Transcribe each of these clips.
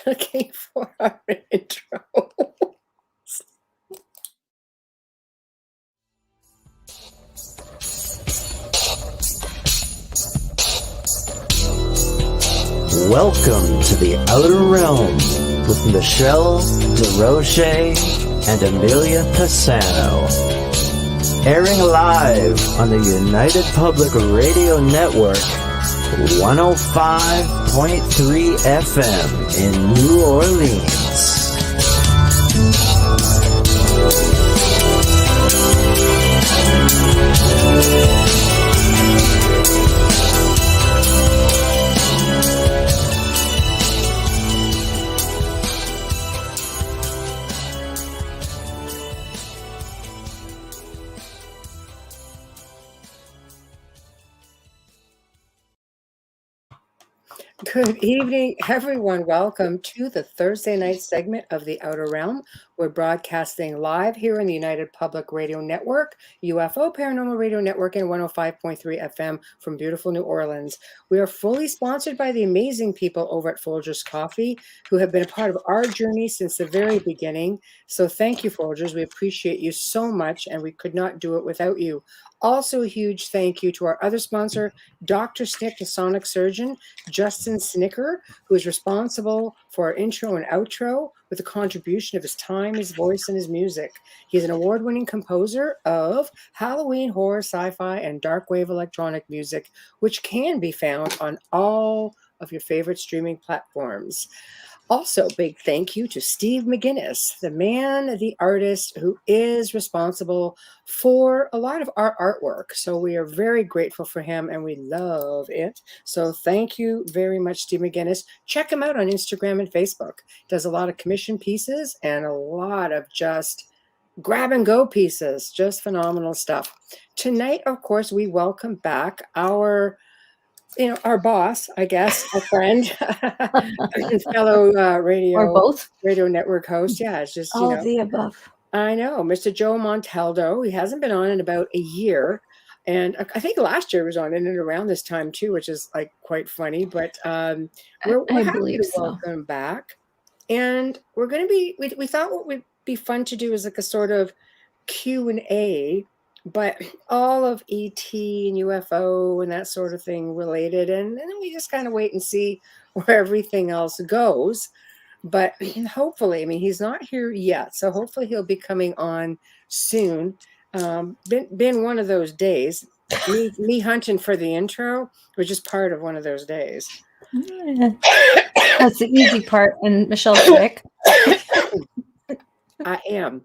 looking for our intro. Welcome to the Outer Realm with Michelle Desrochers and Amelia Pisano. Airing live on the United Public Radio Network, 105.3 FM in New Orleans. Good evening, everyone. Welcome to the Thursday night segment of The Outer Realm. We're broadcasting live here in the United Public Radio Network, UFO Paranormal Radio Network, and 105.3 FM from beautiful New Orleans. We are fully sponsored by the amazing people over at Folgers Coffee, who have been a part of our journey since the very beginning. So thank you, Folgers. We appreciate you so much, and we could not do it without you. Also, a huge thank you to our other sponsor, Dr. Snick, the sonic surgeon, Justin Snicker, who is responsible for our intro and outro with the contribution of his time, his voice, and his music. He is an award-winning composer of Halloween, horror, sci-fi, and dark wave electronic music, which can be found on all of your favorite streaming platforms. Also, big thank you to Steve McGinnis, the man, the artist who is responsible for a lot of our artwork. So we are very grateful for him and we love it. So thank you very much, Steve McGinnis. Check him out on Instagram and Facebook. Does a lot of commission pieces and a lot of just grab and go pieces. Just phenomenal stuff. Tonight, of course, we welcome back our boss, I guess, a friend, and fellow radio network host. Yeah, it's just, all of the above. I know, Mr. Joe Montaldo. He hasn't been on in about a year. And I think last year was on in and around this time too, which is like quite funny, but we're happy to welcome him back. And we're going to be, we thought what would be fun to do is like a sort of Q&A, but all of ET and UFO and that sort of thing related. And then we just kind of wait and see where everything else goes. But hopefully, I mean, he's not here yet. So hopefully he'll be coming on soon. Been one of those days. Me hunting for the intro was just part of one of those days. That's the easy part. And Michelle's sick. I am.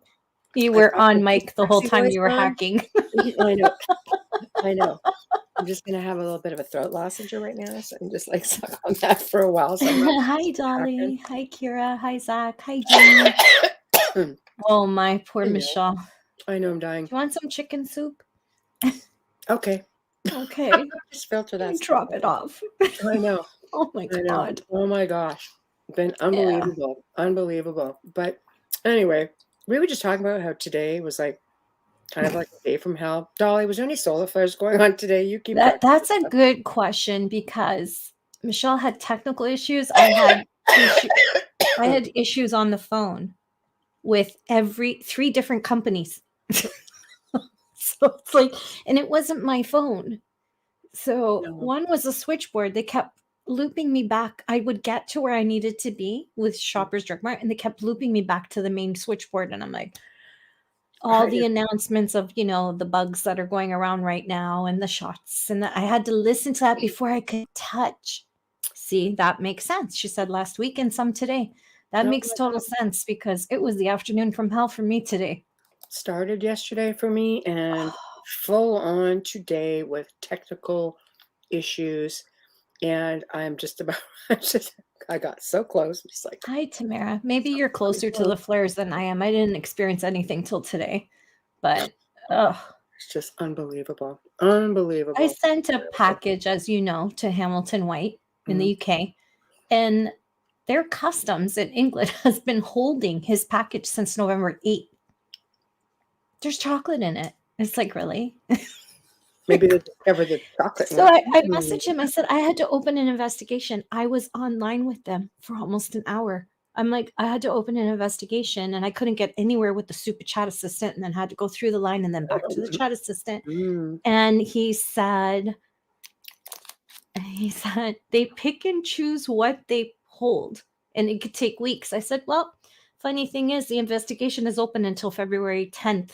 You were on mic the whole time you were hacking. I know. I'm just going to have a little bit of a throat lozenge right now. So I'm just like stuck on that for a while. So hi, Dolly. Hacking. Hi, Kira. Hi, Zach. Hi, Jamie. Oh, my poor Michelle. I know I'm dying. Do you want some chicken soup? Okay. Just filter that. Drop it off. I know. Oh, my God. Oh, my gosh. It's been unbelievable. Yeah. Unbelievable. But anyway, we were just talking about how today was like kind of like a day from hell. Dolly, was there any solar flares going on today? You keep that's a good question because Michelle had technical issues. I had issues on the phone with 3 different companies. So it's like, and it wasn't my phone. So one was a switchboard. They kept looping me back. I would get to where I needed to be with Shoppers Drug Mart, and they kept looping me back to the main switchboard. And I'm like, all the announcements of, the bugs that are going around right now and the shots. And I had to listen to that before I could touch. See, that makes sense. She said last week and some today. That makes total sense because it was the afternoon from hell for me today. Started yesterday for me and full on today with technical issues. And I'm just about, I got so close. I'm just like, hi, Tamara. Maybe you're closer to the flares than I am. I didn't experience anything till today, but it's just unbelievable. Unbelievable. I sent a package, as you know, to Hamilton White in the UK, and their customs in England has been holding his package since November 8th. There's chocolate in it. It's like, really? Maybe they discovered the chocolate. So I messaged him. I said, I had to open an investigation. I was online with them for almost an hour. I'm like, I had to open an investigation and I couldn't get anywhere with the stupid chat assistant and then had to go through the line and then back to the chat assistant. And he said, they pick and choose what they hold and it could take weeks. I said, well, funny thing is the investigation is open until February 10th.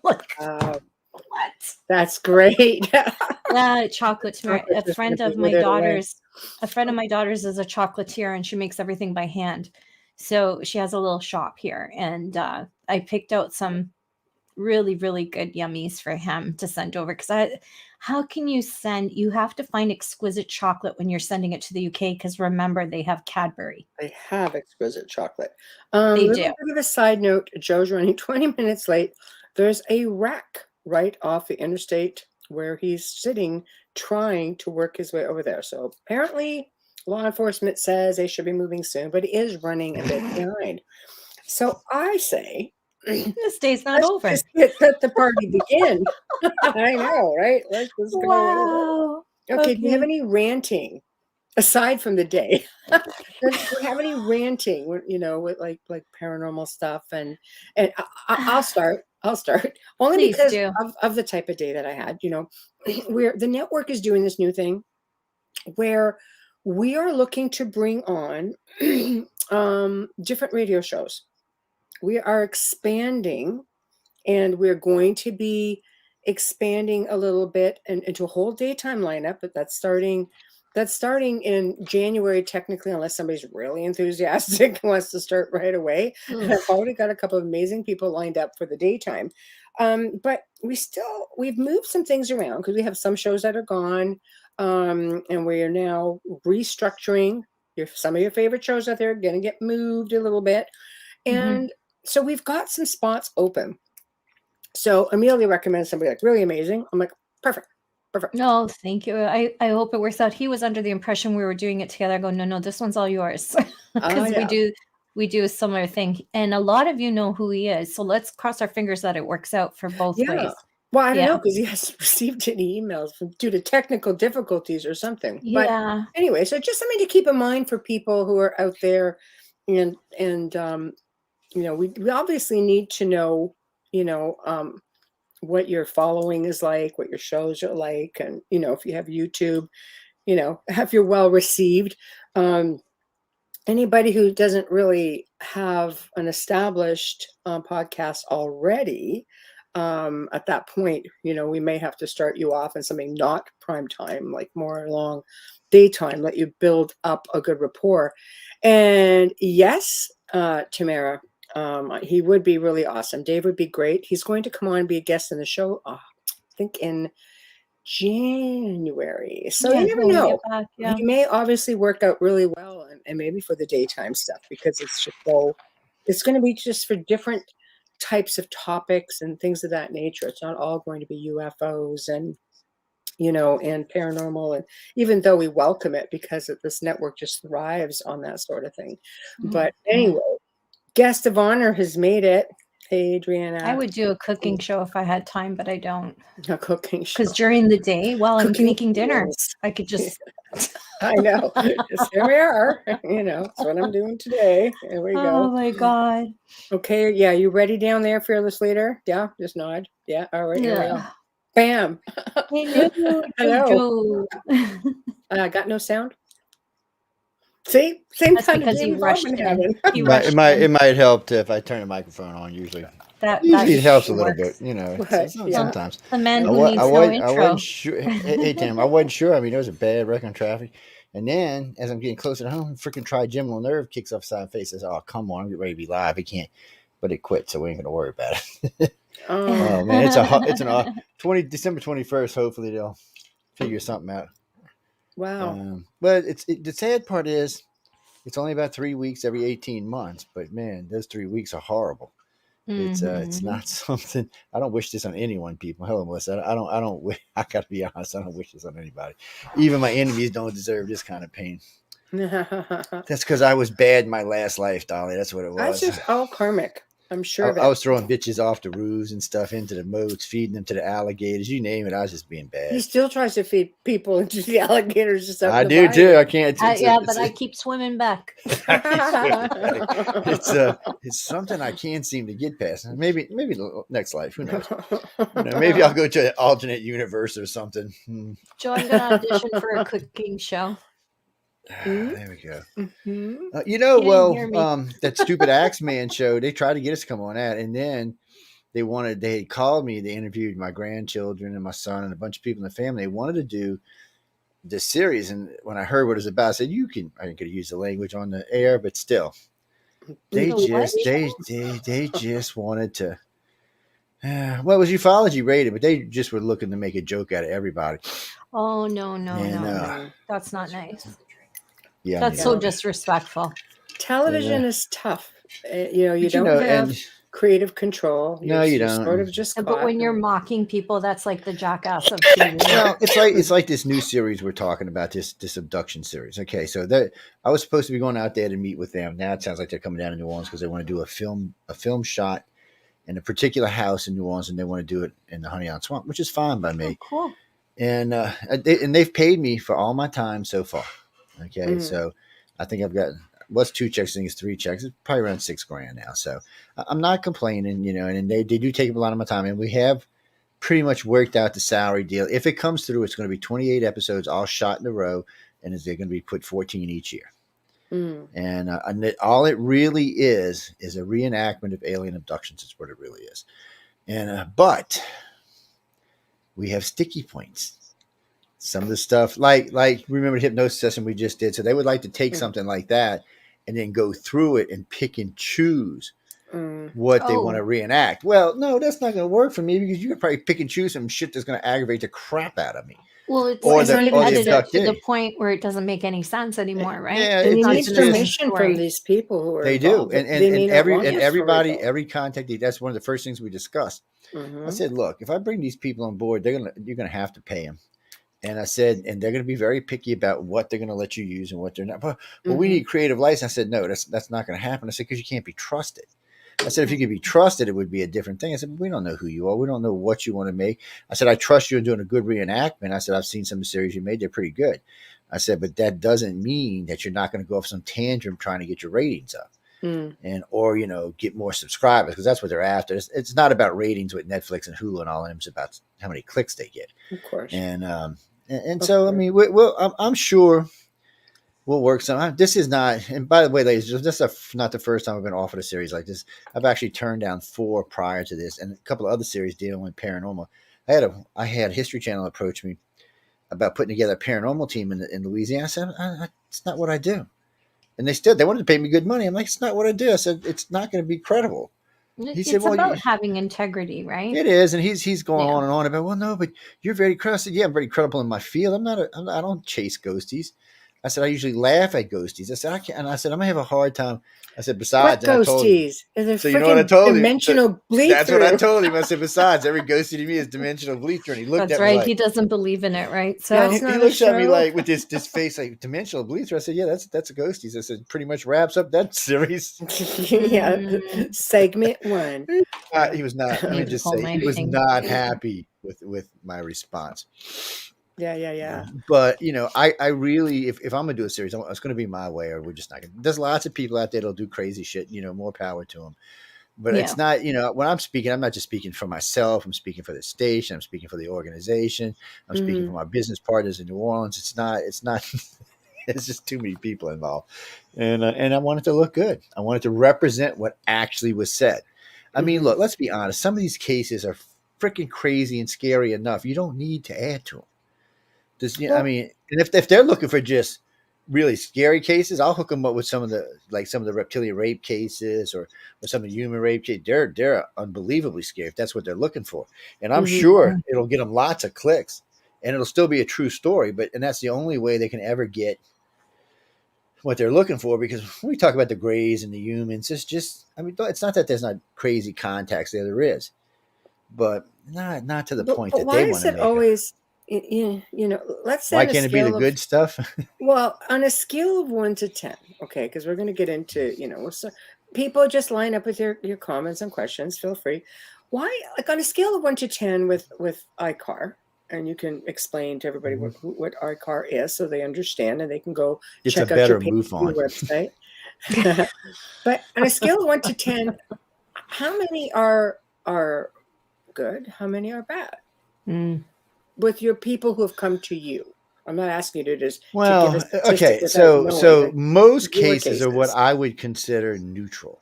Like, what? That's great. Yeah, chocolate. A friend of my daughter's is a chocolatier and she makes everything by hand. So she has a little shop here and I picked out some really, really good yummies for him to send over because how can you have to find exquisite chocolate when you're sending it to the UK because remember they have Cadbury. They have exquisite chocolate. They do. do. Bit of a side note, Joe's running 20 minutes late. There's a wreck right off the interstate where he's sitting trying to work his way over there. So apparently law enforcement says they should be moving soon, but he is running a bit behind. So I say, this day's not over. Just let the party begin. I know, right? Let's just go. Wow. Okay, do you have any ranting aside from the day? Do you have any ranting, with like paranormal stuff? And I'll start. Only Please because do. of the type of day that I had. Where the network is doing this new thing where we are looking to bring on different radio shows. We are expanding, and we're going to be expanding a little bit into a whole daytime lineup, but that's starting in January, technically, unless somebody's really enthusiastic and wants to start right away. And I've already got a couple of amazing people lined up for the daytime. But we've moved some things around because we have some shows that are gone, and we are now restructuring. Some of your favorite shows out there are going to get moved a little bit. And so we've got some spots open. So Amelia recommends somebody like really amazing. I'm like, perfect. No, thank you. I hope it works out. He was under the impression we were doing it together. I go, no, this one's all yours. Because we do a similar thing. And a lot of you know who he is. So let's cross our fingers that it works out for both ways. Well, I don't know because he hasn't received any emails due to technical difficulties or something. Yeah. But anyway, so just something to keep in mind for people who are out there, and we obviously need to know, what your following is like, what your shows are like, and if you have YouTube, if you're well received. Anybody who doesn't really have an established podcast already, at that point, we may have to start you off in something not prime time, like more along daytime, let you build up a good rapport. And yes, Tamara, he would be really awesome. Dave would be great. He's going to come on and be a guest in the show, I think in January. So you never know. He may obviously work out really well, and maybe for the daytime stuff, because it's going to be just for different types of topics and things of that nature. It's not all going to be UFOs and and paranormal, and even though we welcome it because this network just thrives on that sort of thing. But anyway, guest of honor has made it. Hey, Adriana. I would do a cooking show if I had time, but I don't. A cooking show. Because during the day, while I'm making dinner, I could just... I know. Yes, here we are. That's what I'm doing today. There we go. Oh, my God. Okay. Yeah. You ready down there, fearless leader? Yeah. Just nod. Yeah. All right. Here we go. Bam. Hello. Got no sound? See? Same That's kind because of he rushed in. It might help if I turn the microphone on. Usually it helps a little bit, sometimes. The man who needs no intro. I wasn't sure. Hey, Tim, I wasn't sure. I mean, there was a bad wreck on traffic. And then, as I'm getting closer to home, freaking trigeminal nerve kicks off the side of the face. I says, oh, come on, I'm getting ready to be live. It can't. But it quit, so we ain't going to worry about it. Oh, man, it's December 21st. Hopefully, they'll figure something out. Wow. But the sad part is, it's only about 3 weeks every 18 months. But man, those 3 weeks are horrible. It's not something. I don't wish this on anyone. People, hello, Melissa. I don't. I gotta be honest. I don't wish this on anybody. Even my enemies don't deserve this kind of pain. That's because I was bad in my last life, Dolly. That's what it was. That's just all karmic. I'm sure of I it. was throwing bitches off the roofs and stuff into the moats, feeding them to the alligators. You name it. I was just being He bad. still tries to feed people into the alligators just up I in the do too. bayou. I can't. Yeah, but I keep swimming back. I keep swimming back. It's something I can't seem to get past. Maybe next life. Who knows? Maybe I'll go to an alternate universe or something. Joe, I'm going to audition for a cooking show. There we go. Mhm. You didn't hear me. That stupid Axeman show. They tried to get us to come on that, and then they called me. They interviewed my grandchildren and my son and a bunch of people in the family. They wanted to do this series, and when I heard what it was about, I said, I could use the language on the air, but still, they just wanted to. Well, it was ufology rated, but they just were looking to make a joke out of everybody. Oh, no. That's not nice. Yeah, That's so disrespectful. Television is tough. You don't have creative control. No, you don't. Sort of just But when you're mocking people, that's like the jackass of TV. Well, it's like this new series we're talking about, this abduction series. Okay, so I was supposed to be going out there to meet with them. Now it sounds like they're coming down to New Orleans because they want to do a film shot in a particular house in New Orleans, and they want to do it in the Honey Island Swamp, which is fine by me. Oh, cool. And they've paid me for all my time so far. Okay, so I think I've got what's 2 checks. I think it's 3 checks. It's probably around $6,000 now. So I'm not complaining, and they do take up a lot of my time, and we have pretty much worked out the salary deal. If it comes through, it's going to be 28 episodes, all shot in a row, and they're going to be put 14 each year. And all it really is a reenactment of alien abductions. Is what it really is. And but we have sticky points. Some of the stuff, like remember the hypnosis session we just did. So they would like to take something like that and then go through it and pick and choose what they want to reenact. Well, no, that's not going to work for me because you could probably pick and choose some shit that's going to aggravate the crap out of me. Well, it's edited to the point where it doesn't make any sense anymore, right? Yeah, and you need permission from these people who are involved. They do, and every contact. That's one of the first things we discussed. I said, look, if I bring these people on board, you're gonna have to pay them. And I said, and they're going to be very picky about what they're going to let you use and what they're not. But we need creative license. I said, no, that's not going to happen. I said, because you can't be trusted. I said, if you could be trusted, it would be a different thing. I said, we don't know who you are. We don't know what you want to make. I said, I trust you in doing a good reenactment. I said, I've seen some of the series you made. They're pretty good. I said, but that doesn't mean that you're not going to go off some tantrum trying to get your ratings up. Or get more subscribers, because that's what they're after. It's not about ratings with Netflix and Hulu and all them. It's about how many clicks they get. Of course. And so, I mean, I'm sure we'll work some. This is not, and by the way, ladies, this is not the first time I've been offered a series like this. I've actually turned down 4 prior to this, and a couple of other series dealing with paranormal. I had History Channel approach me about putting together a paranormal team in Louisiana. I said, it's not what I do. And they wanted to pay me good money. I'm like, it's not what I do. I said, it's not going to be credible. It's about having integrity, right? It is, and he's going on and on about, well, no, but you're very credible. I said, yeah, I'm very credible in my field. I don't chase ghosties. I said, I usually laugh at ghosties. I said, I can't. And I said, I'm gonna have a hard time. I said, besides, what ghosties? So you know what I told him? Dimensional bleed That's what I told him. I said, besides, every ghostie to me is dimensional bleed through. And he looked at me. That's right. Like, he doesn't believe in it, right? So he looks at me like with this face like dimensional bleed through. I said, yeah, that's a ghosties. I said, pretty much wraps up that series. Yeah, segment 1. He was not. Let me just say, he was not happy with my response. Yeah. But I really, if I'm gonna do a series, it's gonna be my way, or we're just not gonna. There's lots of people out there that'll do crazy shit. More power to them. But it's not. When I'm speaking, I'm not just speaking for myself. I'm speaking for the station. I'm speaking for the organization. I'm speaking for my business partners in New Orleans. It's not. It's just too many people involved, and I want it to look good. I want it to represent what actually was said. I mean, look, let's be honest. Some of these cases are freaking crazy and scary enough. You don't need to add to them. I mean, and if they're looking for just really scary cases, I'll hook them up with some of the reptilian rape cases or some of the human rape cases. They're unbelievably scary if that's what they're looking for. And I'm sure it'll get them lots of clicks, and it'll still be a true story. And that's the only way they can ever get what they're looking for. Because when we talk about the grays and the humans, it's just, I mean, it's not that there's not crazy contacts there is, but not to the point that they want to make. Always? Let's say why can't it be the good stuff? Well, on a scale of 1 to 10, okay, because we're going to get into people just line up with your comments and questions. Feel free. Why, like on a scale of 1 to 10 with iCar, and you can explain to everybody what iCar is so they understand and they can go It's check a out your better page, MUFON. your website. But on a scale of 1 to 10, how many are good? How many are bad? With your people who have come to you. I'm not asking you to just to give a statistic without knowing. So most your cases are what I would consider neutral,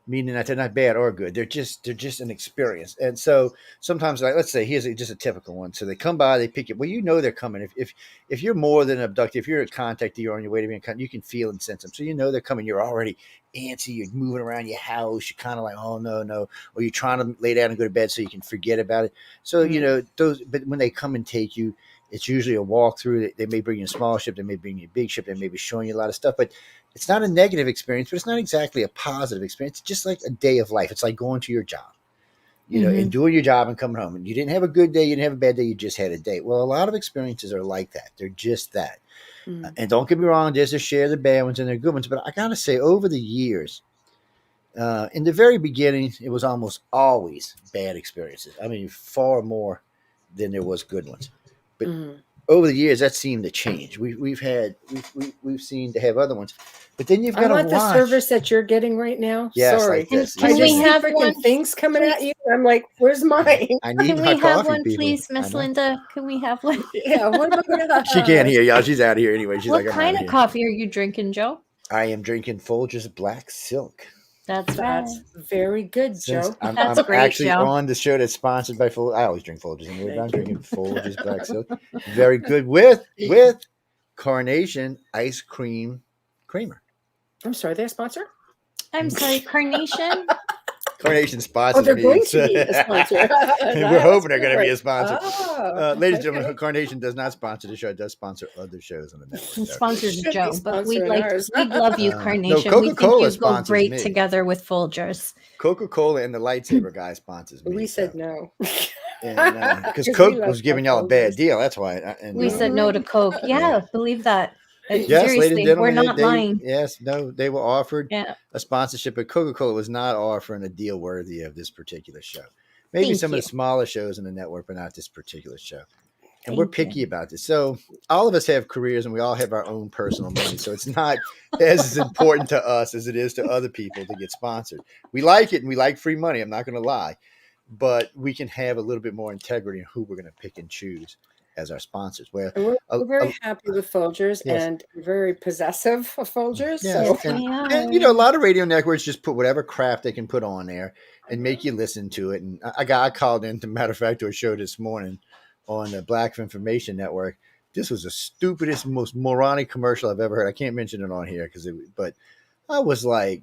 meaning that they're not bad or good. They're just an experience. And so sometimes, like, let's say here's just a typical one. So they come by, they pick it. Well, you know they're coming. If you're more than an abductee, if you're a contactee, you're on your way to being you can feel and sense them. So you know they're coming. You're already antsy. You're moving around your house. You're kind of like, oh no, or you're trying to lay down and go to bed so you can forget about it. So you know those. But when they come and take you, it's usually a walkthrough. They may bring you a small ship. They may bring you a big ship. They may be showing you a lot of stuff, but it's not a negative experience, but it's not exactly a positive experience. It's just like a day of life. It's like going to your job, you know, and doing your job and coming home. And you didn't have a good day. You didn't have a bad day. You just had a day. Well, a lot of experiences are like that. They're just that. And don't get me wrong, there's a share of the bad ones and the good ones. But I got to say, over the years, in the very beginning, it was almost always bad experiences. I mean, far more than there was good ones. But over the years, that seemed to change. We've seen to have other ones, but then you've got to watch the service that you're getting right now. Yes, sorry, like this. Can we have one? Things coming at you. I'm like, where's mine? I need Can my we coffee, have one, people. please, Miss Linda? Can we have one? Yeah. What about She can't hear y'all. She's out of here anyway. She's what like, kind of coffee are you drinking, Joe? I am drinking Folgers Black Silk. That's right. Very good, Joe. I'm great, actually Joe. on the show that's sponsored by Folgers. I always drink Folgers anyway, but I'm drinking Folgers Black Silk. Very good with Carnation Ice Cream Creamer. I'm sorry, they're a sponsor? I'm sorry, Carnation? Carnation sponsors they're me. going to be a sponsor. We're hoping they're going to be a sponsor. Ladies and okay. gentlemen, Carnation does not sponsor the show. It does sponsor other shows on the network. It sponsors Should be Joe, but we'd sponsoring love you, Carnation. no, we think Coca-Cola you go sponsors great me. together with Folgers. Coca-Cola and the lightsaber guy sponsors me. We said no. Because Coke was giving y'all a bad deal. That's why. We said no to Coke. Yeah, believe that. Yes, Seriously, ladies and gentlemen, we're not lying. Yes, no, they were offered Yeah. a sponsorship, but Coca-Cola was not offering a deal worthy of this particular show. Maybe Thank some you. of the smaller shows in the network, but not this particular show. And Thank we're picky about this. So all of us have careers and we all have our own personal money. So it's not as important to us as it is to other people to get sponsored. We like it and we like free money. I'm not going to lie, but we can have a little bit more integrity in who we're going to pick and choose as our sponsors. Where we're very happy with Folgers and very possessive of Folgers. Yes. So. And, you know, a lot of radio networks just put whatever crap they can put on there and make you listen to it. And I called in, to matter of fact, to a show this morning on the Black Information Network. This was the stupidest, most moronic commercial I've ever heard. I can't mention it on here but I was like,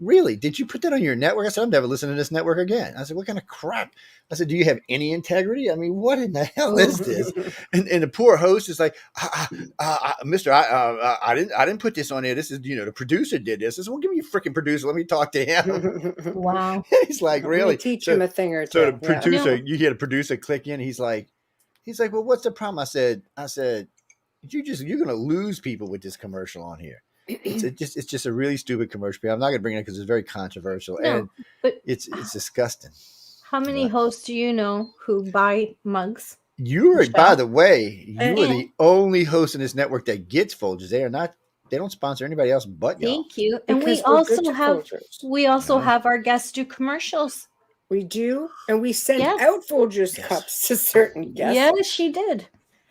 really? Did you put that on your network? I said, I'm never listening to this network again. I said, what kind of crap? I said, do you have any integrity? I mean, what in the hell is this? And the poor host is like, Mister, I didn't put this on there. This is, you know, the producer did this. I said, well, give me your freaking producer. Let me talk to him. Wow. He's like, really? Teach him a thing or two. So the producer, you hear the producer click in. He's like, well, what's the problem? I said, you're going to lose people with this commercial on here. It's just a really stupid commercial. I'm not going to bring it because it's very controversial and but it's disgusting. How many hosts do you know who buy mugs? By the way, you are the only host in this network that gets Folgers. They don't sponsor anybody else but y'all. Thank you. And we also have our guests do commercials. We do, and we send out Folgers cups to certain guests. Yes, she did.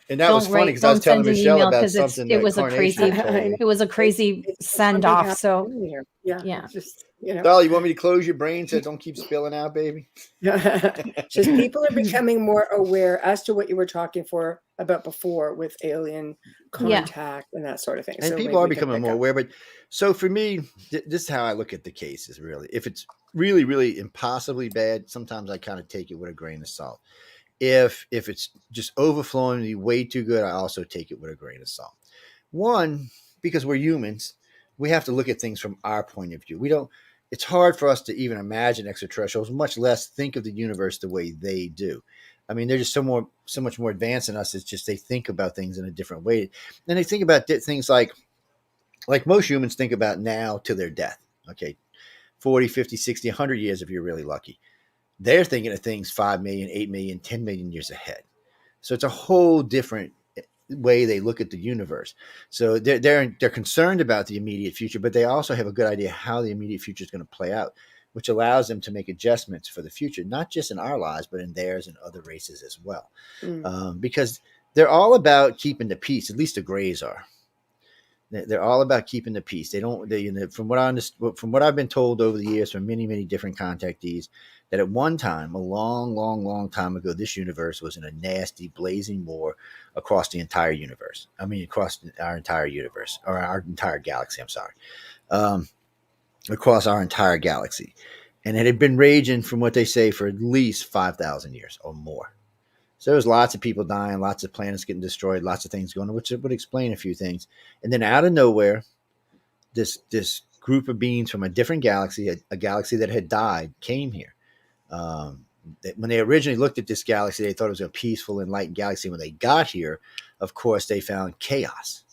And that was funny because I was telling Michelle about something. It was a crazy send off. So yeah. Just, you know. Dolly, you want me to close your brain so don't keep spilling out, baby? Just people are becoming more aware as to what you were talking about before with alien contact and that sort of thing. And so people are becoming more aware. But so for me, this is how I look at the cases. Really, if it's really, really impossibly bad, sometimes I kind of take it with a grain of salt. If it's just overflowingly way too good, I also take it with a grain of salt. One, because we're humans, we have to look at things from our point of view. It's hard for us to even imagine extraterrestrials, much less think of the universe the way they do. I mean, they're just so much more advanced than us. It's just they think about things in a different way. And they think about things like most humans think about now to their death. Okay. 40, 50, 60, 100 years if you're really lucky. They're thinking of things 5 million, 8 million, 10 million years ahead. So it's a whole different way they look at the universe. So they're concerned about the immediate future, but they also have a good idea how the immediate future is going to play out, which allows them to make adjustments for the future, not just in our lives, but in theirs and other races as well. Because they're all about keeping the peace. At least the Greys are. They're all about keeping the peace. They don't. From what I understand, from what I've been told over the years from many, many different contactees, that at one time, a long, long, long time ago, this universe was in a nasty, blazing war across the entire universe. I mean, across our entire universe, or our entire galaxy. I'm sorry, across our entire galaxy, and it had been raging, from what they say, for at least 5,000 years or more. So there's lots of people dying, lots of planets getting destroyed, lots of things going on, which would explain a few things. And then out of nowhere, this group of beings from a different galaxy, a galaxy that had died, came here. When they originally looked at this galaxy, they thought it was a peaceful, enlightened galaxy. When they got here, of course, they found chaos.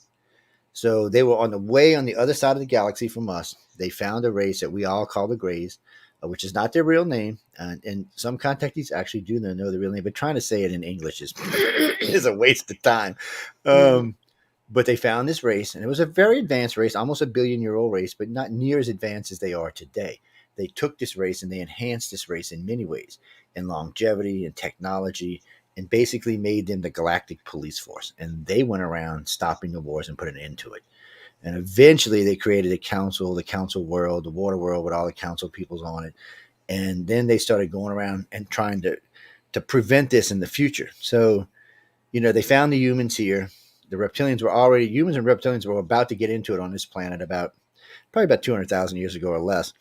So they were on the way on the other side of the galaxy from us. They found a race that we all call the Greys, which is not their real name. And some contactees actually do know the real name, but trying to say it in English is a waste of time. But they found this race, and it was a very advanced race, almost a billion-year-old race, but not near as advanced as they are today. They took this race and they enhanced this race in many ways, in longevity and technology, and basically made them the galactic police force. And they went around stopping the wars and put an end to it. And eventually they created the council world, the water world with all the council peoples on it. And then they started going around and trying to prevent this in the future. So, they found the humans here. The reptilians were already, humans and reptilians were about to get into it on this planet probably about 200,000 years ago or less.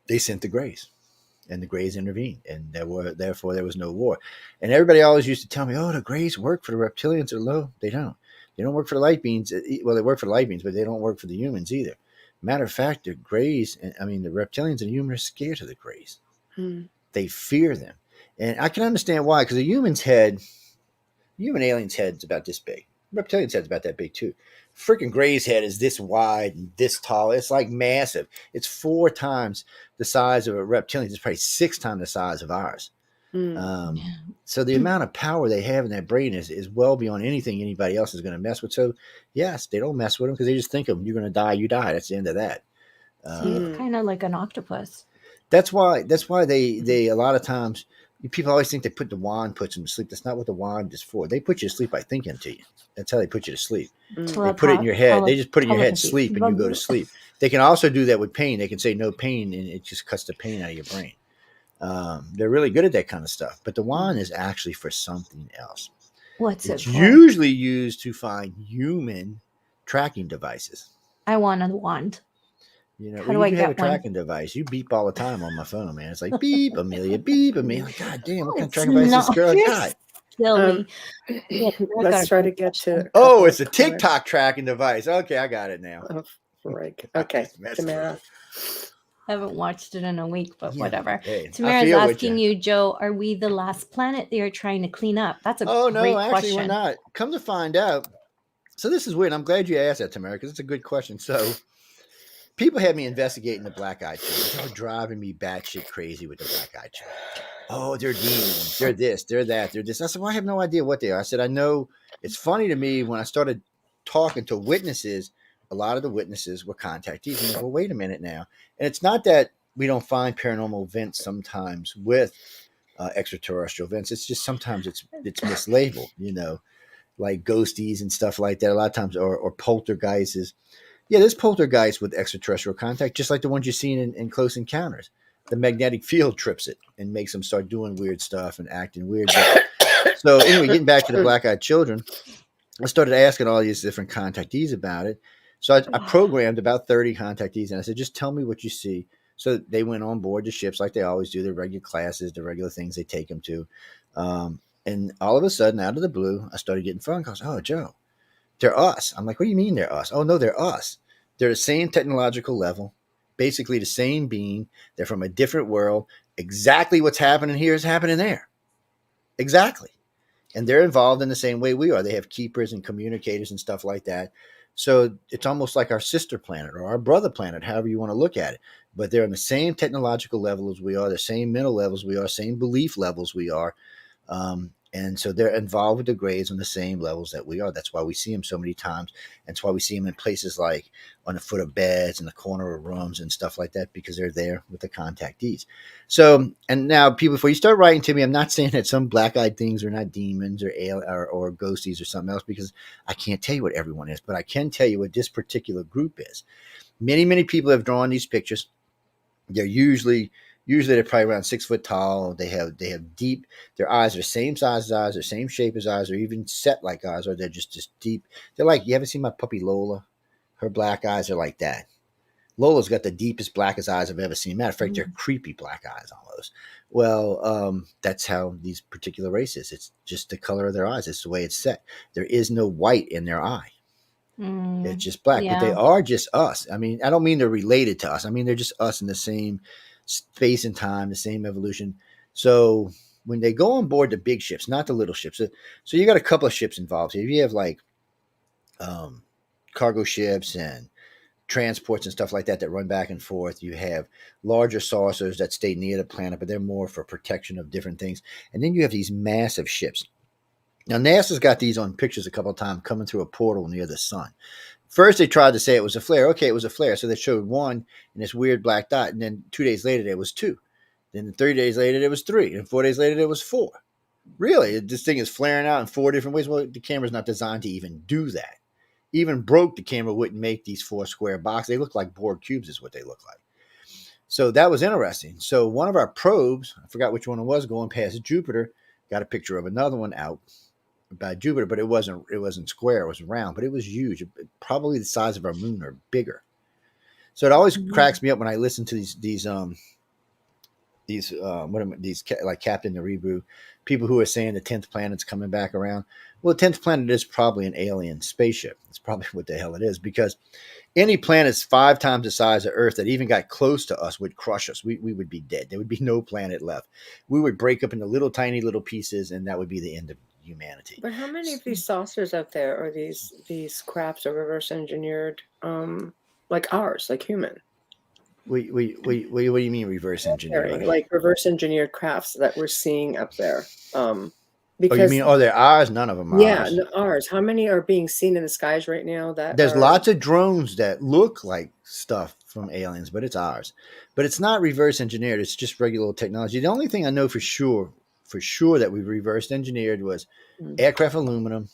They sent the Greys, and the Greys intervened, and therefore there was no war. And everybody always used to tell me, oh, the Greys work for the reptilians. No, they don't. They don't work for the light beings. Well, they work for the light beings, but they don't work for the humans either. Matter of fact, the Greys, the reptilians and humans are scared of the Greys. They fear them. And I can understand why, because a human alien's head is about this big. Reptilian's head's about that big too. Freaking Grey's head is this wide and this tall. It's like massive. It's 4 times the size of a reptilian. It's probably 6 times the size of ours. So the amount of power they have in that brain is well beyond anything anybody else is going to mess with. So yes, they don't mess with them because they just think of them. You're going to die, you die. That's the end of that. It's kind of like an octopus. That's why they a lot of times people always think they put the wand puts them to sleep. That's not what the wand is for. They put you to sleep by thinking to you. That's how they put you to sleep. They put it in your head. They just put it in your head, sleep, and you go to sleep. They can also do that with pain. They can say no pain, and it just cuts the pain out of your brain. They're really good at that kind of stuff. But the wand is actually for something else. What's it for? It's usually used to find human tracking devices. I want a wand. How do I get a tracking device? You beep all the time on my phone, man. It's like beep, Amelia, beep, Amelia. God damn, what kind of tracking device this girl got? Let's try to get to. Oh, it's a TikTok tracking device. Okay, I got it now. Okay, Tamara. I haven't watched it in a week, but whatever. Hey, Tamara's asking you, Joe, are we the last planet they are trying to clean up? That's a great question. Actually, we're not. Come to find out. So this is weird. I'm glad you asked that, Tamara, because it's a good question. So people had me investigating the black-eyed children. They were driving me batshit crazy with the black-eyed children. Oh, they're demons. They're this, they're that, they're this. I said, well, I have no idea what they are. I said, I know. It's funny to me when I started talking to witnesses, a lot of the witnesses were contactees. And I go, well, wait a minute now. And it's not that we don't find paranormal events sometimes with extraterrestrial events. It's just sometimes it's mislabeled, like ghosties and stuff like that. A lot of times, or poltergeists. Yeah, there's poltergeists with extraterrestrial contact, just like the ones you've seen in Close Encounters. The magnetic field trips it and makes them start doing weird stuff and acting weird. So anyway, getting back to the black-eyed children, I started asking all these different contactees about it. So I programmed about 30 contactees, and I said, just tell me what you see. So they went on board the ships like they always do, their regular classes, the regular things they take them to. And all of a sudden, out of the blue, I started getting phone calls. Oh, Joe, they're us. I'm like, what do you mean they're us? Oh, no, they're us. They're the same technological level, basically the same being. They're from a different world. Exactly what's happening here is happening there. Exactly. And they're involved in the same way we are. They have keepers and communicators and stuff like that. So it's almost like our sister planet or our brother planet, however you want to look at it. But they're on the same technological level as we are, the same mental levels we are, same belief levels we are. And so they're involved with the grays on the same levels that we are. That's why we see them so many times. That's why we see them in places like on the foot of beds, in the corner of rooms and stuff like that, because they're there with the contactees. So, and now people, before you start writing to me, I'm not saying that some black-eyed things are not demons or ghosties or something else, because I can't tell you what everyone is, but I can tell you what this particular group is. Many, many people have drawn these pictures. They're usually they're probably around 6 foot tall. They have deep. Their eyes are the same size as eyes, the same shape as eyes, or even set like eyes, or they're just deep. They're like, you ever seen my puppy Lola? Her black eyes are like that. Lola's got the deepest, blackest eyes I've ever seen. Matter of fact, they're creepy black eyes almost. Well, that's how these particular races. It's just the color of their eyes. It's the way it's set. There is no white in their eye. It's just black, but they are just us. I mean, I don't mean they're related to us. I mean, they're just us in the same space and time, the same evolution. So when they go on board the big ships, not the little ships, so you got a couple of ships involved here. You have like cargo ships and transports and stuff like that run back and forth. You have larger saucers that stay near the planet, but they're more for protection of different things. And then you have these massive ships. Now, NASA's got these on pictures a couple of times coming through a portal near the sun. First, they tried to say it was a flare. Okay, it was a flare. So they showed one in this weird black dot. And then 2 days later, there was two. Then 3 days later, there was three. And 4 days later, there was four. Really? This thing is flaring out in 4 different ways? Well, the camera's not designed to even do that. Even broke, the camera wouldn't make these 4 square boxes. They look like board cubes is what they look like. So that was interesting. So one of our probes, I forgot which one it was, going past Jupiter, got a picture of another one out by Jupiter, but it wasn't square, it was round, but it was huge, probably the size of our moon or bigger. So it always cracks me up when I listen to these like Captain Naribu, people who are saying the 10th planet's coming back around. Well, the 10th planet is probably an alien spaceship. It's probably what the hell it is, because any planet's 5 times the size of Earth that even got close to us would crush us. We would be dead. There would be no planet left. We would break up into tiny little pieces, and that would be the end of humanity. But how many of these saucers out there are these crafts are reverse engineered, like ours, like human? What do you mean reverse engineering? Like reverse engineered crafts that we're seeing up there. Because you mean, they're ours? None of them are ours. Yeah, ours. How many are being seen in the skies right now? There's lots of drones that look like stuff from aliens, but it's ours. But it's not reverse engineered. It's just regular technology. The only thing I know for sure that we reverse engineered was aircraft aluminum,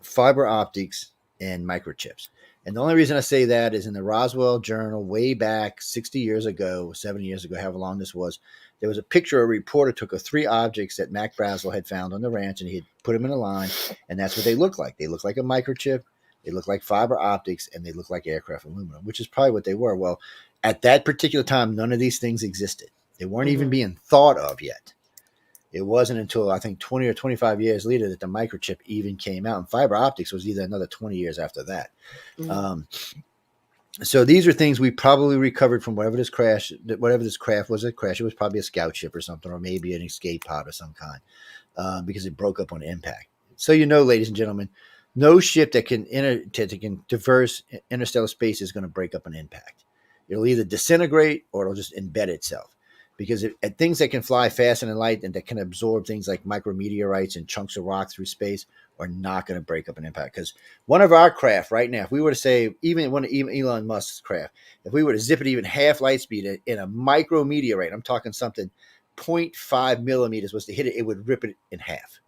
fiber optics, and microchips. And the only reason I say that is in the Roswell Journal way back 60 years ago, 70 years ago, however long this was, there was a picture a reporter took of 3 objects that Mac Brazel had found on the ranch, and he had put them in a line, and that's what they look like. They look like a microchip, they look like fiber optics, and they look like aircraft aluminum, which is probably what they were. Well, at that particular time, none of these things existed. They weren't even being thought of yet. It wasn't until, I think, 20 or 25 years later that the microchip even came out. And fiber optics was either another 20 years after that. So these are things we probably recovered from whatever this craft was. A crash. It was probably a scout ship or something, or maybe an escape pod of some kind, because it broke up on impact. So ladies and gentlemen, no ship that can traverse interstellar space is going to break up on impact. It'll either disintegrate or it'll just embed itself. Because things that can fly faster than light and that can absorb things like micrometeorites and chunks of rock through space are not going to break up an impact. Because one of our craft right now, if we were to say, even one of Elon Musk's craft, if we were to zip it even half light speed in a micrometeorite, I'm talking something 0.5 millimeters was to hit it, it would rip it in half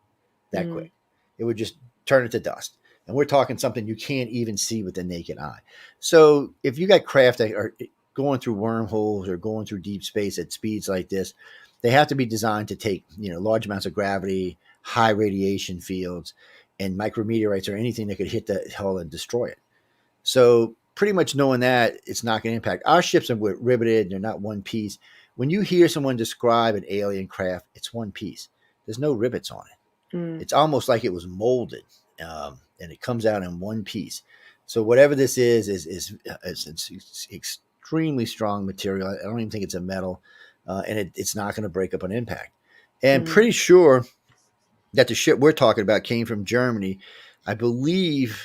that quick. It would just turn it to dust. And we're talking something you can't even see with the naked eye. So if you got craft that are going through wormholes or going through deep space at speeds like this, they have to be designed to take large amounts of gravity, high radiation fields, and micrometeorites or anything that could hit the hull and destroy it. So pretty much knowing that, it's not going to impact. Our ships are riveted. They're not one piece. When you hear someone describe an alien craft, it's one piece. There's no rivets on it. It's almost like it was molded, and it comes out in one piece. So whatever this is extremely strong material. I don't even think it's a metal, and it's not going to break up on impact. And pretty sure that the ship we're talking about came from Germany. I believe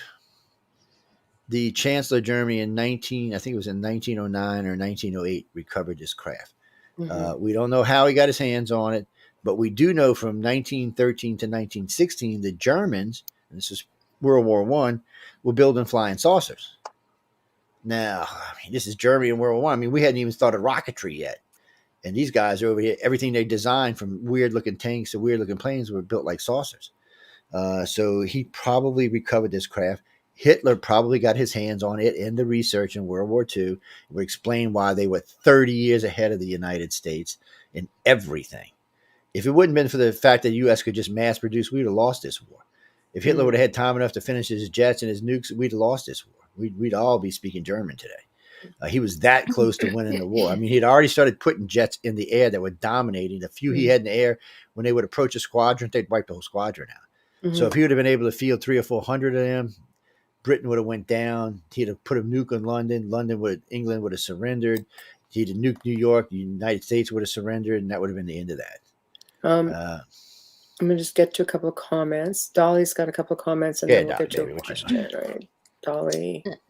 the Chancellor of Germany in 1909 or 1908 recovered this craft. We don't know how he got his hands on it, but we do know from 1913 to 1916 the Germans, and this is World War I, were building flying saucers. Now, I mean, this is Germany in World War I. I mean, we hadn't even started rocketry yet. And these guys are over here, everything they designed from weird looking tanks to weird looking planes were built like saucers. So he probably recovered this craft. Hitler probably got his hands on it in the research in World War II. It would explain why they were 30 years ahead of the United States in everything. If it wouldn't have been for the fact that the U.S. could just mass produce, we'd have lost this war. If Hitler would have had time enough to finish his jets and his nukes, we'd have lost this war. We'd all be speaking German today. He was that close to winning the war. I mean, he'd already started putting jets in the air that were dominating. The few he had in the air, when they would approach a squadron, they'd wipe the whole squadron out. So if he would have been able to field 300 or 400 of them, Britain would have went down. He'd have put a nuke on London. England would have surrendered. He'd have nuked New York. The United States would have surrendered, and that would have been the end of that. I'm going to just get to a couple of comments. Dolly's got a couple of comments, and then we'll get to a question. Right.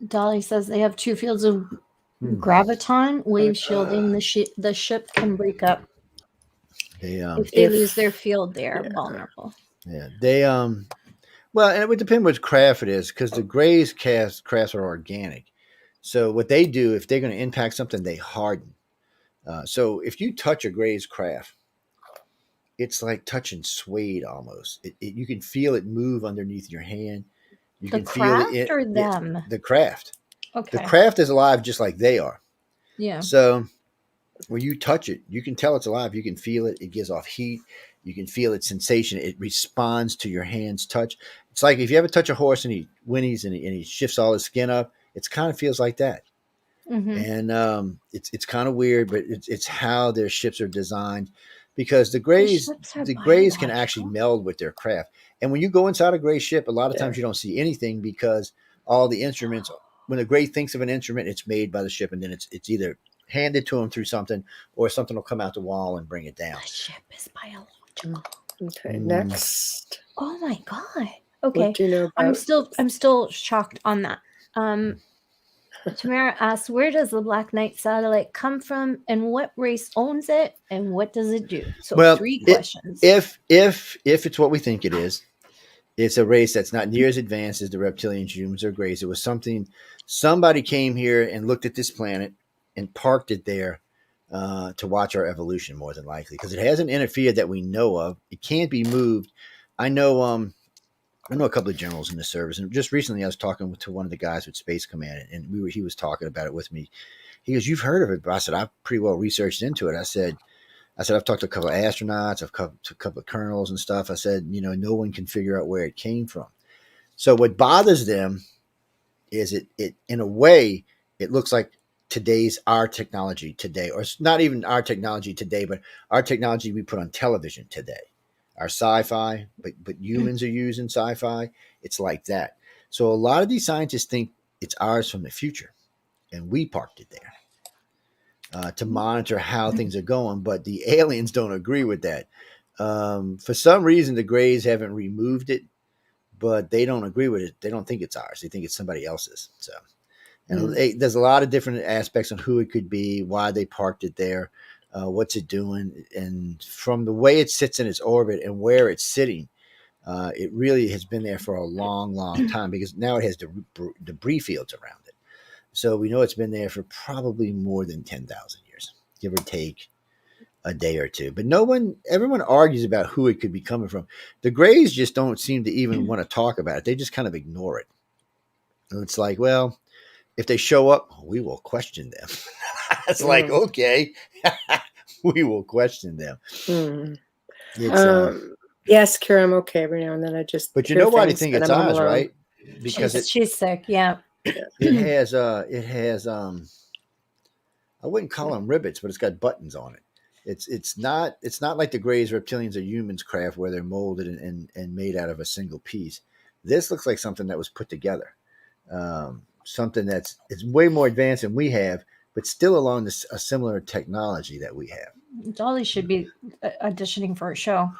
Dolly says they have two fields of graviton, wave shielding. The ship can break up. If they lose their field, they are vulnerable. Yeah, they well, and it would depend which craft it is, because the Grays crafts are organic. So what they do, if they're going to impact something, they harden. So if you touch a Gray's craft, it's like touching suede almost. You can feel it move underneath your hand. You the can craft feel it, or them? The craft. Okay. The craft is alive just like they are. Yeah. So when you touch it, you can tell it's alive. You can feel it. It gives off heat. You can feel its sensation. It responds to your hand's touch. It's like if you ever touch a horse and he whinnies and he shifts all his skin up, it kind of feels like that. And it's kind of weird, but it's how their ships are designed, because the Grays can actually meld with their craft. And when you go inside a Gray ship, a lot of times you don't see anything, because all the instruments, when a Gray thinks of an instrument, it's made by the ship, and then it's either handed to them through something, or something will come out the wall and bring it down. The ship is biological. Okay, next. Oh my god. Okay. What do you know about? I'm still shocked on that. Tamara asks, where does the Black Knight satellite come from, and what race owns it, and what does it do? So 3 questions. If it's what we think it is, it's a race that's not near as advanced as the reptilians, humans, or Grays. It was somebody came here and looked at this planet and parked it there to watch our evolution, more than likely, because it hasn't interfered that we know of. It can't be moved. I know a couple of generals in the service, and just recently I was talking to one of the guys with Space Command, and he was talking about it with me. He goes, "You've heard of it?" But I said, "I've pretty well researched into it." I said, I've talked to a couple of astronauts, I've talked to a couple of colonels and stuff. I said, no one can figure out where it came from. So what bothers them is it in a way, it looks like our technology today, or it's not even our technology today, but our technology we put on television today. Our sci-fi, but humans are using sci-fi. It's like that. So a lot of these scientists think it's ours from the future, and we parked it there to monitor how things are going. But the aliens don't agree with that. For some reason, the Grays haven't removed it, but they don't agree with it. They don't think it's ours. They think it's somebody else's. So, and there's a lot of different aspects on who it could be, why they parked it there. What's it doing? And from the way it sits in its orbit and where it's sitting, it really has been there for a long, long time, because now it has debris fields around it. So we know it's been there for probably more than 10,000 years, give or take a day or two. But everyone argues about who it could be coming from. The Grays just don't seem to even want to talk about it. They just kind of ignore it. And it's like, well, if they show up, we will question them. It's like, okay, we will question them. Yes, Kira, I'm okay every now and then. But you know why they think it's ours, right? Because she's sick. Yeah. It has I wouldn't call them rivets, but it's got buttons on it. It's not like the Grays, reptilians, or humans craft where they're molded and made out of a single piece. This looks like something that was put together. Something it's way more advanced than we have, but still along a similar technology that we have. Dolly should be auditioning for a show.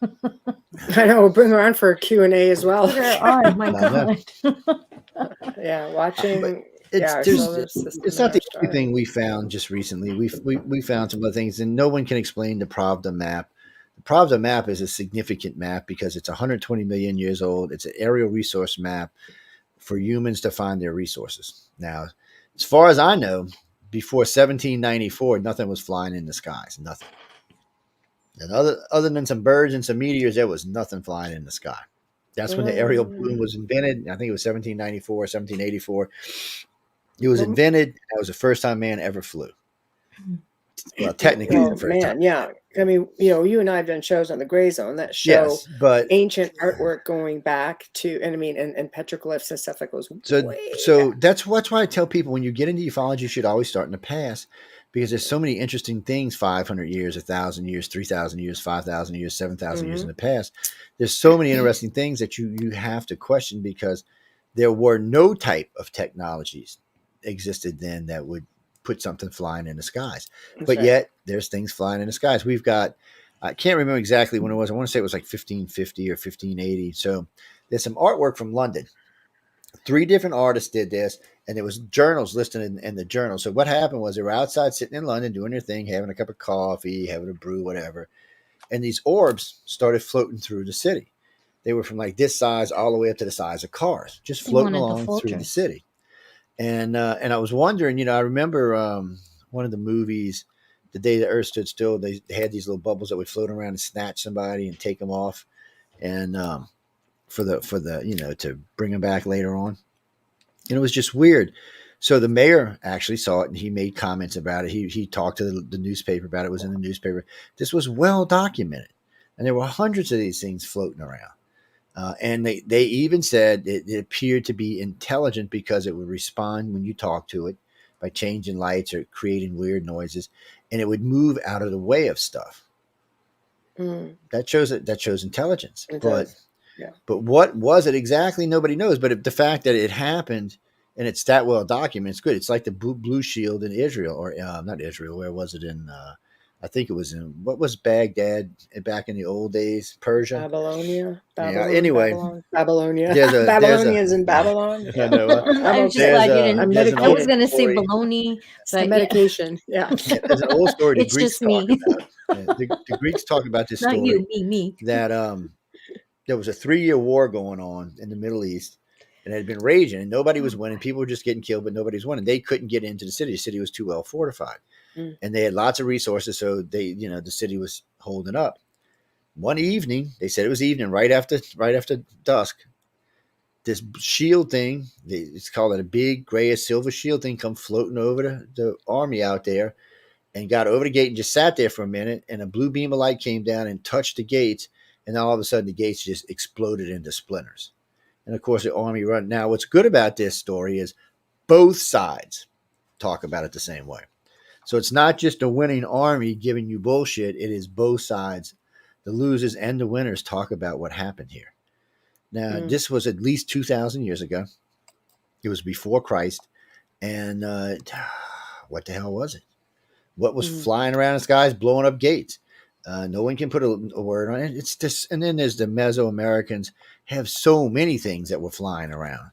I know. We'll bring her on for a Q&A as well. Put her on, my I know. God. Yeah, But watching our there's solar system it's and not our the only stars. thing we found just recently. We found some other things, and no one can explain the Pravda map. The Pravda map is a significant map because it's 120 million years old. It's an aerial resource map for humans to find their resources. Now, as far as I know, before 1794, nothing was flying in the skies. Nothing. And other than some birds and some meteors, there was nothing flying in the sky. That's when the aerial balloon was invented. I think it was 1794, 1784. It was Well, invented. That was the first time man ever flew. Well, technically, it's the first time. man, yeah. I mean, you and I have done shows on the Gray Zone that show Yes, but ancient artwork going back to, and I mean, and petroglyphs and stuff that goes way so back. that's why I tell people when you get into ufology, you should always start in the past because there's so many interesting things 500 years, 1,000 years, 3,000 years, 5,000 years, 7,000 years in the past. There's so many interesting things that you have to question because there were no type of technologies existed then that would put something flying in the skies. That's But right. yet there's things flying in the skies. We've got, I can't remember exactly when it was. I want to say it was like 1550 or 1580. So there's some artwork from London. 3 different artists did this, and there was journals listed in the journal. So what happened was they were outside sitting in London doing their thing, having a cup of coffee, having a brew, whatever. And these orbs started floating through the city. They were from like this size all the way up to the size of cars, just floating along through the city. And I was wondering, I remember one of the movies, The Day the Earth Stood Still. They had these little bubbles that would float around and snatch somebody and take them off, and for the to bring them back later on. And it was just weird. So the mayor actually saw it and he made comments about it. He talked to the newspaper about it. It was in the newspaper. This was well documented, and there were hundreds of these things floating around. And they even said it appeared to be intelligent because it would respond when you talk to it by changing lights or creating weird noises, and it would move out of the way of stuff. That shows intelligence. But what was it exactly? Nobody knows. But the fact that it happened and it's that well documented, it's good. It's like the Blue Shield in Israel, or not Israel. Where was it in? I think it was in, what was Baghdad back in the old days? Persia? Babylonia. Yeah. Anyway, Babylonia. There's Babylonians in Babylon. I know. I was just glad you didn't. I was going to say baloney, but medication. Yeah. There's an old story the It's Greeks just me. talk about. The Greeks talk about this Not story. you, me. That there was a 3-year war going on in the Middle East, and it had been raging, and nobody was winning. People were just getting killed, but nobody was winning. They couldn't get into the city. The city was too well fortified, and they had lots of resources, so the city was holding up. One evening, they said it was evening, right after dusk. This shield thing, it's called a big grayish silver shield thing, come floating over the army out there, and got over the gate and just sat there for a minute. And a blue beam of light came down and touched the gates. And then all of a sudden, the gates just exploded into splinters. And of course, the army run. Now, what's good about this story is both sides talk about it the same way. So it's not just a winning army giving you bullshit. It is both sides. The losers and the winners talk about what happened here. Now, this was at least 2,000 years ago. It was before Christ. And what the hell was it? What was flying around the skies, blowing up gates? No one can put a word on it. It's just, and then there's the Mesoamericans have so many things that were flying around.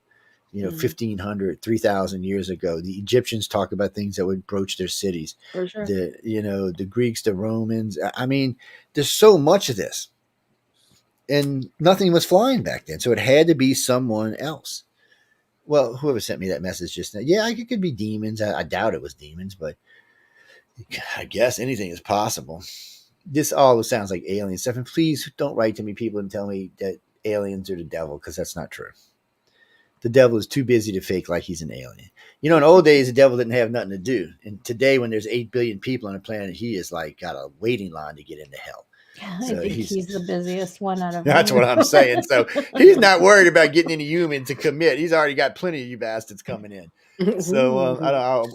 1,500, 3,000 years ago. The Egyptians talk about things that would broach their cities. For sure. The Greeks, the Romans. I mean, there's so much of this. And nothing was flying back then. So it had to be someone else. Well, whoever sent me that message just now. Yeah, it could be demons. I doubt it was demons, but I guess anything is possible. This all sounds like alien stuff. And please don't write to me, people, and tell me that aliens are the devil, because that's not true. The devil is too busy to fake like he's an alien. In old days, the devil didn't have nothing to do. And today, when there's 8 billion people on the planet, he is like got a waiting line to get into hell. Yeah, so I think he's the busiest one out of That's what I'm saying. So he's not worried about getting any human to commit. He's already got plenty of you bastards coming in. So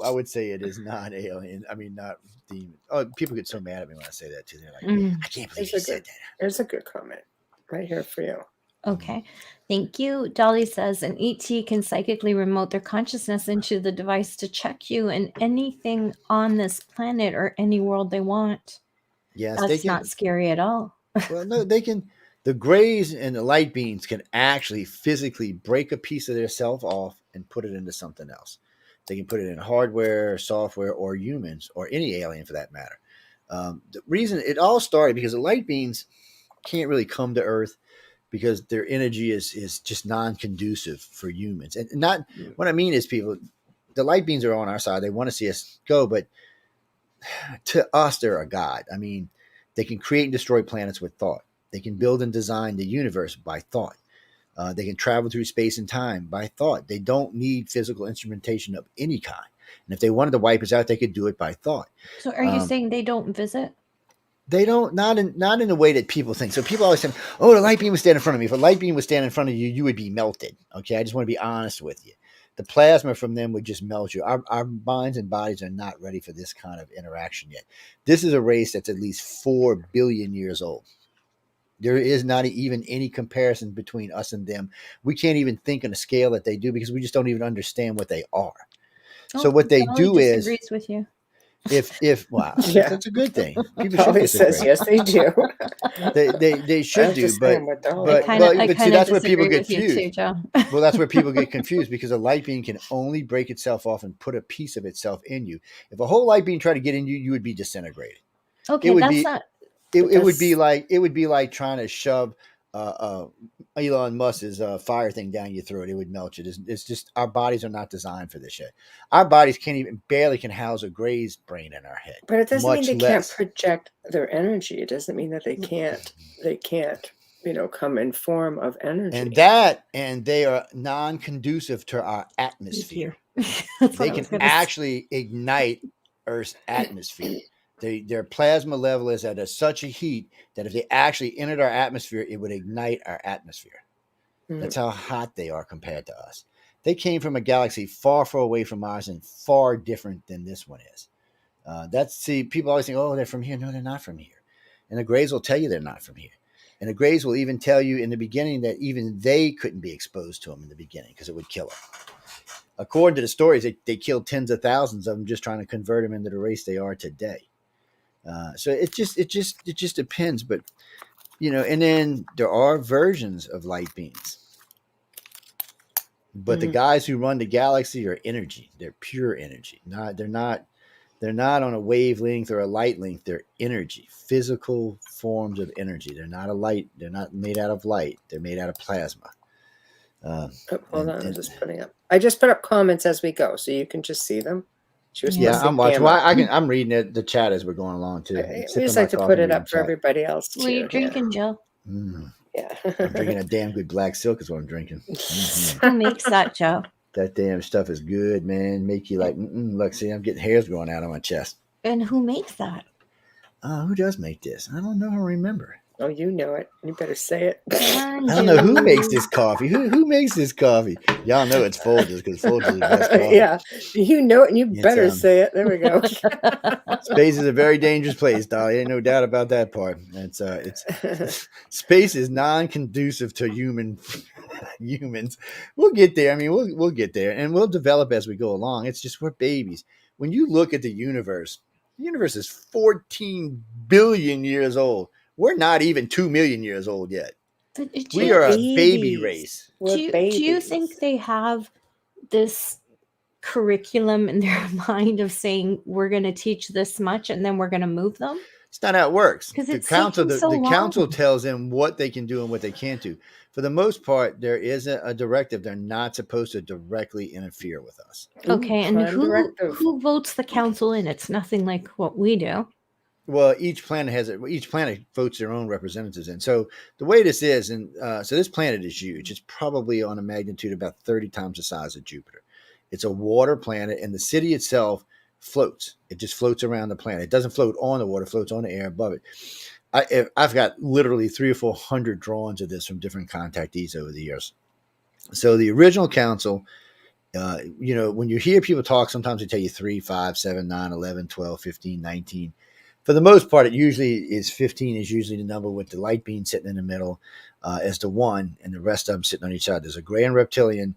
I would say it is not alien. I mean, not demon. Oh, people get so mad at me when I say that too. They're like, I can't believe you said that. There's a good comment right here for you. Okay. Thank you. Dolly says an ET can psychically remote their consciousness into the device to check you and anything on this planet or any world they want. Yes, that's not scary at all. Well, no, they can. The grays and the light beams can actually physically break a piece of their self off and put it into something else. They can put it in hardware, software, or humans, or any alien for that matter. The reason it all started because the light beams can't really come to Earth because their energy is just non-conducive for humans. And not what I mean is people, the light beams are on our side. They want to see us go, but to us, they're a god. I mean, they can create and destroy planets with thought. They can build and design the universe by thought. They can travel through space and time by thought. They don't need physical instrumentation of any kind. And if they wanted to wipe us out, they could do it by thought. So are you saying they don't visit? They don't, not in the way that people think. So people always say, "Oh, the light beam was standing in front of me." If a light beam was standing in front of you, you would be melted. Okay, I just want to be honest with you. The plasma from them would just melt you. Our minds and bodies are not ready for this kind of interaction yet. This is a race that's at least 4 billion years old. There is not even any comparison between us and them. We can't even think on a scale that they do because we just don't even understand what they are. So what they do is, disagrees with you. if wow, Yeah. that's a good thing. People should Polly says disagree. yes, they do. They should I'm do, just but saying what they're all but, about. well, I but see, kind of that's where people disagree get with you too, confused. Joe. Well, that's where people get confused because a light beam can only break itself off and put a piece of itself in you. If a whole light beam tried to get in you, you would be disintegrated. Okay, It would that's be not. it would be like trying to shove Elon Musk's fire thing down your throat. It would melt you. It's just our bodies are not designed for this shit. Our bodies barely can house a Gray's brain in our head. But it doesn't mean much they less. can't project their energy. It doesn't mean that they can't, come in form of energy. And they are non-conducive to our atmosphere. That's They what I was can gonna say. actually ignite Earth's atmosphere. Their plasma level is at such a heat that if they actually entered our atmosphere, it would ignite our atmosphere. That's how hot they are compared to us. They came from a galaxy far, far away from ours and far different than this one is. People always think, "Oh, they're from here." No, they're not from here. And the Greys will tell you they're not from here. And the Greys will even tell you in the beginning that even they couldn't be exposed to them in the beginning because it would kill them. According to the stories, they killed tens of thousands of them just trying to convert them into the race they are today. So it just depends, but and then there are versions of light beams, but the guys who run the galaxy are energy. They're pure energy. They're not on a wavelength or a light length. They're energy, physical forms of energy. They're not a light. They're not made out of light. They're made out of plasma. Hold on, I'm just putting up. I just put up comments as we go, so you can just see them. She was Yeah, supposed to I'm watching. Gamma. Well, I'm reading the chat as we're going along too. We just like to put it up for everybody else too. What are you drinking, Joe? Yeah. I'm drinking a damn good black silk is what I'm drinking. Who makes that, Joe? That damn stuff is good, man. Make you like, look, see, I'm getting hairs growing out on my chest. And who makes that? Who does make this? I don't know. I remember. Oh, you know it. You better say it. I don't know who makes this coffee. Who makes this coffee? Y'all know it's Folgers because Folgers is the best coffee. Yeah, you know it, and you better say it. There we go. Space is a very dangerous place, dog. Ain't no doubt about that part. It's space is non-conducive to humans. We'll get there. I mean, we'll get there, and we'll develop as we go along. It's just we're babies. When you look at the universe is 14 billion years old. We're not even 2 million years old yet. We are a baby race. Do you think they have this curriculum in their mind of saying we're going to teach this much and then we're going to move them? It's not how it works. Because the council tells them what they can do and what they can't do. For the most part, there is a directive. They're not supposed to directly interfere with us. Okay, and who votes the council in? It's nothing like what we do. Well, each planet votes their own representatives in. So the way this is, so this planet is huge. It's probably on a magnitude about 30 times the size of Jupiter. It's a water planet, and the city itself floats. It just floats around the planet. It doesn't float on the water; it floats on the air above it. I've got literally 300 or 400 drawings of this from different contactees over the years. So the original council, when you hear people talk, sometimes they tell you 3, 5, 7, 9, 11, 12, 15, 19. For the most part, it usually is 15 is usually the number with the light beam sitting in the middle as the one, and the rest of them sitting on each side. There's a gray and reptilian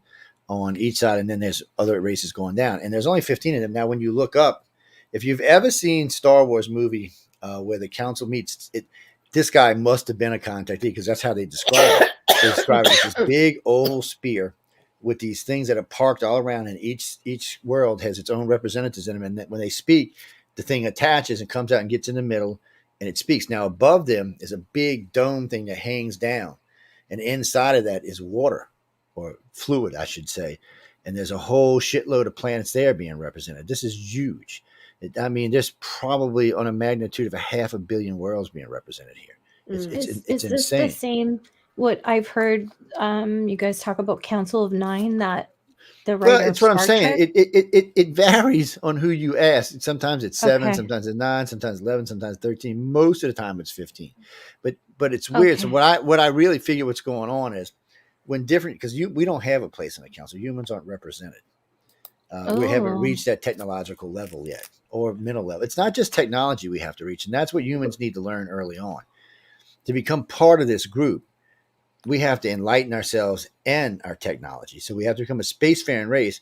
on each side, and then there's other races going down. And there's only 15 of them. Now, when you look up, if you've ever seen Star Wars movie where the council meets, this guy must have been a contactee because that's how they describe it. They describe it as this big oval spear with these things that are parked all around, and each world has its own representatives in them. And when they speak, the thing attaches and comes out and gets in the middle, and it speaks. Now, above them is a big dome thing that hangs down, and inside of that is water, or fluid, I should say. And there's a whole shitload of planets there being represented. This is huge. There's probably on a magnitude of 500 million worlds being represented here. It's Is insane. this the same? What I've heard, you guys talk about Council of Nine, that the writer Well, it's of what I'm Star saying. Trek? It varies on who you ask. Sometimes it's 7, Okay. sometimes it's 9, sometimes 11, sometimes 13. Most of the time it's 15. But it's weird. So Okay. what I really figure what's going on is when different, because we don't have a place in the council. Humans aren't represented. We haven't Oh. reached that technological level yet, or mental level. It's not just technology we have to reach, and that's what humans need to learn early on. To become part of this group, we have to enlighten ourselves and our technology. So we have to become a spacefaring race,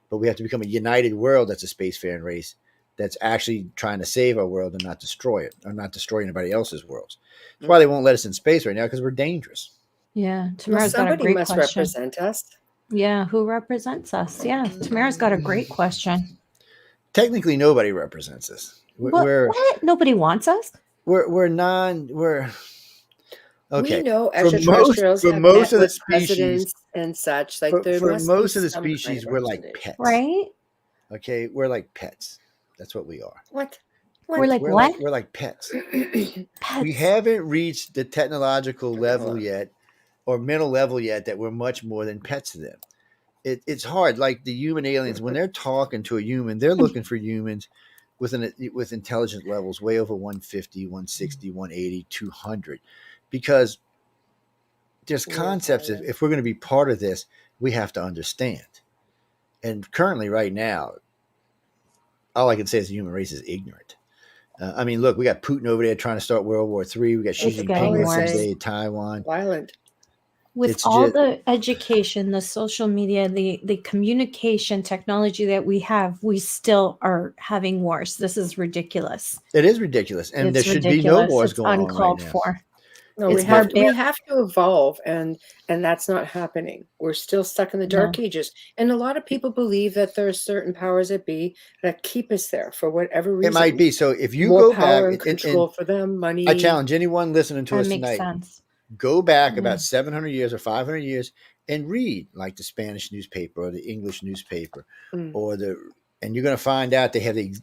but we have to become a united world that's a spacefaring race that's actually trying to save our world and not destroy it, or not destroy anybody else's worlds. That's why they won't let us in space right now, because we're dangerous. Yeah. Well, Tamara's got a somebody great must question. represent us. Yeah. Who represents us? Yeah. Tamara's got a great question. Technically, nobody represents us. What? Nobody wants us? We're non. We're okay. We know For extraterrestrials have most met of the with species, presidents and such. Like there for must be most of the some kind species, of we're like representation. pets. Right? Okay, we're like pets. That's what we are. What? We're like We're what? like pets. We Pets. haven't reached the technological level yet, or mental level yet, that we're much more than pets to them. It's hard. Like the human aliens, when they're talking to a human, they're looking for humans with intelligence levels way over 150, 160, 180, 200, because there's concepts. If we're going to be part of this, we have to understand. And currently, right now, all I can say is the human race is ignorant. Look, we got Putin over there trying to start World War III. We got Xi It's Jinping getting with worse. today, Taiwan. Violent. With It's all just- the education, the social media, the communication technology that we have, we still are having wars. This is ridiculous. It is ridiculous, and there It's should be no ridiculous. wars It's going on right uncalled now. for. No, It's we have barbaric. to evolve, and that's not happening. We're still stuck in the dark ages, and a lot of people believe that there are certain powers that be that keep us there for whatever reason. It might be. So if you more go power back and control for them, money. I challenge anyone listening to That us makes tonight, sense. go back Yeah. about 700 years or 500 years and read like the Spanish newspaper or the English newspaper, and you're going to find out they have the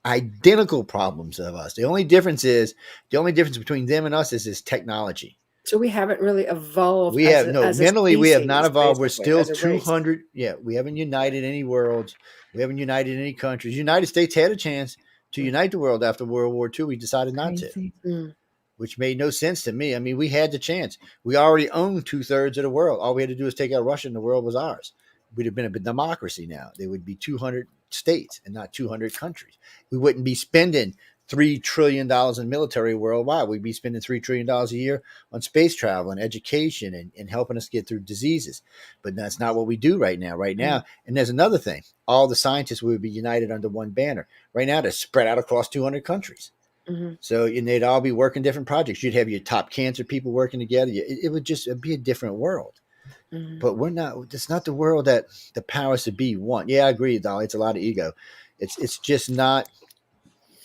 identical problems of us. The only difference between them and us is this technology. So we haven't really evolved. We have mentally we have not evolved. We're still 200. Yeah, we haven't united any worlds. We haven't united any countries. The United States had a chance to unite the world after World War II. We decided not to, which made no sense to me. I mean, we had the chance. We already owned 2/3 of the world. All we had to do was take out Russia, and the world was ours. We'd have been a democracy now. There would be 200 states and not 200 countries. We wouldn't be spending $3 trillion in military worldwide. We'd be spending $3 trillion a year on space travel and education and helping us get through diseases. But that's not what we do right now. And there's another thing. All the scientists would be united under one banner. Right now, they're spread out across 200 countries. So they'd all be working different projects. You'd have your top cancer people working together. It would just be a different world. But we're not. It's not the world that the powers to be want. Yeah, I agree, Dolly. It's a lot of ego. It's just not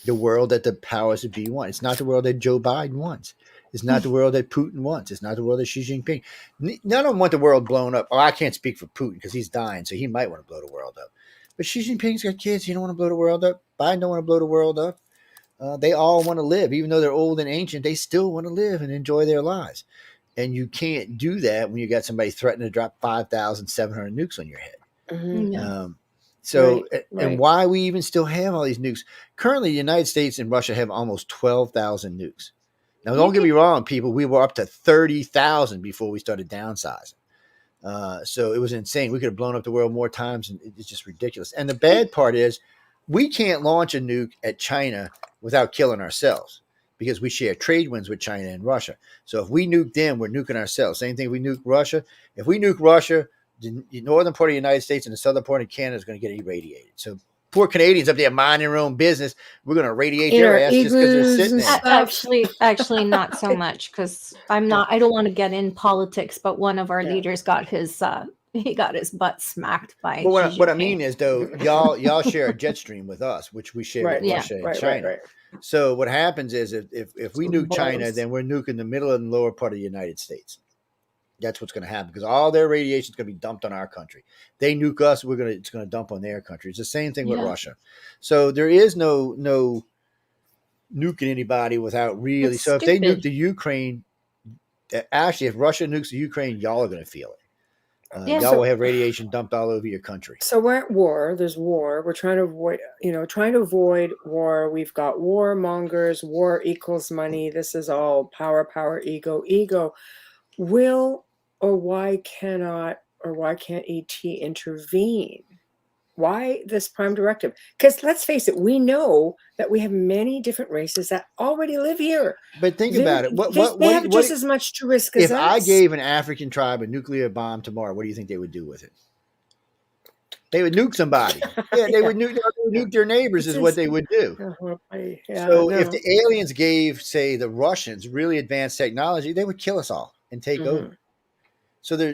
the world that the powers to be want. It's not the world that Joe Biden wants. It's not the world that Putin wants. It's not the world that Xi Jinping. None of them want the world blown up. Oh, I can't speak for Putin because he's dying, so he might want to blow the world up. But Xi Jinping's got kids. He don't want to blow the world up. Biden don't want to blow the world up. They all want to live. Even though they're old and ancient, they still want to live and enjoy their lives. And you can't do that when you got somebody threatening to drop 5,700 nukes on your head. And why we even still have all these nukes. Currently, the United States and Russia have almost 12,000 nukes. Now, don't get me wrong, people. We were up to 30,000 before we started downsizing. So it was insane. We could have blown up the world more times, and it's just ridiculous. And the bad part is we can't launch a nuke at China without killing ourselves because we share trade winds with China and Russia. So if we nuke them, we're nuking ourselves. Same thing if we nuke Russia. If we nuke Russia, the northern part of the United States and the southern part of Canada is going to get irradiated. So poor Canadians up there minding their own business. We're going to radiate In their our ass just because they're igloos sitting and there. stuff. Actually, not so much, because I don't want to get in politics. But one of our Yeah. leaders got his butt smacked by. But Xi what I Jinping. mean is, though, y'all share a jet stream with us, which we share Right. with Yeah. Russia and Right. China. Right. So what happens is, if we nuke China, Blows. then we're nuking the middle and lower part of the United States. That's what's going to happen, because all their radiation is going to be dumped on our country. They nuke us, it's going to dump on their country. It's the same thing with Yeah. Russia. So there is no nuking anybody without really. It's So if they nuke stupid. the Ukraine, actually, if Russia nukes the Ukraine, y'all are going to feel it. Yeah. Y'all will have radiation dumped all over your country. So we're at war. There's war. We're trying to avoid war. We've got warmongers. War equals money. This is all power, ego. Will or why can't ET intervene? Why this prime directive? Because let's face it, we know that we have many different races that already live here. But think about it. They have just as much to risk as if us. I gave an African tribe a nuclear bomb tomorrow, what do you think they would do with it? They would nuke somebody. Yeah, they would nuke their neighbors, is what they would do. So if the aliens gave, say, the Russians really advanced technology, they would kill us all and take over. So they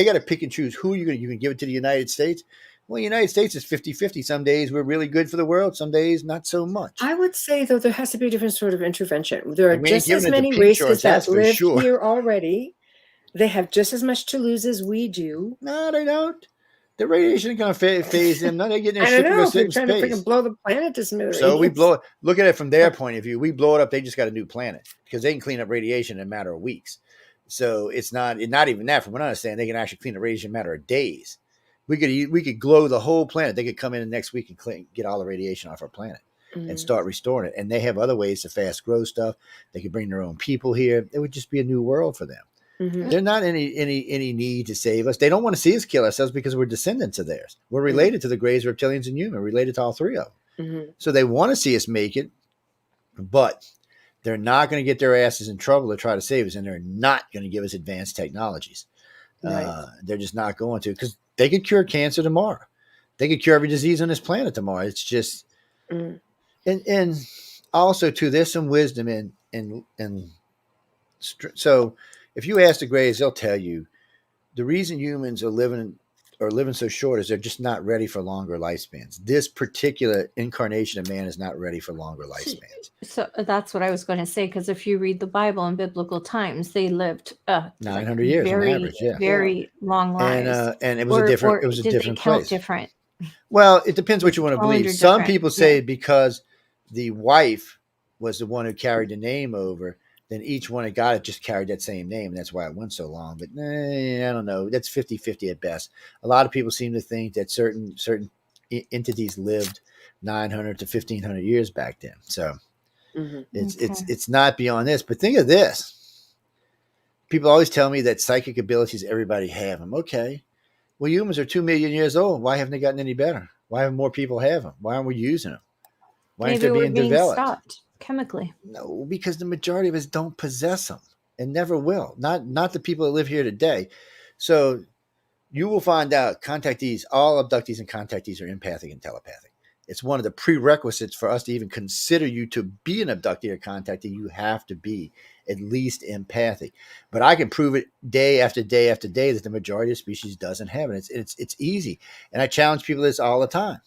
got to pick and choose who you can give it to. The United States. Well, the United States is 50-50. Some days we're really good for the world. Some days not so much. I would say, though, there has to be a different sort of intervention. There are We ain't just as giving it to many pink races shorts, that that's for live sure. here already. They have just as much to lose as we do. No, they don't. The radiation is going to phase them. No, they're getting I their don't ship know. and go If sit we're in trying to space. freaking blow the planet to smithereens. So we blow it. Look at it from their point of view. We blow it up. They just got a new planet, because they can clean up radiation in a matter of weeks. So it's not even that. From what I understand, they can actually clean the radiation in a matter of days. We could glow the whole planet. They could come in the next week and get all the radiation off our planet and start restoring it. And they have other ways to fast grow stuff. They could bring their own people here. It would just be a new world for them. There's not any need to save us. They don't want to see us kill ourselves because we're descendants of theirs. We're related to the Greys, reptilians, and human. Related to all three of them. So they want to see us make it, but they're not going to get their asses in trouble to try to save us, and they're not going to give us advanced technologies. Right. They're just not going to, because they could cure cancer tomorrow. They could cure every disease on this planet tomorrow. It's just, and also too, there's some wisdom so if you ask the Greys, they'll tell you the reason humans are living so short is they're just not ready for longer lifespans. This particular incarnation of man is not ready for longer lifespans. So that's what I was going to say, because if you read the Bible in biblical times, they lived 900 years on average, very long lives. And it was a different place. Different? Well, it depends what you want to believe. Some people say because the wife was the one who carried the name over, then each one that got it just carried that same name, and that's why it went so long. But I don't know. That's 50-50 at best. A lot of people seem to think that certain entities lived 900 to 1,500 years back then. So it's not beyond this. But think of this. People always tell me that psychic abilities, everybody have them. Okay. Well, humans are 2 million years old. Why haven't they gotten any better? Why haven't more people have them? Why aren't we using them? Why aren't they being developed? Stopped chemically. No, because the majority of us don't possess them and never will. Not the people that live here today. So you will find out contactees, all abductees and contactees are empathic and telepathic. It's one of the prerequisites for us to even consider you to be an abductee or contactee. You have to be at least empathic. But I can prove it day after day after day that the majority of species doesn't have it. It's easy. And I challenge people this all the time.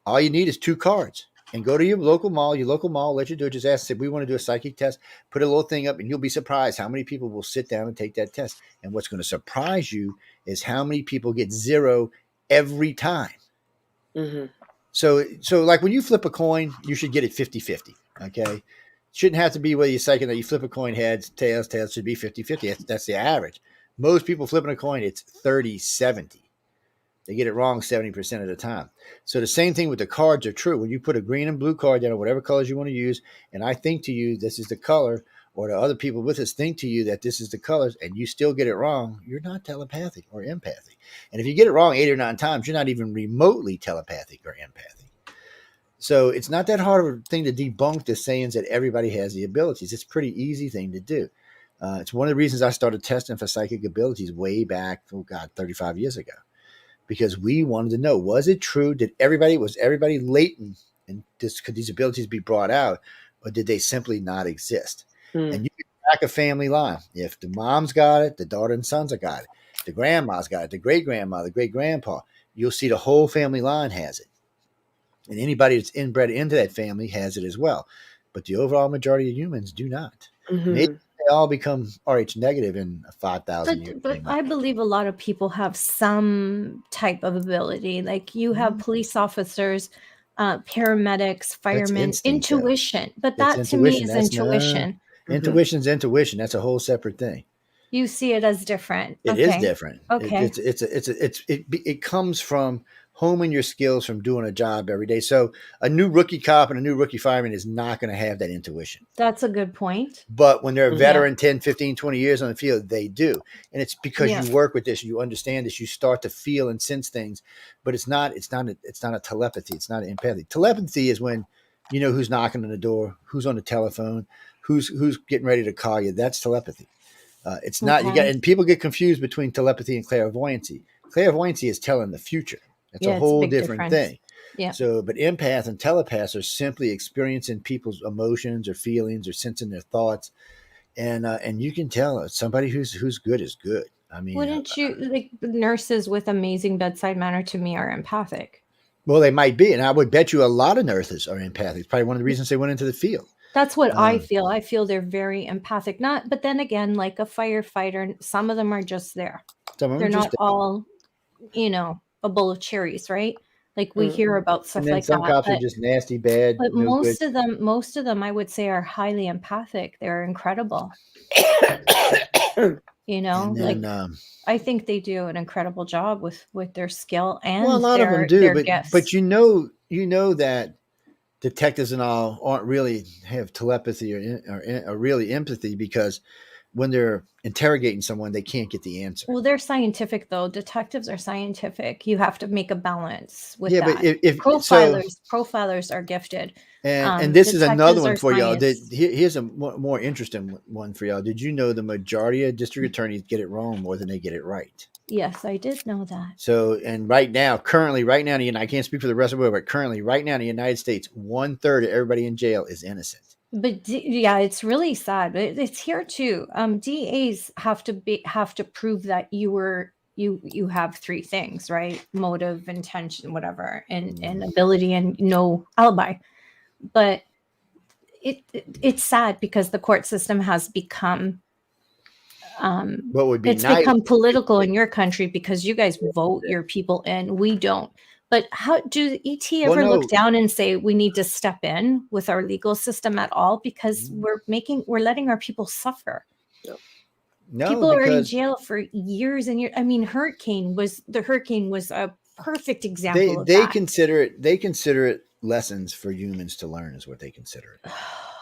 All you need is 2 cards. And go to your local mall, let you do it. Just ask, say, we want to do a psychic test, put a little thing up, and you'll be surprised how many people will sit down and take that test. And what's going to surprise you is how many people get 0 every time. So like when you flip a coin, you should get it 50-50. Okay. Shouldn't have to be whether you're psychic that you flip a coin heads, tails should be 50-50. That's the average. Most people flipping a coin, it's 30-70. They get it wrong 70% of the time. So the same thing with the cards are true. When you put a green and blue card down, or whatever colors you want to use, and I think to you this is the color, or the other people with us think to you that this is the colors, and you still get it wrong, you're not telepathic or empathic. And if you get it wrong 8 or 9 times, you're not even remotely telepathic or empathic. So it's not that hard of a thing to debunk the sayings that everybody has the abilities. It's a pretty easy thing to do. It's one of the reasons I started testing for psychic abilities way back, 35 years ago. because we wanted to know, was it true? Was everybody latent, and could these abilities be brought out, or did they simply not exist? Mm. And you can track a family line. If the mom's got it, the daughter and sons have got it. The grandma's got it, the great grandma, the great grandpa. You'll see the whole family line has it. And anybody that's inbred into that family has it as well. But the overall majority of humans do not. Mm-hmm. Maybe they all become RH negative in 5,000 years. But I believe a lot of people have some type of ability. Like you have police officers, paramedics, firemen, instinct, intuition. But That's that to me is That's intuition. Intuition's intuition. That's a whole separate thing. You see it as different. It is different. Okay. It comes from homing your skills from doing a job every day. So a new rookie cop and a new rookie fireman is not going to have that intuition. That's a good point. But when they're a veteran, 10, 15, 20 years on the field, they do. And it's because Yeah. you work with this, you understand this, you start to feel and sense things, but it's not a telepathy. It's not an empathy. Telepathy is when you know who's knocking on the door, who's on the telephone, who's getting ready to call you. That's telepathy. It's not, and people get confused between telepathy and clairvoyancy. Clairvoyancy is telling the future. That's a whole different thing. Yeah. So, but empath and telepaths are simply experiencing people's emotions or feelings or sensing their thoughts. And you can tell somebody who's good is good. I mean, wouldn't you like nurses with amazing bedside manner to me are empathic? Well, they might be. And I would bet you a lot of nurses are empathic. It's probably one of the reasons they went into the field. That's what I feel. I feel they're very empathic. But then again, like a firefighter, some of them are just there. They're not all, a bowl of cherries, right? Like we hear about stuff like some that. Some cops are just nasty, bad. But most of them, I would say, are highly empathic. They're incredible. I think they do an incredible job with their skill and a lot of them do, but you know that detectives and all aren't really have telepathy or really empathy, because when they're interrogating someone, they can't get the answer. Well, they're scientific, though. Detectives are scientific. You have to make a balance with that. But if profilers are gifted. And this is another one for y'all. Here's a more interesting one for y'all. Did you know the majority of district attorneys get it wrong more than they get it right? Yes, I did know that. So, and currently, I can't speak for the rest of the world, but currently, right now in the United States, 1/3 of everybody in jail is innocent. But it's really sad. But it's here too. DAs have to prove that you have three things, right? Motive, intention, whatever, and ability, and no alibi. But it's sad because the court system has become become political in your country because you guys vote your people in. We don't. But how do ET ever look down and say we need to step in with our legal system at all? Because we're letting our people suffer. No, people are in jail for years and years. I mean, the hurricane was a perfect example. They consider it lessons for humans to learn is what they consider it.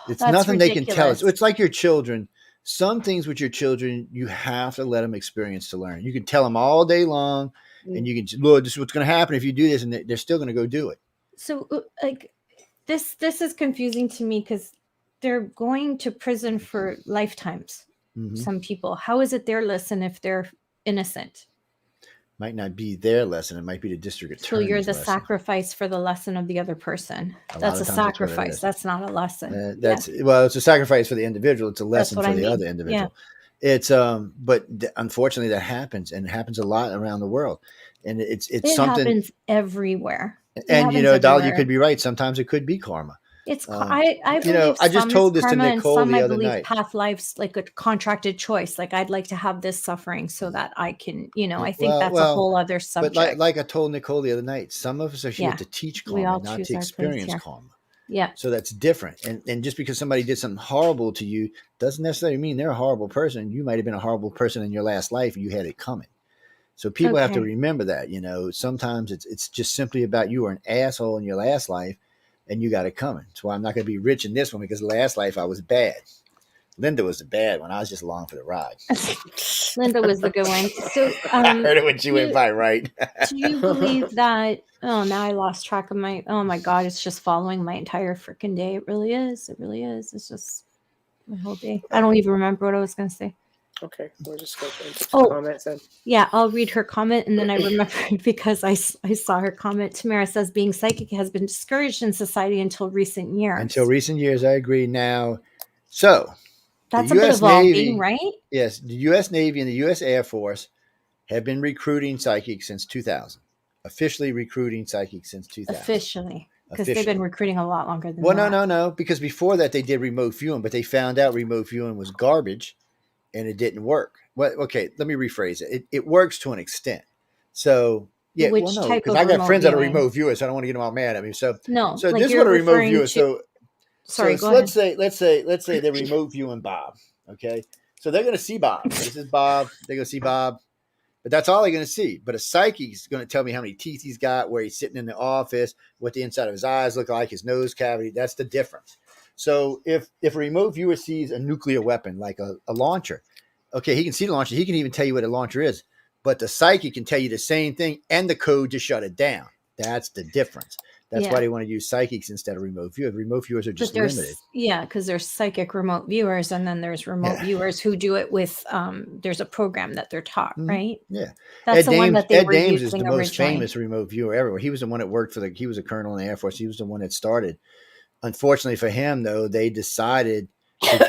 It's nothing ridiculous. They can tell us. It's like your children. Some things with your children, you have to let them experience to learn. You can tell them all day long, and you can, Lord, this is what's going to happen if you do this, and they're still going to go do it. So, like, this is confusing to me because they're going to prison for lifetimes. Mm-hmm. Some people. How is it their lesson if they're innocent? Might not be their lesson. It might be the district attorney's So you're the lesson. Sacrifice for the lesson of the other person. That's a sacrifice. That's not a lesson. Well, it's a sacrifice for the individual. It's a lesson for the other individual. Yeah. It's but unfortunately that happens, and it happens a lot around the world. And it something happens everywhere. And Dolly, you could be right. Sometimes it could be karma. It's I believe I just told this to Nicole the other night. Path life's like a contracted choice. Like I'd like to have this suffering so that I can, I think that's a whole other subject. But like I told Nicole the other night, some of us are here to teach karma, not to experience karma. Yeah. So that's different. And just because somebody did something horrible to you doesn't necessarily mean they're a horrible person. You might have been a horrible person in your last life and you had it coming. So people have to remember that, sometimes it's just simply about you were an asshole in your last life. And you got it coming. That's why I'm not going to be rich in this one, because last life I was bad. Linda was the bad one. I was just along for the ride. Linda was the good one. So I heard it when she went by, right? Do you believe that? Oh, now I lost track of oh my God, it's just following my entire freaking day. It really is. It really is. It's just my whole day. I don't even remember what I was going to say. Okay, we'll just go into Oh. comments then. Yeah, I'll read her comment, and then I remembered because I saw her comment. Tamara says, being psychic has been discouraged in society until recent years. Until recent years, I agree. Now, so That's the a bit U.S. evolving, Navy, right? yes, the U.S. Navy and the U.S. Air Force have been recruiting psychics since 2000. Officially recruiting psychics since 2000. Officially. Because they've been recruiting a lot longer than Well, that. no. Because before that, they did remote viewing, but they found out remote viewing was garbage and it didn't work. Well, okay, let me rephrase it. It works to an extent. So, yeah, Which well, no, type because of I got remote friends that are viewing? remote viewers, so I don't want to get them all mad at me. So, No, so like this is you're what a remote referring viewer. to. Sorry, go let's ahead. say they're remote viewing Bob. Okay, so they're going to see Bob. This is Bob. They're going to see Bob, but that's all they're going to see. But a psychic is going to tell me how many teeth he's got, where he's sitting in the office, what the inside of his eyes look like, his nose cavity. That's the difference. So if a remote viewer sees a nuclear weapon like a launcher, okay, he can see the launcher. He can even tell you what a launcher is. But the psychic can tell you the same thing and the code to shut it down. That's the difference. That's why they want to use psychics instead of remote viewers. Remote viewers are just limited. Yeah, because there's psychic remote viewers, and then there's remote viewers who do it with. There's a program that they're taught, right? Yeah, That's one that they Ed were Dames using is the originally. most famous remote viewer ever. He was the one that worked for he was a colonel in the Air Force. He was the one that started. Unfortunately for him, though, they decided to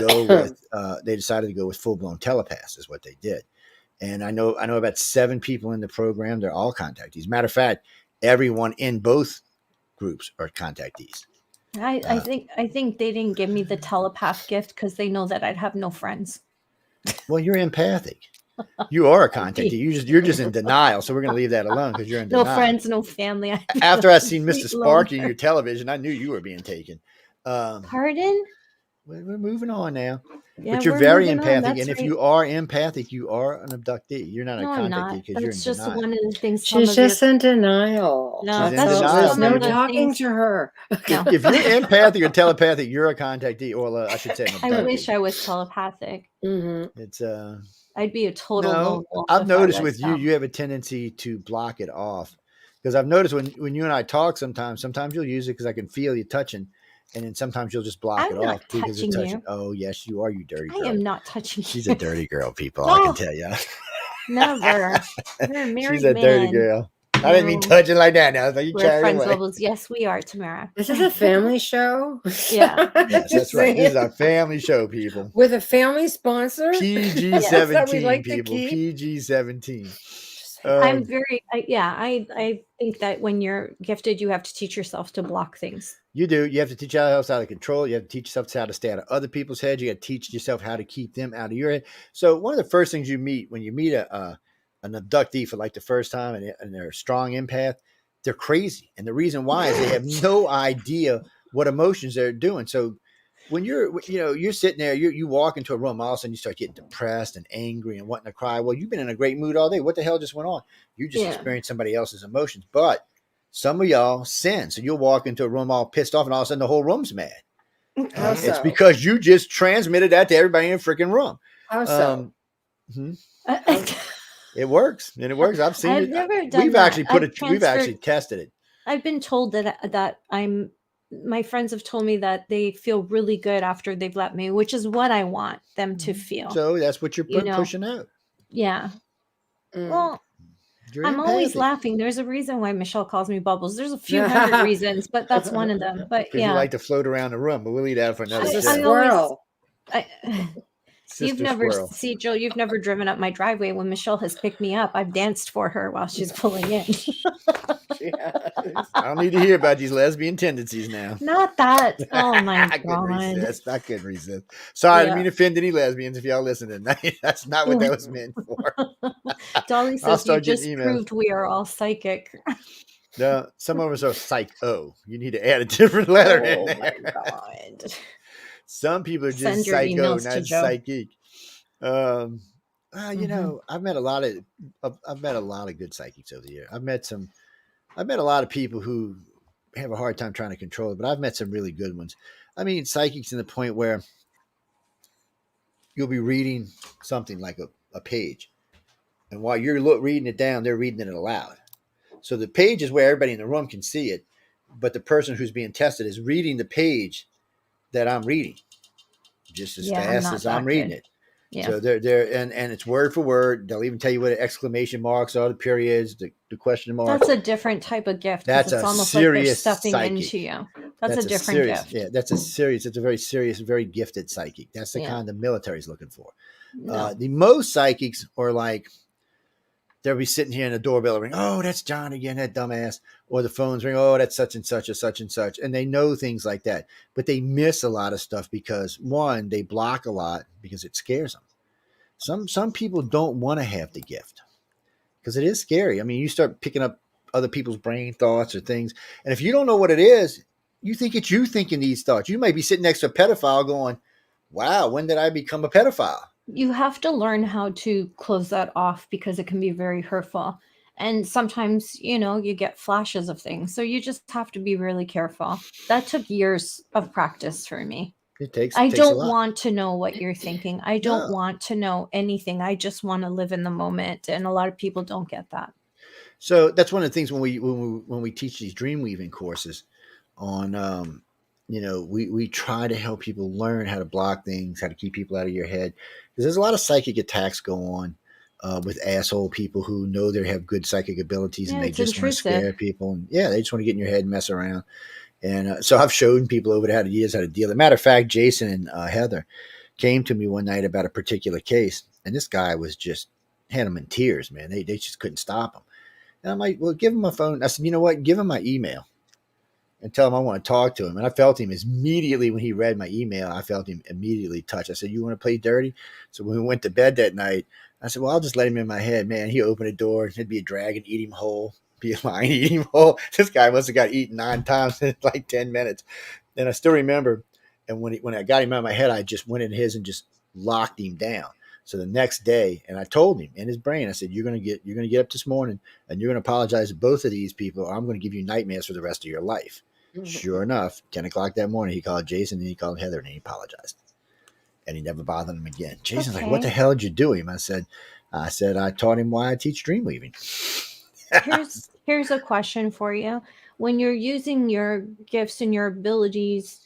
go with full blown telepaths. Is what they did. And I know about 7 people in the program. They're all contactees. Matter of fact, everyone in both groups are contactees. I think they didn't give me the telepath gift because they know that I'd have no friends. Well, you're empathic. You are a contactee. You're just in denial. So we're going to leave that alone because you're in denial. No friends, no family. After I seen Mr. Sparky on your television, I knew you were being taken. Pardon? We're moving on now. Yeah, but you're very empathic. And if you are empathic, you are an abductee. You're not a contactee because you're in just denial. one of the things. She's just in denial. No, that's just There's no some of the talking things. to her. No. If you're empathic or telepathic, you're a contactee, or I should say an abductee. I wish I was telepathic. Mm-hmm. It's I'd be a total lone wolf. I've noticed with you have a tendency to block it off. Because I've noticed when you and I talk sometimes you'll use it because I can feel you touching. And then sometimes you'll just block it off because it's touching. Oh, yes, you are, you dirty girl. I am not touching you. She's a dirty girl, people. No. I can tell you. Never. You're a married She's a dirty girl. I didn't mean touching like that now. It's like we're friends levels. Yes, we are, Tamara. This is a family show. Yeah. Yes, that's right. This is our family show, people. With a family sponsor. PG-17, people. PG-17. I'm very, I think that when you're gifted, you have to teach yourself to block things. You do. You have to teach yourself how to control. You have to teach yourself how to stay out of other people's heads. You got to teach yourself how to keep them out of your head. So one of the first things you meet when you meet an abductee for like the first time and they're a strong empath, they're crazy. And the reason why is they have no idea what emotions they're doing. So when you're sitting there, you walk into a room, all of a sudden you start getting depressed and angry and wanting to cry. Well, you've been in a great mood all day. What the hell just went on? You just experienced somebody else's emotions. But some of y'all sin. So you'll walk into a room all pissed off and all of a sudden the whole room's mad. It's because you just transmitted that to everybody in the freaking room. How so? It works. And it works. I've seen it. Never done we've that. actually we've actually tested it. I've been told that my friends have told me that they feel really good after they've let me, which is what I want them to feel. So that's what you're pushing out. Yeah. Well, I'm always laughing. There's a reason why Michelle calls me Bubbles. There's a few hundred reasons, but that's one of them. But you like to float around the room, but we'll leave that for another day. Squirrel. Squirrel. See, Jill, you've never driven up my driveway. When Michelle has picked me up, I've danced for her while she's pulling in. I don't need to hear about these lesbian tendencies now. Not that. Oh my God. I couldn't resist. Sorry, I didn't mean to offend any lesbians if y'all listening. That's not what that was meant for. Dolly says you just proved we are all psychic. No, some of us are psycho. You need to add a different letter in there. Oh my God. Some people are just psycho, not psychic. You know, I've met a lot of good psychics over the year. I've met a lot of people who have a hard time trying to control it, but I've met some really good ones. I mean, psychics to the point where you'll be reading something like a page, and while you're reading it down, they're reading it aloud. So the page is where everybody in the room can see it, but the person who's being tested is reading the page that I'm reading just as fast as I'm reading it. Yeah. So they're and it's word for word. They'll even tell you what the exclamation marks are, the periods, the question marks. That's a different type of gift because That's it's a almost like they're serious stuffing psychic. into you. That's a That's different serious. gift. Yeah, that's a serious. It's a very serious, very gifted psychic. That's the Yeah. kind the military's looking for. No. The most psychics are like they'll be sitting here and the doorbell ring. Oh, that's John again, that dumbass. Or the phones ring. Oh, that's such and such or such and such. And they know things like that, but they miss a lot of stuff because one, they block a lot because it scares them. Some people don't want to have the gift because it is scary. I mean, you start picking up other people's brain thoughts or things, and if you don't know what it is, you think it's you thinking these thoughts. You might be sitting next to a pedophile going, "Wow, when did I become a pedophile?" You have to learn how to close that off because it can be very hurtful. And sometimes, you get flashes of things. So you just have to be really careful. That took years of practice for me. It takes I takes a don't lot. want to know what you're thinking. I don't No. want to know anything. I just want to live in the moment. And a lot of people don't get that. So that's one of the things when we teach these dream weaving courses on we try to help people learn how to block things, how to keep people out of your head, because there's a lot of psychic attacks go on with asshole people who know they have good psychic abilities and Yeah, they it's just want to intrusive. scare people, and they just want to get in your head and mess around. And so I've shown people over the years how to deal. As a matter of fact, Jason and Heather came to me one night about a particular case, and this guy was just had them in tears, man. They just couldn't stop him. And I'm like, well, give him my phone. I said, you know what? Give him my email and tell him I want to talk to him. And I felt him immediately when he read my email. I felt him immediately touched. I said, you want to play dirty? So when we went to bed that night, I said, well, I'll just let him in my head. Man, he opened the door. It'd be a dragon eat him whole, be a lion eat him whole. This guy must have got eaten 9 times in like 10 minutes. And I still remember. And when I got him out of my head, I just went in his and just locked him down. So the next day, and I told him in his brain, I said, you're gonna get up this morning and you're gonna apologize to both of these people, or I'm gonna give you nightmares for the rest of your life. Sure enough, 10 o'clock that morning, he called Jason and he called Heather and he apologized. And he never bothered him again. Jason's like, what the hell did you do him? I said, I taught him why I teach dream weaving. Here's a question for you. When you're using your gifts and your abilities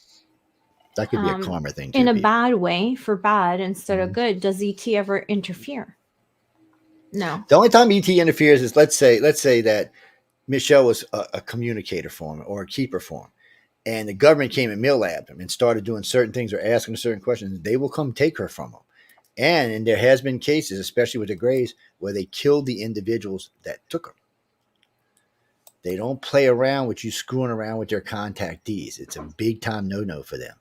that could be a karma thing too, in a Pete. bad way, for bad instead of good, does ET ever interfere? No. The only time ET interferes is let's say that Michelle was a communicator for him or a keeper for him, and the government came and mill-labbed him and started doing certain things or asking certain questions. They will come take her from him. And there has been cases, especially with the Greys, where they killed the individuals that took her. They don't play around with you screwing around with their contactees. It's a big-time no-no for them.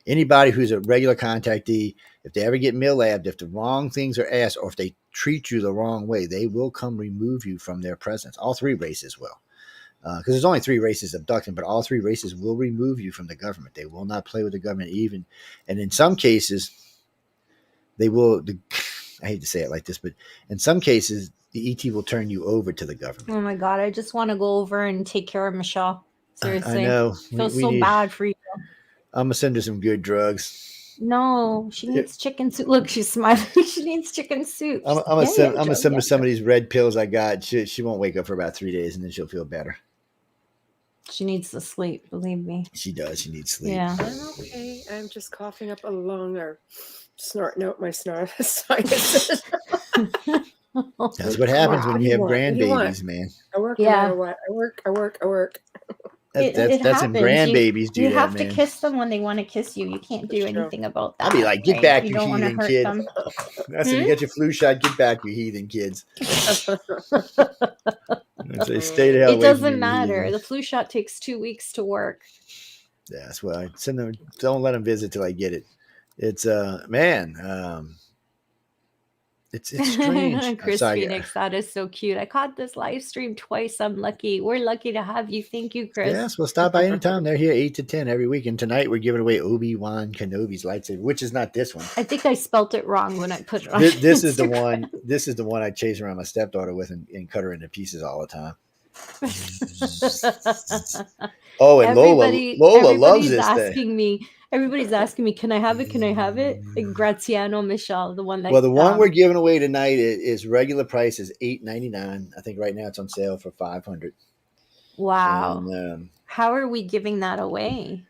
Anybody who's a regular contactee, if they ever get mill-labbed, if the wrong things are asked, or if they treat you the wrong way, they will come remove you from their presence. All 3 races will. Because there's only 3 races abducting, but all 3 races will remove you from the government. They will not play with the government even. And in some cases, they will, I hate to say it like this, but in some cases, the ET will turn you over to the government. Oh my God, I just want to go over and take care of Michelle. Seriously. I know. I feel so bad for you. I'm going to send her some good drugs. No, she needs chicken soup. Look, she's smiling. She needs chicken soup. I'm going to send her some of these red pills I got. She won't wake up for about 3 days, and then she'll feel better. She needs to sleep, believe me. She does. She needs sleep. Yeah. I'm okay. I'm just coughing up a lung or snorting out my sinuses. That's what happens when you have grandbabies, man. I work no matter what. I work. That's some grandbabies do that, man. You have to kiss them when they want to kiss you. You can't do anything about that. I'll be like, get back, you don't heathen hurt kid. them. I said, you get your flu shot, get back, you heathen kids. Stay the hell away. It doesn't matter. The flu shot takes 2 weeks to work. Yeah, that's why I send them. Don't let them visit till I get it. It's it's strange. Chris Phoenix, that is so cute. I caught this live stream twice. I'm lucky. We're lucky to have you. Thank you, Chris. Yes, we'll stop by anytime. They're here 8 to 10 every week. And tonight we're giving away Obi-Wan Kenobi's lightsaber, which is not this one. I think I spelt it wrong when I put it on. This is the one. This is the one I chase around my stepdaughter with and cut her into pieces all the time. Oh, and Lola loves this thing. Everybody's asking me, can I have it? Can I have it? Like Graziano Michelle, the one that. Well, the one we're giving away tonight is regular price is $8.99. I think right now it's on sale for $500. Wow. And, how are we giving that away?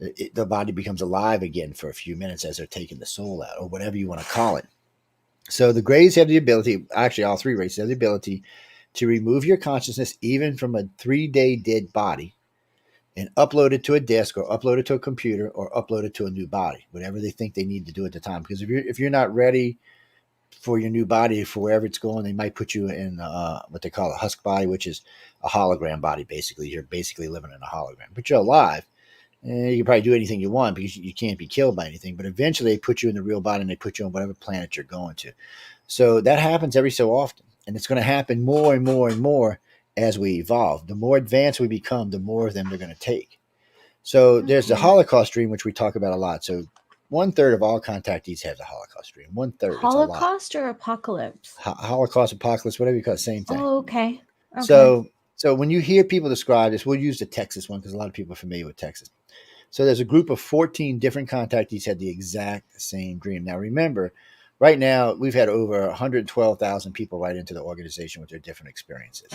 The body becomes alive again for a few minutes as they're taking the soul out, or whatever you want to call it. So the Greys have the ability, actually all three races have the ability to remove your consciousness even from a 3-day dead body and upload it to a disk or upload it to a computer or upload it to a new body, whatever they think they need to do at the time. Because if you're not ready for your new body, for wherever it's going, they might put you in what they call a husk body, which is a hologram body. Basically, you're basically living in a hologram, but you're alive. And you can probably do anything you want because you can't be killed by anything. But eventually, they put you in the real body and they put you on whatever planet you're going to. So that happens every so often, and it's going to happen more and more and more as we evolve. The more advanced we become, the more of them they're going to take. So there's the Okay. Holocaust dream, which we talk about a lot. So 1/3 of all contactees have the Holocaust dream. 1/3, it's a lot. Holocaust or apocalypse? Holocaust, apocalypse, whatever you call it, same thing. Oh, okay. Okay. So when you hear people describe this, we'll use the Texas one because a lot of people are familiar with Texas. So there's a group of 14 different contactees had the exact same dream. Now remember, right now we've had over 112,000 people write into the organization with their different experiences.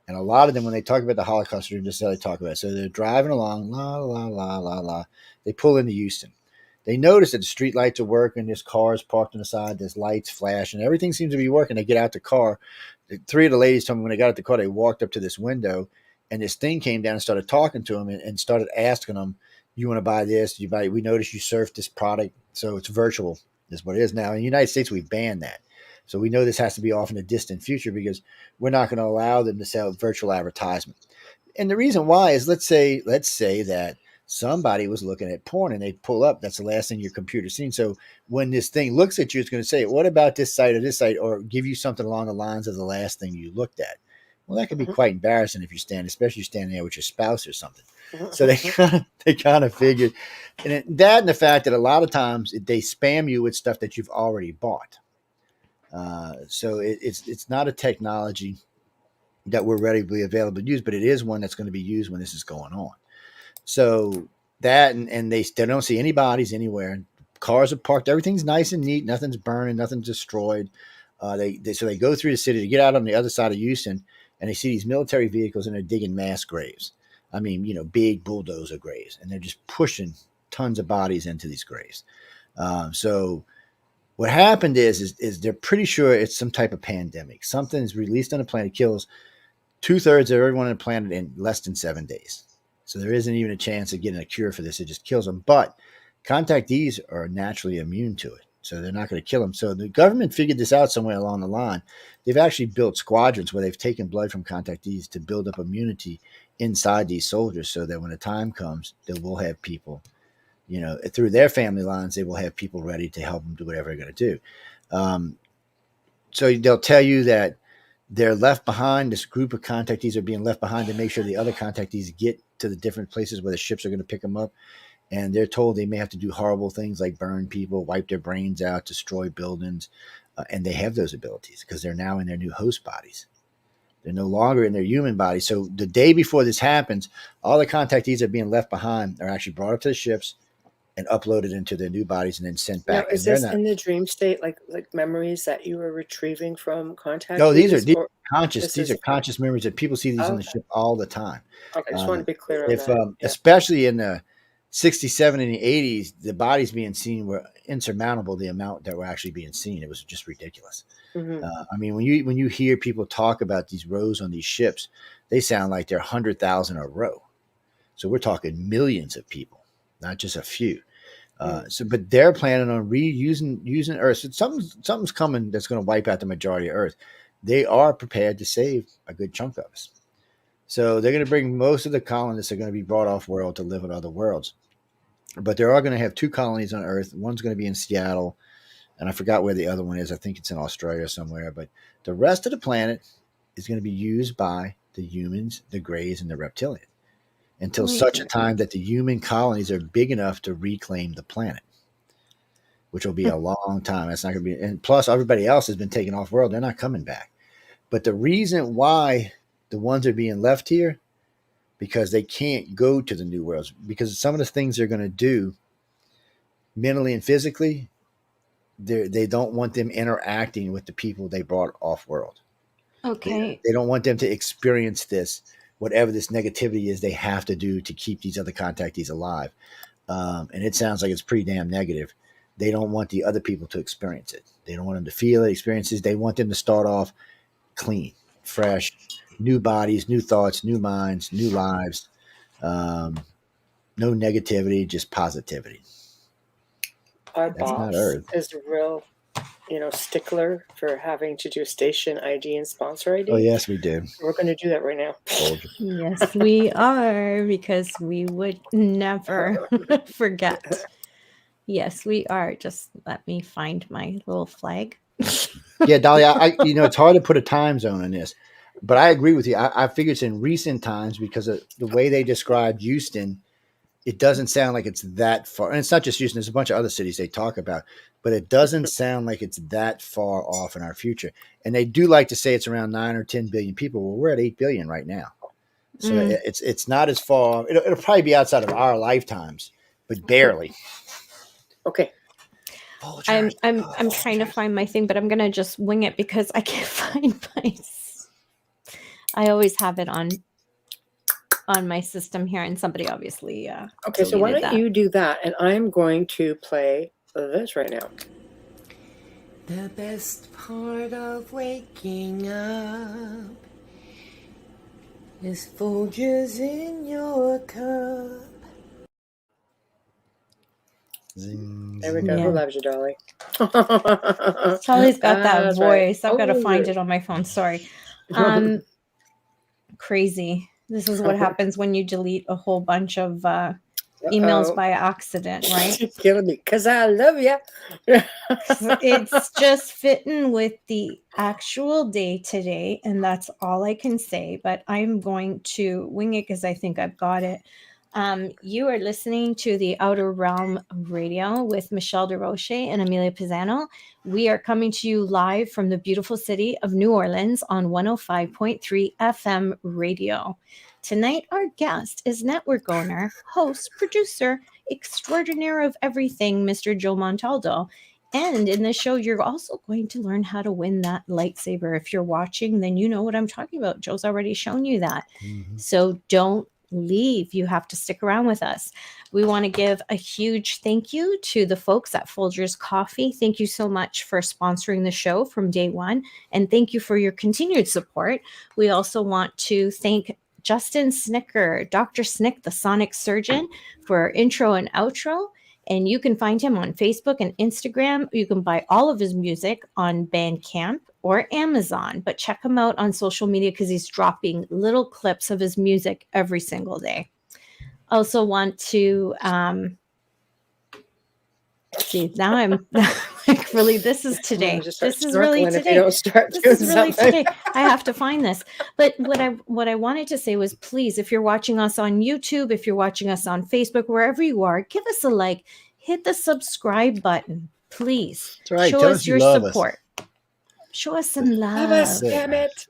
And a lot of them, when they talk about the Holocaust dream, this is how they talk about it. So they're driving along, la, la, la, la, la. They pull into Houston. They notice that the street lights are working. There's cars parked on the side. There's lights flashing. Everything seems to be working. They get out the car. Three of the ladies told me when they got out the car, they walked up to this window, and this thing came down and started talking to them and started asking them, you want to buy this? We noticed you surf this product. So it's virtual is what it is now. In the United States, we banned that. So we know this has to be off in the distant future because we're not going to allow them to sell virtual advertisement. And the reason why is let's say that somebody was looking at porn and they pull up, that's the last thing your computer's seen. So when this thing looks at you, it's going to say, what about this site, or give you something along the lines of the last thing you looked at. Well, that could be quite embarrassing if you especially standing there with your spouse or something. So they kind of figured, and that and the fact that a lot of times they spam you with stuff that you've already bought. So it's not a technology that we're readily available to use, but it is one that's going to be used when this is going on. So that and they don't see any bodies anywhere. Cars are parked. Everything's nice and neat. Nothing's burning. Nothing's destroyed. So they go through the city to get out on the other side of Houston, and they see these military vehicles and they're digging mass graves. I mean, big bulldozer graves, and they're just pushing tons of bodies into these graves. So what happened is they're pretty sure it's some type of pandemic. Something is released on the planet, kills 2/3 of everyone on the planet in less than 7 days. So there isn't even a chance of getting a cure for this. It just kills them. But contactees are naturally immune to it. So they're not going to kill them. So the government figured this out somewhere along the line. They've actually built squadrons where they've taken blood from contactees to build up immunity inside these soldiers so that when the time comes, they will have people, through their family lines, they will have people ready to help them do whatever they're going to do. So they'll tell you that they're left behind. This group of contactees are being left behind to make sure the other contactees get to the different places where the ships are going to pick them up. And they're told they may have to do horrible things like burn people, wipe their brains out, destroy buildings. And they have those abilities because they're now in their new host bodies. They're no longer in their human body. So the day before this happens, all the contactees that are being left behind are actually brought up to the ships and uploaded into their new bodies and then sent back. Now, is this in the dream state, like memories that you were retrieving from contactees? No, these are conscious. These are conscious memories that people see these on the ship all the time. Okay, just want to be clear on that. Especially in the 67 and the 80s, the bodies being seen were insurmountable. The amount that were actually being seen, it was just ridiculous. Mm-hmm. I mean, when you hear people talk about these rows on these ships, they sound like they're 100,000 a row. So we're talking millions of people, not just a few. But they're planning on using Earth. So something's coming that's going to wipe out the majority of Earth. They are prepared to save a good chunk of us. So they're going to bring most of the colonists are going to be brought off world to live in other worlds. But they are going to have 2 colonies on Earth. One's going to be in Seattle, and I forgot where the other one is. I think it's in Australia somewhere. But the rest of the planet is going to be used by the humans, the Greys, and the reptilian until such a time that the human colonies are big enough to reclaim the planet, which will be a long time. That's not going to be, and plus everybody else has been taken off world. They're not coming back. But the reason why the ones are being left here, because they can't go to the new worlds, because some of the things they're going to do mentally and physically, they don't want them interacting with the people they brought off world. Okay. They don't want them to experience this, whatever this negativity is they have to do to keep these other contactees alive. and it sounds like it's pretty damn negative. They don't want the other people to experience it. They don't want them to feel it, experiences. They want them to start off clean, fresh, new bodies, new thoughts, new minds, new lives. Um, no negativity, just positivity. Our That's not boss Earth. is a real, stickler for having to do station ID and sponsor ID. Oh, yes, we do. We're going to do that right now. Yes, we are, because we would never forget. Yes, we are. Just let me find my little flag. Yeah, Dolly, it's hard to put a time zone on this, but I agree with you. I figure it's in recent times because of the way they described Houston. It doesn't sound like it's that far. And it's not just Houston. There's a bunch of other cities they talk about, but it doesn't sound like it's that far off in our future. And they do like to say it's around 9 or 10 billion people. Well, we're at 8 billion right now. So it's not as far. It'll probably be outside of our lifetimes, but barely. Okay. I'm trying to find my thing, but I'm gonna just wing it because I can't find my. I always have it on my system here, and somebody obviously. Okay, so why don't you do that, and I'm going to play this right now. The best part of waking up is Folgers in your cup. There we go. Yeah. Who loves you, Dolly? Dolly's got that voice. Right. I've got to find it on my phone. Sorry. Crazy. This is what happens when you delete a whole bunch of emails by accident, right? She's killing me because I love you. It's just fitting with the actual day today, and that's all I can say. But I'm going to wing it because I think I've got it. You are listening to the Outer Realm Radio with Michelle Desrochers and Amelia Pisano. We are coming to you live from the beautiful city of New Orleans on 105.3 FM radio. Tonight, our guest is network owner, host, producer, extraordinaire of everything, Mr. Joe Montaldo. And in this show, you're also going to learn how to win that lightsaber. If you're watching, then you know what I'm talking about. Joe's already shown you that. So don't leave. You have to stick around with us. We want to give a huge thank you to the folks at Folgers Coffee. Thank you so much for sponsoring the show from day one, and thank you for your continued support. We also want to thank Justin Snicker, Dr. Snick, the sonic surgeon, for our intro and outro. And you can find him on Facebook and Instagram. You can buy all of his music on Bandcamp or Amazon, but check him out on social media because he's dropping little clips of his music every single day. Also want to see, now I'm like, really, this is today. This is really today. This is really today. I have to find this. But what I wanted to say was, please, if you're watching us on YouTube, if you're watching us on Facebook, wherever you are, give us a like, hit the subscribe button, please. That's right. Show Tell us your support. Show us some love. Love us, damn it.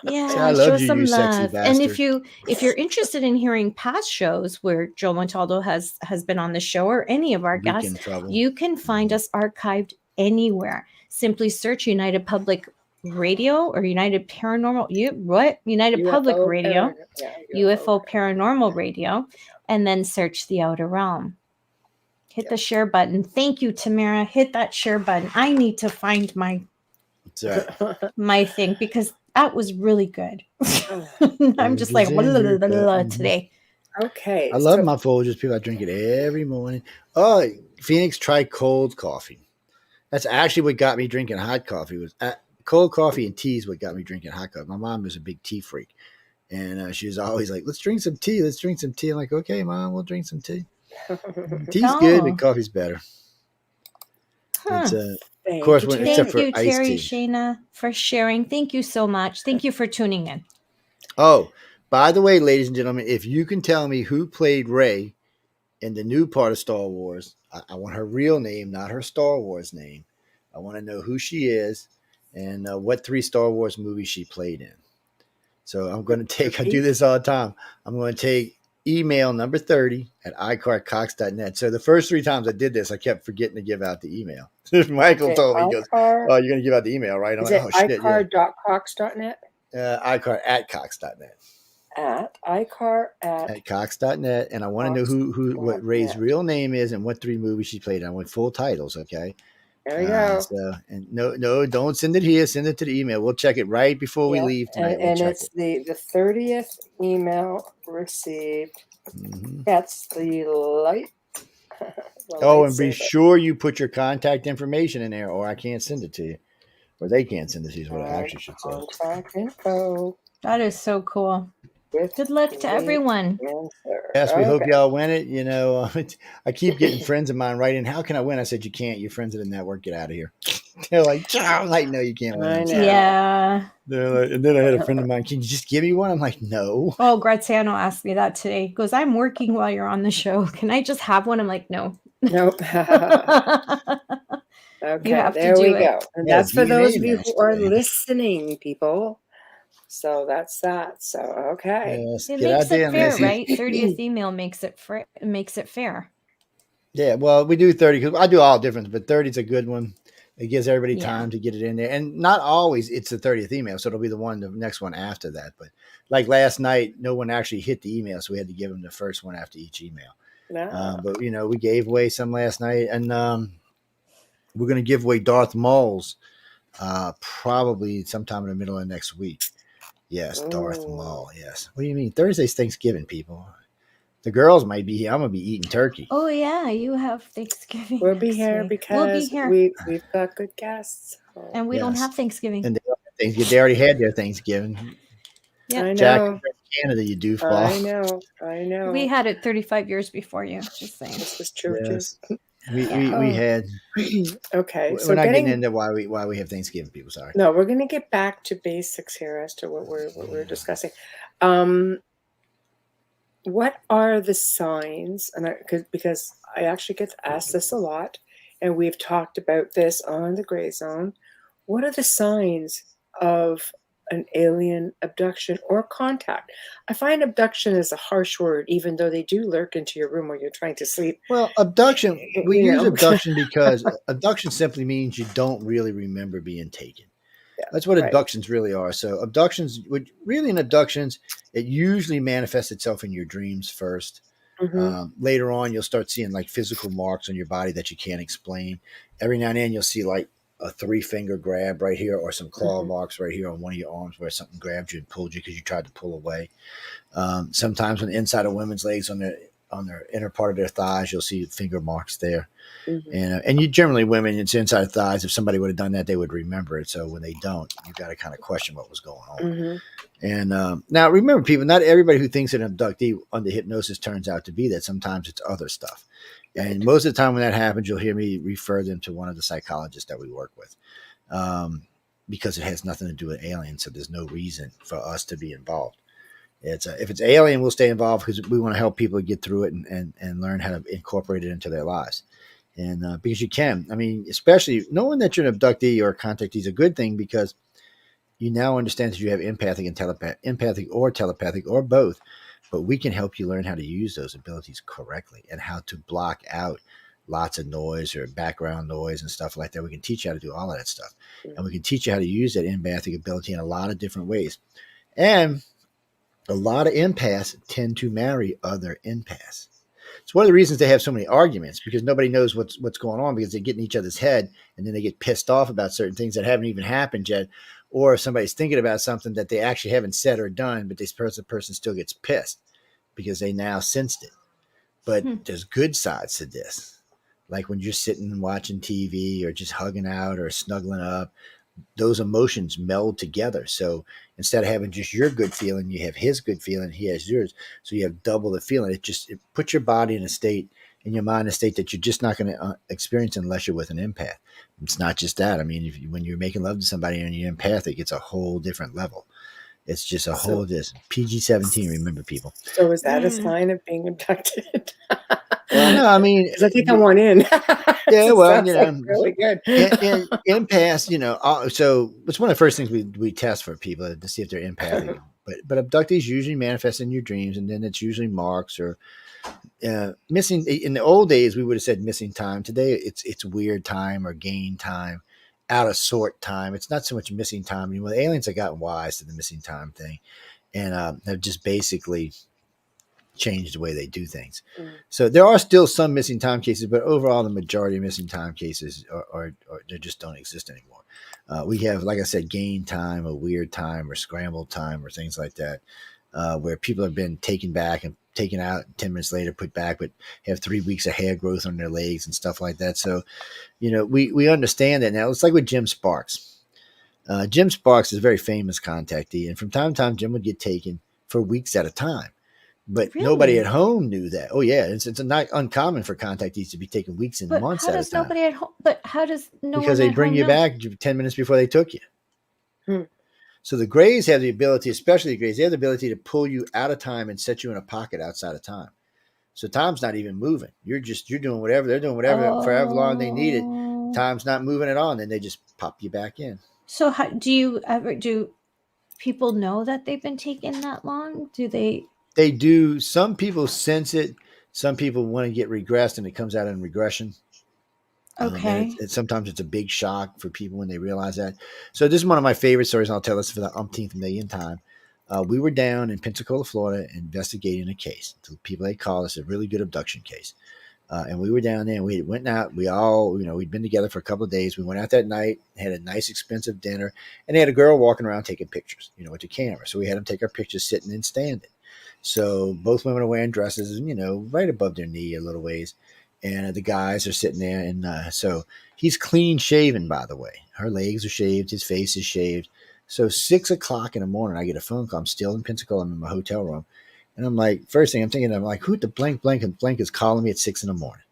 Yeah, See, I show love us you, some you sexy love. bastard. And if you're interested in hearing past shows where Joe Montaldo has been on the show, or any of our guests, you can find us archived anywhere. Simply search United Public Radio or United Paranormal. United Public Radio, UFO Paranormal Radio, and then search the Outer Realm. Hit the share button. Thank you, Tamara. Hit that share button. I need to find my thing because that was really good. I'm just like today. Okay. I love my Folgers. People, I drink it every morning. Oh, Phoenix, try cold coffee. That's actually what got me drinking hot coffee. Was cold coffee and tea is what got me drinking hot coffee. My mom was a big tea freak, and she was always like, "Let's drink some tea. Let's drink some tea." I'm like, "Okay, Mom, we'll drink some tea." Tea's good, but coffee's better. Of course, except for thank you, iced Terry tea. Shayna, for sharing. Thank you so much. Thank you for tuning in. Oh, by the way, ladies and gentlemen, if you can tell me who played Rey in the new part of Star Wars, I want her real name, not her Star Wars name. I want to know who she is and what 3 Star Wars movies she played in. So I'm going to take, I do this all the time. I'm going to take email number 30 at iCarCox.net. So the first 3 times I did this, I kept forgetting to give out the email. Michael told me, he goes, "Oh, you're going to give out the email, right?" I'm like, "Oh, shit, iCar.cox.net? iCar at Cox.net. at iCar at Cox.net, and I want to know what Ray's real name is and what 3 movies she played. I want full titles, okay? There we go. So, and no, don't send it here. Send it to the email. We'll check it right before we leave tonight. And it's the 30th email received. Mm-hmm. That's the light. And be sure you put your contact information in there, or I can't send it to you, or they can't send it to you. Is what I actually should say. Contact info. That is so cool. Good luck to everyone. Yes, we hope y'all win it. You know, I keep getting friends of mine writing, "How can I win?" I said, "You can't. You're friends of the network. Get out of here." They're like, I'm like, "No, you can't win." Yeah. They're like, and then I had a friend of mine, "Can you just give me one?" I'm like, "No." Oh, Graziano asked me that today. He goes, "I'm working while you're on the show. Can I just have one?" I'm like, "No." Nope. Okay, there we go. And that's for those of you who are listening, people. So that's that. So okay, it makes it fair, right? 30th email makes it fair. Yeah, well, we do 30 because I do all different, but 30 is a good one. It gives everybody time to get it in there, and not always it's the 30th email, so it'll be the next one after that. But like last night, no one actually hit the email, so we had to give them the first one after each email. But you know, we gave away some last night, and we're going to give away Darth Maul's probably sometime in the middle of next week. Yes, Darth Maul. Yes. What do you mean? Thursday's Thanksgiving, people. The girls might be here. I'm going to be eating turkey. Oh, yeah. You have Thanksgiving. We'll be here because we've got good guests. And we don't have Thanksgiving. And they already had their Thanksgiving. Yeah, I know. Jack, Canada, you do fall. I know. We had it 35 years before you. Just saying. This is true. Yes. We had. Okay, so we're not getting into why we have Thanksgiving, people. Sorry. No, we're going to get back to basics here as to what we're discussing. What are the signs? And because I actually get asked this a lot, and we've talked about this on the Gray Zone. What are the signs of an alien abduction or contact? I find abduction is a harsh word, even though they do lurk into your room while you're trying to sleep. Well, abduction, we use abduction because abduction simply means you don't really remember being taken. Yeah, that's what abductions really are. So abductions, in abductions, it usually manifests itself in your dreams first. Mm-hmm. Later on, you'll start seeing like physical marks on your body that you can't explain. Every now and then you'll see like a 3-finger grab right here, or some claw marks right here on one of your arms where something grabbed you and pulled you because you tried to pull away. Sometimes on the inside of women's legs, on their inner part of their thighs, you'll see finger marks there. Mm-hmm. And you generally, women, it's inside thighs. If somebody would have done that, they would remember it. So when they don't, you got to kind of question what was going on. Mm-hmm. And now remember, people, not everybody who thinks an abductee under hypnosis turns out to be that. Sometimes it's other stuff. And most of the time when that happens, you'll hear me refer them to one of the psychologists that we work with, because it has nothing to do with aliens. So there's no reason for us to be involved. If it's alien, we'll stay involved because we want to help people get through it and learn how to incorporate it into their lives. And because you can, I mean, especially knowing that you're an abductee or a contactee is a good thing, because you now understand that you have empathic or telepathic or both. But we can help you learn how to use those abilities correctly and how to block out lots of noise or background noise and stuff like that. We can teach you how to do all of that stuff. And we can teach you how to use that empathic ability in a lot of different ways. And a lot of empaths tend to marry other empaths. It's one of the reasons they have so many arguments, because nobody knows what's going on, because they get in each other's head and then they get pissed off about certain things that haven't even happened yet. Or if somebody's thinking about something that they actually haven't said or done, but this person still gets pissed because they now sensed it. But there's good sides to this. Like when you're sitting and watching TV or just hugging out or snuggling up, those emotions meld together. So instead of having just your good feeling, you have his good feeling, he has yours. So you have double the feeling. It puts your body in a state, in your mind, in a state that you're just not going to experience unless you're with an empath. It's not just that. I mean, when you're making love to somebody and you're empathic, it's a whole different level. It's just a whole PG-17. Remember, people. So is that a sign of being abducted? Well, no, I mean, I think I want in. Yeah, well, you know, like really good. And empaths, you know, so it's one of the first things we test for people to see if they're empathic. But abductees usually manifest in your dreams, and then it's usually marks or missing. In the old days, we would have said missing time. Today, it's weird time or gain time, out of sort time. It's not so much missing time. I mean, with aliens have gotten wise to the missing time thing. and have just basically changed the way they do things. Mm. So there are still some missing time cases, but overall, the majority of missing time cases are they just don't exist anymore. We have, like I said, gain time, or weird time, or scrambled time, or things like that, where people have been taken back and taken out 10 minutes later, put back, but have 3 weeks of hair growth on their legs and stuff like that. So, we understand that now. It's like with Jim Sparks. Jim Sparks is a very famous contactee, and from time to time, Jim would get taken for weeks at a time. But nobody at Really? home knew that. Oh, yeah. It's not uncommon for contactees to be taken weeks and But months how at a does time nobody at home? But how does no because one they at bring home you know? back 10 minutes before they took you. Hmm. So the Greys have the ability, especially the Greys, they have the ability to pull you out of time and set you in a pocket outside of time. So time's not even moving. You're doing whatever. They're doing whatever for however long they need it. Oh. Time's not moving at all. And then they just pop you back in. So how do people know that they've been taken that long? Do they? They do. Some people sense it. Some people want to get regressed and it comes out in regression. And Okay. sometimes it's a big shock for people when they realize that. So this is one of my favorite stories. And I'll tell this for the umpteenth million time. We were down in Pensacola, Florida, investigating a case. The people they call us a really good abduction case. And we were down there and we went out. We all, we'd been together for a couple of days. We went out that night, had a nice, expensive dinner, and they had a girl walking around taking pictures, with the camera. So we had them take our pictures sitting and standing. So both women are wearing dresses, right above their knee a little ways. And the guys are sitting there. And so he's clean shaven, by the way. Her legs are shaved. His face is shaved. So 6 o'clock in the morning, I get a phone call. I'm still in Pensacola. I'm in my hotel room. And I'm like, first thing I'm like, who the blank is calling me at 6 in the morning?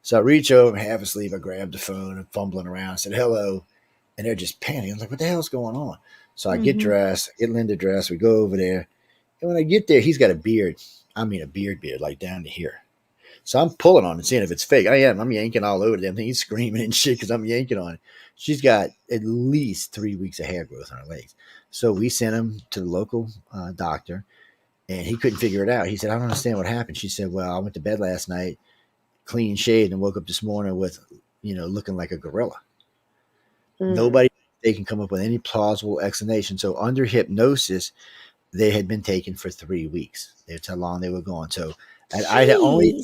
So I reach over, half asleep. I grab the phone and fumbling around. I said, hello. And they're just panicking. I'm like, what the hell's going on? So I get dressed, get Linda dressed. We go over there. And when I get there, he's got a beard. I mean, a beard, like down to here. So I'm pulling on it, seeing if it's fake. I am. I'm yanking all over the damn thing. He's screaming and shit because I'm yanking on it. She's got at least 3 weeks of hair growth on her legs. So we sent him to the local doctor. And he couldn't figure it out. He said, I don't understand what happened. She said, well, I went to bed last night, clean shaved, and woke up this morning with, looking like a gorilla. Nobody, they can come up with any plausible explanation. So under hypnosis, they had been taken for 3 weeks. That's how long they were gone. So I had only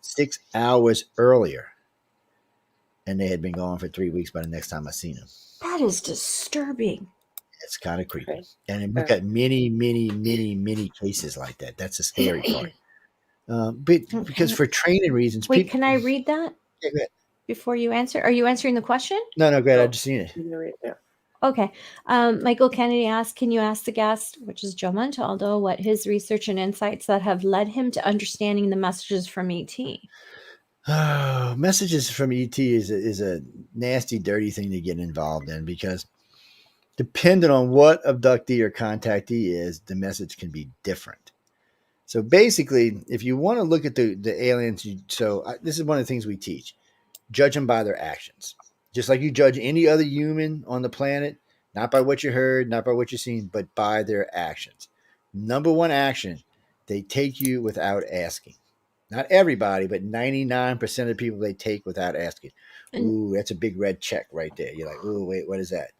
6 hours earlier, and they had been gone for 3 weeks by the next time I seen them. That is disturbing. It's kind of creepy. Right. And we've got many, many, many, many cases like that. That's the scary part. But because for training reasons, Wait, can I read that Yeah, go ahead. before you answer? Are you answering the question? No, go ahead. I've just seen it. Yeah. Okay. Michael Kennedy asked, can you ask the guest, which is Joe Montaldo, what his research and insights that have led him to understanding the messages from ET? Messages from ET is a nasty, dirty thing to get involved in because depending on what abductee or contactee is, the message can be different. So basically, if you want to look at the aliens, this is one of the things we teach. Judge them by their actions. Just like you judge any other human on the planet, not by what you heard, not by what you've seen, but by their actions. Number one action, they take you without asking. Not everybody, but 99% of the people they take without asking. Ooh, that's a big red check right there. You're like, ooh, wait, what is that?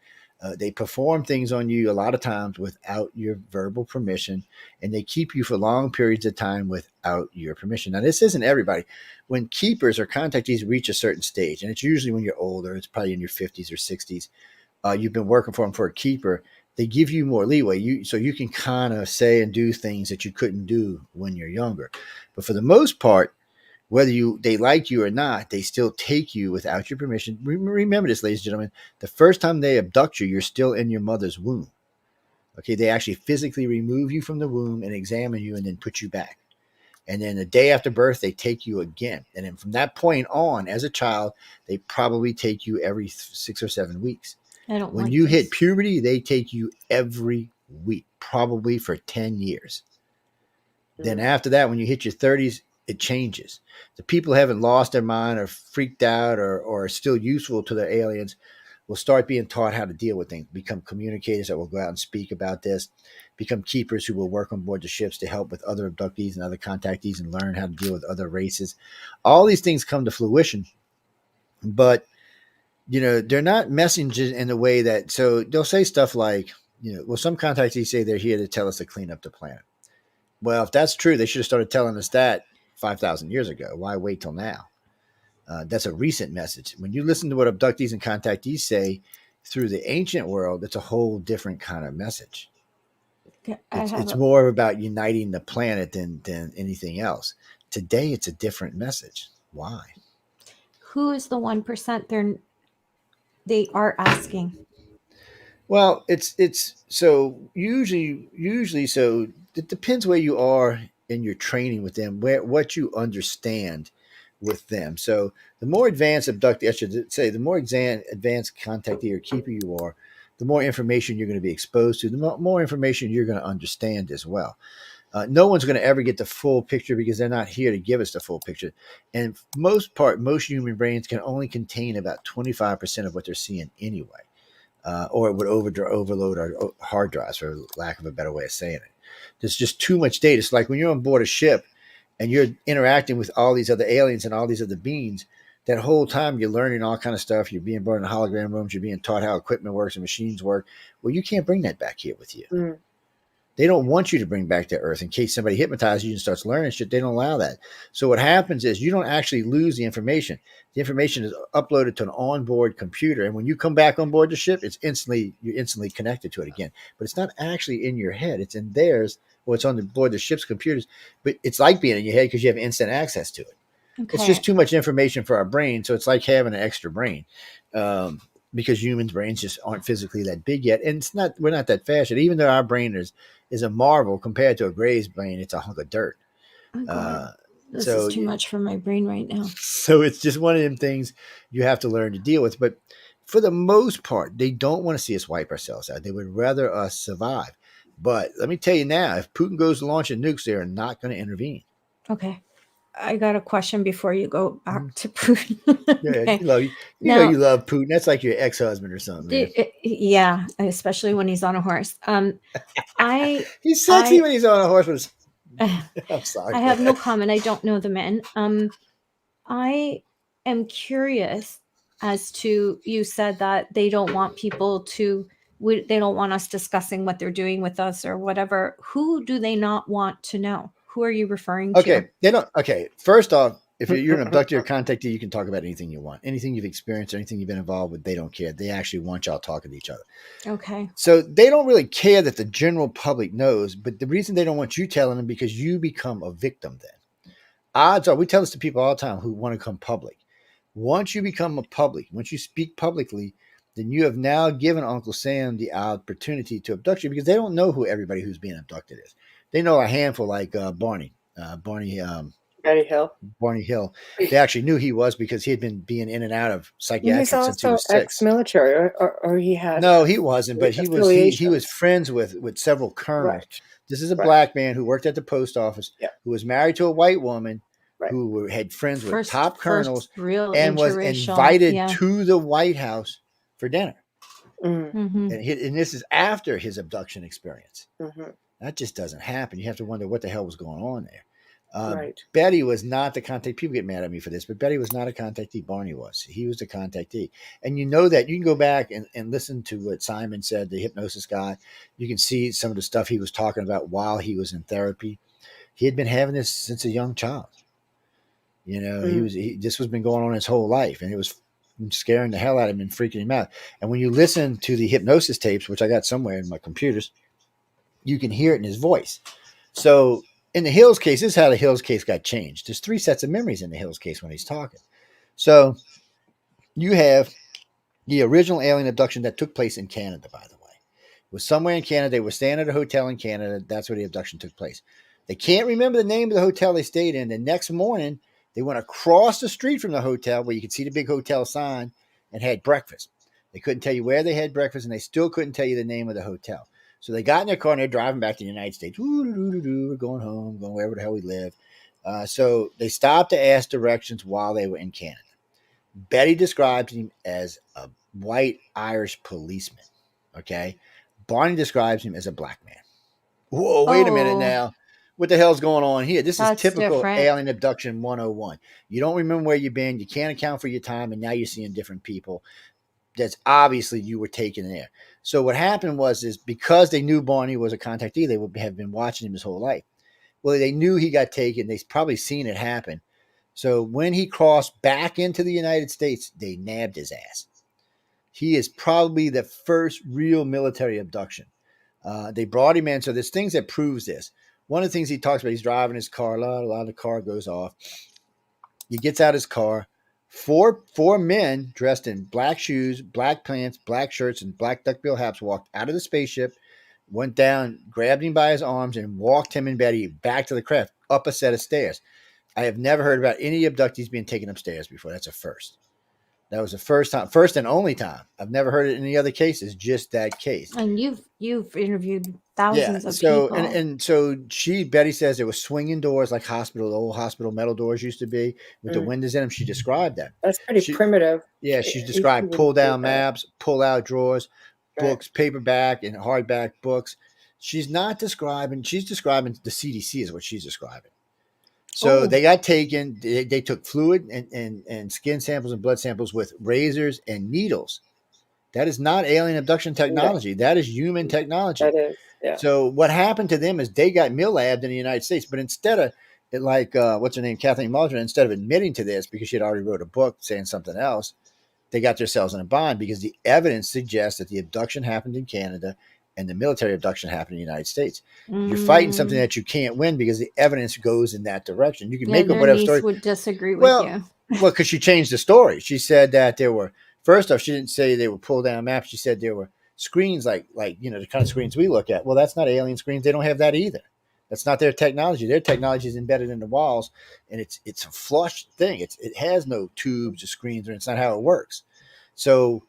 They perform things on you a lot of times without your verbal permission, and they keep you for long periods of time without your permission. Now, this isn't everybody. When keepers or contactees reach a certain stage, and it's usually when you're older, it's probably in your 50s or 60s, you've been working for them for a keeper, they give you more leeway. So you can kind of say and do things that you couldn't do when you're younger. But for the most part, whether they like you or not, they still take you without your permission. Remember this, ladies and gentlemen. The first time they abduct you, you're still in your mother's womb. Okay, they actually physically remove you from the womb and examine you and then put you back. And then the day after birth, they take you again. And then from that point on, as a child, they probably take you every 6 or 7 weeks. When you hit puberty, they take you every week, probably for 10 years. Then after that, when you hit your 30s, it changes. The people who haven't lost their mind or freaked out or are still useful to the aliens will start being taught how to deal with things, become communicators that will go out and speak about this, become keepers who will work on board the ships to help with other abductees and other contactees and learn how to deal with other races. All these things come to fruition, but they're not messengers in the way that, so they'll say stuff like, well, some contactees say they're here to tell us to clean up the planet. Well, if that's true, they should have started telling us that 5,000 years ago. Why wait till now? That's a recent message. When you listen to what abductees and contactees say through the ancient world, it's a whole different kind of message. It's more about uniting the planet than anything else. Today, it's a different message. Why? Who is the 1% they are asking? Well, it's so usually so it depends where you are in your training with them, what you understand with them. So the more advanced abductee, I should say, the more advanced contactee or keeper you are, the more information you're going to be exposed to, the more information you're going to understand as well. No one's going to ever get the full picture because they're not here to give us the full picture. And most human brains can only contain about 25% of what they're seeing anyway. Or it would overload our hard drives, for lack of a better way of saying it. There's just too much data. It's like when you're on board a ship and you're interacting with all these other aliens and all these other beings, that whole time you're learning all kind of stuff. You're being brought in hologram rooms. You're being taught how equipment works and machines work. Well, you can't bring that back here with you. Mm. They don't want you to bring back to Earth in case somebody hypnotizes you and starts learning shit. They don't allow that. So what happens is you don't actually lose the information. The information is uploaded to an onboard computer, and when you come back on board the ship, you're instantly connected to it again. But it's not actually in your head; it's in theirs, or it's on board the ship's computers. But it's like being in your head because you have instant access to it. Okay. It's just too much information for our brain, so it's like having an extra brain. Because humans' brains just aren't physically that big yet, and we're not that fast yet. Even though our brain is a marvel compared to a Gray's brain, it's a hunk of dirt. Oh, this is too much for my brain right now. So it's just one of them things you have to learn to deal with. But for the most part, they don't want to see us wipe ourselves out. They would rather us survive. But let me tell you now, if Putin goes to launch nukes, they are not going to intervene. Okay. I got a question before you go back to Putin. Okay. You you love Putin. That's like your ex-husband or something. Yeah, especially when he's on a horse. He's sexy when he's on a horse. I'm sorry. I have no comment. I don't know the men. I am curious as to, you said that they don't want people to, they don't want us discussing what they're doing with us or whatever. Who do they not want to know? Who are you referring to? Okay, they don't. Okay, first off, if you're an abductee or contactee, you can talk about anything you want, anything you've experienced, or anything you've been involved with. They don't care. They actually want y'all talking to each other. Okay. So they don't really care that the general public knows, but the reason they don't want you telling them because you become a victim. Then odds are, we tell this to people all the time who want to come public. Once you become once you speak publicly, then you have now given Uncle Sam the opportunity to abduct you because they don't know who everybody who's being abducted is. They know a handful like Barney Hill. Barney Hill. They actually knew he was because he had been being in and out of psychiatric since he was 6. Ex-military, or he had. No, he wasn't, but he was friends with several colonels. Right. This is a black man who worked at the post office, who was married to a white woman, who had friends with top colonels, and was invited to the White House for dinner. Mm-hmm. And this is after his abduction experience. Mm-hmm. That just doesn't happen. You have to wonder what the hell was going on there. Betty was not the contact. People get mad at me for this, but Betty was not a contactee. Barney was. He was the contactee. And you know that. You can go back and listen to what Simon said, the hypnosis guy. You can see some of the stuff he was talking about while he was in therapy. He had been having this since a young child. You know, this was been going on his whole life, and it was scaring the hell out of him and freaking him out. And when you listen to the hypnosis tapes, which I got somewhere in my computers, you can hear it in his voice. So in the Hills case, this is how the Hills case got changed. There's 3 sets of memories in the Hills case when he's talking. So you have the original alien abduction that took place in Canada, by the way. It was somewhere in Canada. They were staying at a hotel in Canada. That's where the abduction took place. They can't remember the name of the hotel they stayed in. The next morning, they went across the street from the hotel where you could see the big hotel sign and had breakfast. They couldn't tell you where they had breakfast, and they still couldn't tell you the name of the hotel. So they got in their car and they're driving back to the United States. We're going home, going wherever the hell we live. So they stopped to ask directions while they were in Canada. Betty describes him as a white Irish policeman. Okay. Barney describes him as a black man. Whoa, wait a minute now. What the hell's going on here? This is typical different. Alien abduction 101. You don't remember where you've been. You can't account for your time. And now you're seeing different people. That's obviously you were taken there. So what happened is because they knew Barney was a contactee, they would have been watching him his whole life. Well, they knew he got taken. They've probably seen it happen. So when he crossed back into the United States, they nabbed his ass. He is probably the first real military abduction. They brought him in. So there's things that proves this. One of the things he talks about, he's driving his car. A lot of the car goes off. He gets out his car. Four men dressed in black shoes, black pants, black shirts, and black duckbill hats walked out of the spaceship, went down, grabbed him by his arms, and walked him and Betty back to the craft, up a set of stairs. I have never heard about any abductees being taken upstairs before. That's a first. That was the first time, first and only time. I've never heard it in any other cases, just that case. And you've interviewed thousands of so, people. And so Betty says there was swinging doors like old hospital metal doors used to be with the windows in them. She described that. That's pretty primitive. Yeah, she described pull-down maps, pull-out drawers, books, paperback and hardback books. She's describing the CDC is what she's describing. So they got taken. They took fluid and skin samples and blood samples with razors and needles. That is not alien abduction technology. Yeah. That is human technology. That is. Yeah. So what happened to them is they got mill-labbed in the United States, but instead of what's her name, Kathleen Muldrin, instead of admitting to this because she had already wrote a book saying something else, they got themselves in a bind because the evidence suggests that the abduction happened in Canada and the military abduction happened in the United States. You're fighting something that you can't win because the evidence goes in that direction. You can make up whatever story. Would disagree with you. Well, because she changed the story. She said that there were, first off, she didn't say they were pulled down maps. She said there were screens like the kind of screens we look at. Well, that's not alien screens. They don't have that either. That's not their technology. Their technology is embedded in the walls, and it's a flush thing. It has no tubes or screens, or it's not how it works. So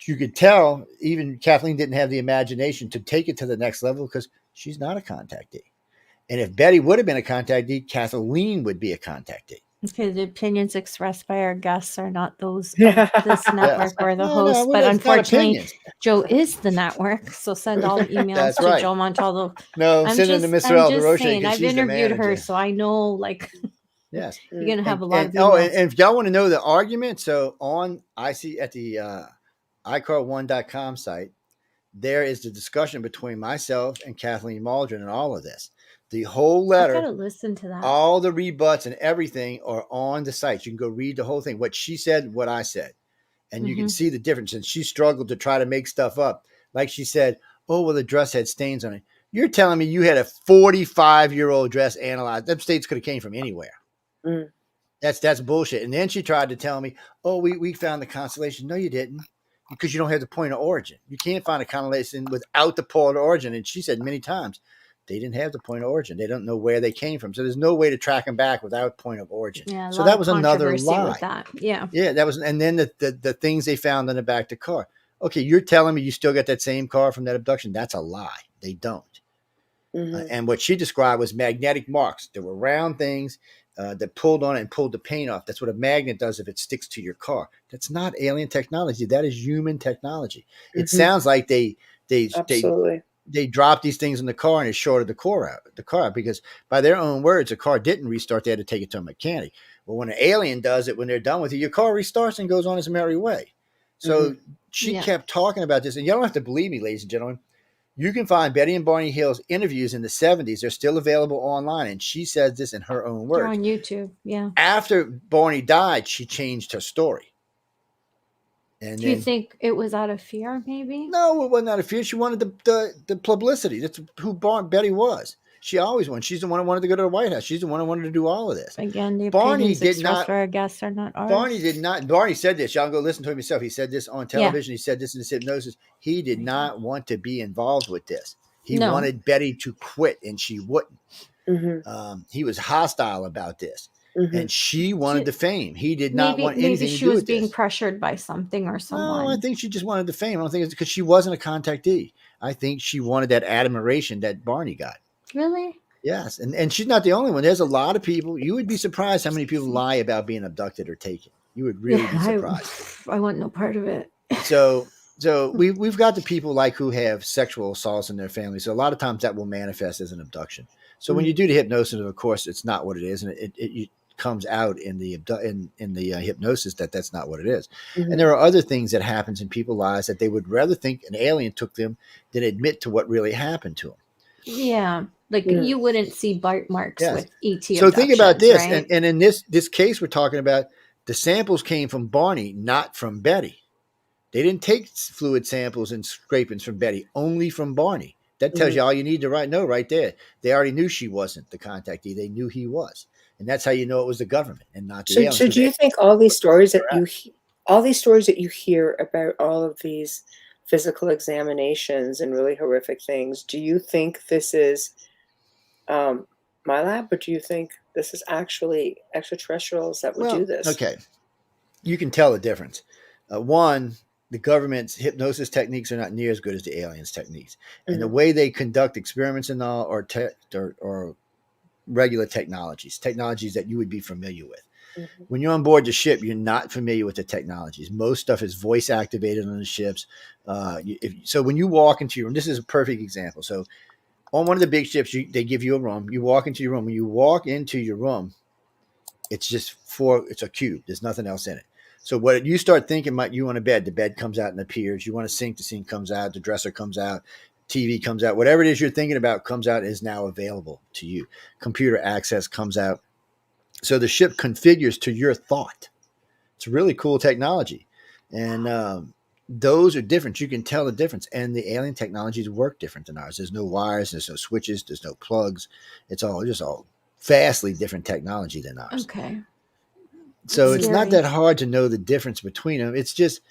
you could tell even Kathleen didn't have the imagination to take it to the next level because she's not a contactee. And if Betty would have been a contactee, Kathleen would be a contactee. Okay, the opinions expressed by our guests are not those of this network or the host, but unfortunately, Joe is the network. So send all the emails to Joe Montaldo. No, send them to Miss Desrochers. I've interviewed her, so I know, yes, you're going to have a lot of emails. Oh, and if y'all want to know the argument, so I see at the iCar1.com site, there is the discussion between myself and Kathleen Muldrin and all of this. The whole letter, I gotta listen to that. All the rebuts and everything are on the site. You can go read the whole thing. What she said, what I said, and you can see the difference. And she struggled to try to make stuff up. Like she said, "Oh, well, the dress had stains on it." You're telling me you had a 45-year-old dress analyzed? Them stains could have came from anywhere. That's bullshit. And then she tried to tell me, "Oh, we found the constellation." No, you didn't, because you don't have the point of origin. You can't find a constellation without the point of origin. And she said many times, they didn't have the point of origin. They don't know where they came from. So there's no way to track them back without point of origin. Yeah, so that was another lie. With that. Yeah. Yeah, that was, and then the things they found in the back of the car. Okay, you're telling me you still got that same car from that abduction? That's a lie. They don't. And what she described was magnetic marks. There were round things that pulled on it and pulled the paint off. That's what a magnet does if it sticks to your car. That's not alien technology. That is human technology. It sounds like they dropped these things in the car and it shorted the car out because by their own words, the car didn't restart. They had to take it to a mechanic. Well, when an alien does it, when they're done with it, your car restarts and goes on its merry way. So she kept talking about this, and you don't have to believe me, ladies and gentlemen. You can find Betty and Barney Hill's interviews in the 70s. They're still available online, and she says this in her own words. They're on YouTube, yeah. After Barney died, she changed her story. And do you think it was out of fear, maybe? No, it wasn't out of fear. She wanted the publicity. That's who Betty was. She always wanted. She's the one who wanted to go to the White House. She's the one who wanted to do all of this. Again, the Barney opinions did expressed not. For our guests are not ours. Barney did not. Barney said this. Y'all go listen to him yourself. He said this on television. He said this in his hypnosis. He did not want to be involved with this. He wanted Betty to quit, and she wouldn't. He was hostile about this. And she wanted the fame. He did not want anything to do with this. Maybe she was being pressured by something or someone. No, I think she just wanted the fame. I don't think it's because she wasn't a contactee. I think she wanted that admiration that Barney got. Really? Yes. And she's not the only one. There's a lot of people. You would be surprised how many people lie about being abducted or taken. You would really be surprised. I want no part of it. So we've got the people who have sexual assaults in their family. So a lot of times that will manifest as an abduction. So when you do the hypnosis, of course, it's not what it is. And comes out in the hypnosis that's not what it is. Mhm. And there are other things that happens in people's lives that they would rather think an alien took them than admit to what really happened to them. Yeah. Like Mm. you wouldn't see bite marks Yes. with ET So think about abductions, this, right? and in this case, we're talking about the samples came from Barney, not from Betty. They didn't take fluid samples and scrapings from Betty, only from Barney. That tells Mhm. you all you need to know right there. They already knew she wasn't the contactee. They knew he was. And that's how you know it was the government and not the aliens. So do you think all these stories that you hear about all of these physical examinations and really horrific things, do you think this is my lab, or do you think this is actually extraterrestrials that would do this? Okay. You can tell the difference. One, the government's hypnosis techniques are not near as good as the aliens' techniques. And the Mhm. way they conduct experiments and all or regular technologies that you would be familiar with. Mhm. When you're on board the ship, you're not familiar with the technologies. Most stuff is voice activated on the ships. So when you walk into your room, this is a perfect example. So on one of the big ships, they give you a room. You walk into your room. When you walk into your room, it's a cube. There's nothing else in it. So what you start thinking, you want a bed, the bed comes out and appears. You want a sink, the sink comes out, the dresser comes out, TV comes out. Whatever it is you're thinking about comes out, is now available to you. Computer access comes out. So the ship configures to your thought. It's really cool technology. And those are different. You can tell the difference. And the alien technologies work different than ours. There's no wires, there's no switches, there's no plugs. It's all vastly different technology than ours. Okay. So it's not Scary. that hard to know the difference between them. It's just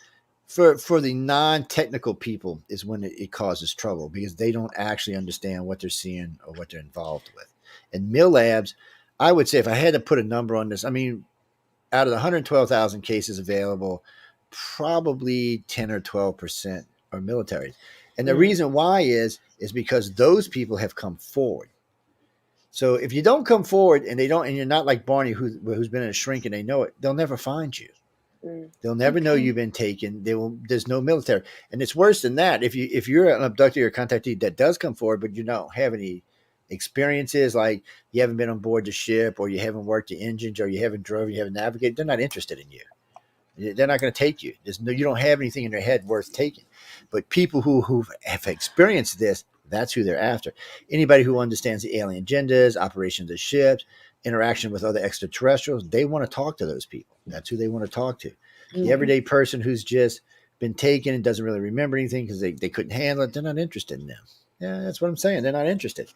for the non-technical people is when it causes trouble, because they don't actually understand what they're seeing or what they're involved with. And mill labs, I would say, if I had to put a number on this, I mean, out of the 112,000 cases available, probably 10 or 12% are military. And the reason why is because those people have come forward. So if you don't come forward and you're not like Barney, who's been in a shrink and they know it, they'll never find you. They'll never know you've been taken. There's no military. And it's worse than that. If you're an abductee or contactee that does come forward, but you don't have any experiences, like you haven't been on board the ship, or you haven't worked the engines, or you haven't drove, you haven't navigated, they're not interested in you. They're not going to take you. You don't have anything in their head worth taking. But people who have experienced this, that's who they're after. Anybody who understands the alien agendas, operations of ships, interaction with other extraterrestrials, they want to talk to those people. That's who they want to talk to. The everyday person who's just been taken and doesn't really remember anything because they couldn't handle it, they're not interested in them. Yeah, that's what I'm saying. They're not interested.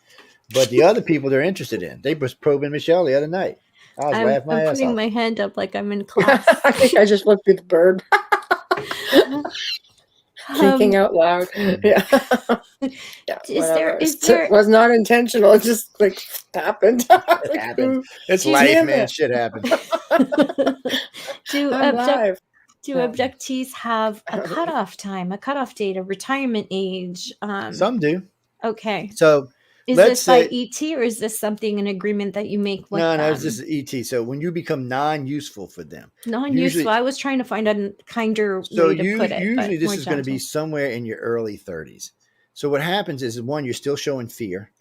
But the other people they're interested in. They was probing Michelle the other night. I was laughing my I'm ass putting off. my hand up like I'm in class. I think I just looked through the bird. Thinking out loud. Yeah. Yeah, whatever. It was not intentional. It just happened. It happens. It's life, man. Shit happens. Do I'm live. abductees have a cutoff time, a cutoff date, a retirement age? Some do. Okay. So is this by ET, or is this something, an agreement that you make with them? No, this is ET. So when you become non-useful for them. Non-useful. I was trying to find a kinder way to put it. Usually this is going to be somewhere in your early 30s. So what happens is, one, you're still showing fear.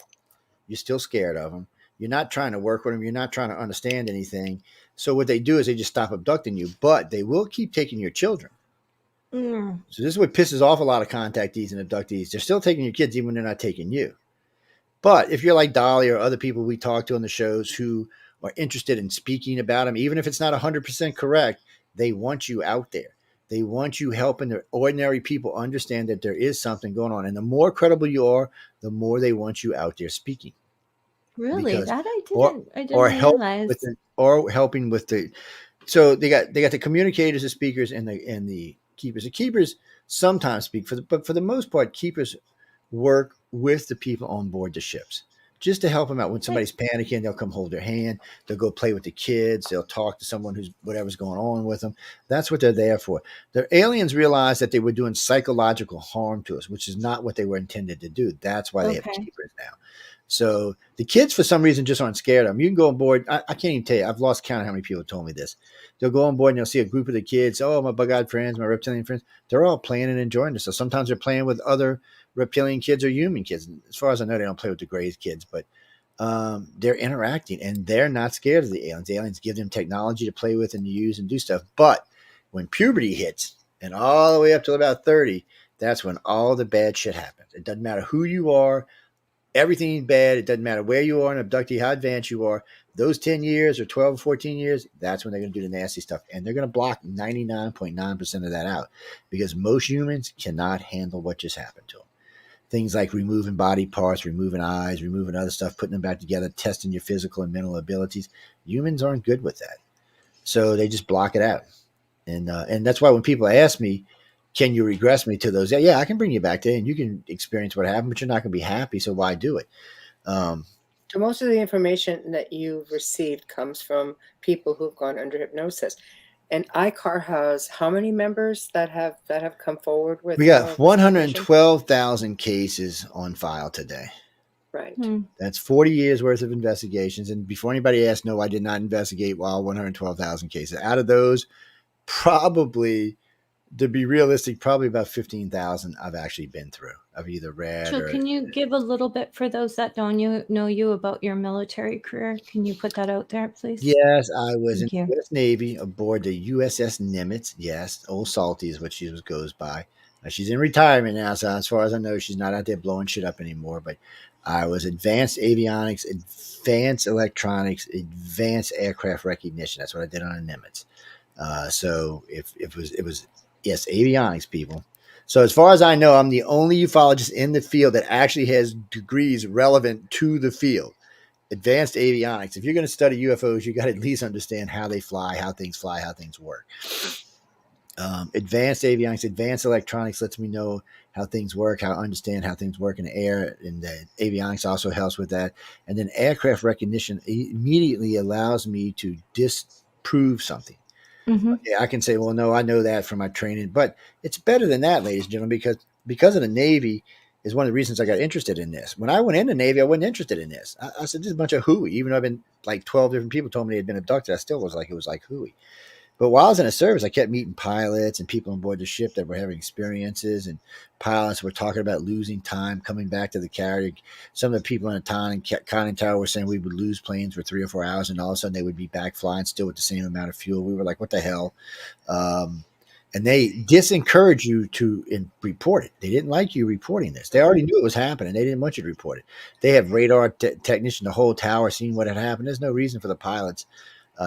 You're still scared of them. You're not trying to work with them. You're not trying to understand anything. So what they do is they just stop abducting you, but they will keep taking your children. So this is what pisses off a lot of contactees and abductees. They're still taking your kids even when they're not taking you. But if you're like Dolly or other people we talk to on the shows who are interested in speaking about them, even if it's not 100% correct, they want you out there. They want you helping the ordinary people understand that there is something going on. And the more credible you are, the more they want you out there speaking. Really? That I didn't realize. Helping with the. So they got the communicators, the speakers, and the keepers. The keepers sometimes speak, but for the most part, keepers work with the people on board the ships just to help them out. When somebody's panicking, they'll come hold their hand. They'll go play with the kids. They'll talk to someone who's whatever's going on with them. That's what they're there for. The aliens realized that they were doing psychological harm to us, which is not what they were intended to do. That's why they have keepers now. So the kids, for some reason, just aren't scared of them. You can go on board. I can't even tell you. I've lost count of how many people told me this. They'll go on board and they'll see a group of the kids. Oh, my bug-eyed friends, my reptilian friends. They're all playing and enjoying this. So sometimes they're playing with other reptilian kids or human kids. As far as I know, they don't play with the gray kids, but they're interacting and they're not scared of the aliens. The aliens give them technology to play with and to use and do stuff. But when puberty hits and all the way up till about 30, that's when all the bad shit happens. It doesn't matter who you are. Everything is bad. It doesn't matter where you are an abductee, how advanced you are. Those 10 years or 12 or 14 years, that's when they're going to do the nasty stuff. And they're going to block 99.9% of that out because most humans cannot handle what just happened to them. Things like removing body parts, removing eyes, removing other stuff, putting them back together, testing your physical and mental abilities. Humans aren't good with that. So they just block it out. And that's why when people ask me, can you regress me to those? Yeah, I can bring you back there and you can experience what happened, but you're not going to be happy. So why do it? So most of the information that you've received comes from people who've gone under hypnosis. And ICAR has how many members that have come forward with? We got 112,000 cases on file today. Right. That's 40 years worth of investigations. And before anybody asks, no, I did not investigate 112,000 cases. Out of those, probably, to be realistic, probably about 15,000 I've actually been through. I've either read So can you give a little bit for those that don't know you about your military career? Can you put that out there, please? Yes, I was in the U.S. Navy aboard the USS Nimitz. Yes, Old Salty is what she goes by. She's in retirement now, so as far as I know, she's not out there blowing shit up anymore. But I was Advanced Avionics, Advanced Electronics, Advanced Aircraft Recognition. That's what I did on a Nimitz. So it was yes, avionics people. So as far as I know, I'm the only ufologist in the field that actually has degrees relevant to the field. Advanced avionics. If you're going to study UFOs, you got to at least understand how they fly, how things work. Advanced avionics, advanced electronics lets me know how things work, how I understand how things work in the air, and the avionics also helps with that. And then aircraft recognition immediately allows me to disprove something. Yeah, I can say, well, no, I know that from my training, but it's better than that, ladies and gentlemen, because of the Navy is one of the reasons I got interested in this. When I went in the Navy, I wasn't interested in this. I said, this is a bunch of hooey. Even though I've been like 12 different people told me they had been abducted, I still was like, it was like hooey. But while I was in the service, I kept meeting pilots and people on board the ship that were having experiences, and pilots were talking about losing time coming back to the carrier. Some of the people in the conning tower were saying we would lose planes for 3 or 4 hours, and all of a sudden they would be back flying still with the same amount of fuel. We were like, what the hell? And they disencouraged you to report it. They didn't like you reporting this. They already knew it was happening. They didn't want you to report it. They have radar technician, the whole tower, seeing what had happened. There's no reason for the pilots.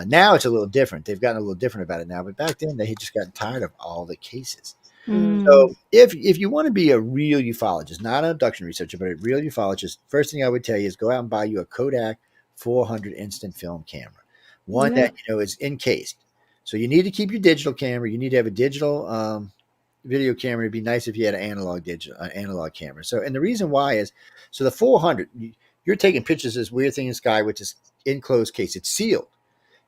Now it's a little different. They've gotten a little different about it now. But back then, they had just gotten tired of all the cases. So if you want to be a real ufologist, not an abduction researcher, but a real ufologist, first thing I would tell you is go out and buy you a Kodak 400 instant film camera. One that is encased. So you need to keep your digital camera. You need to have a digital video camera. It'd be nice if you had an analog camera. So, and the reason why is, so the 400, you're taking pictures of this weird thing in the sky with this enclosed case. It's sealed.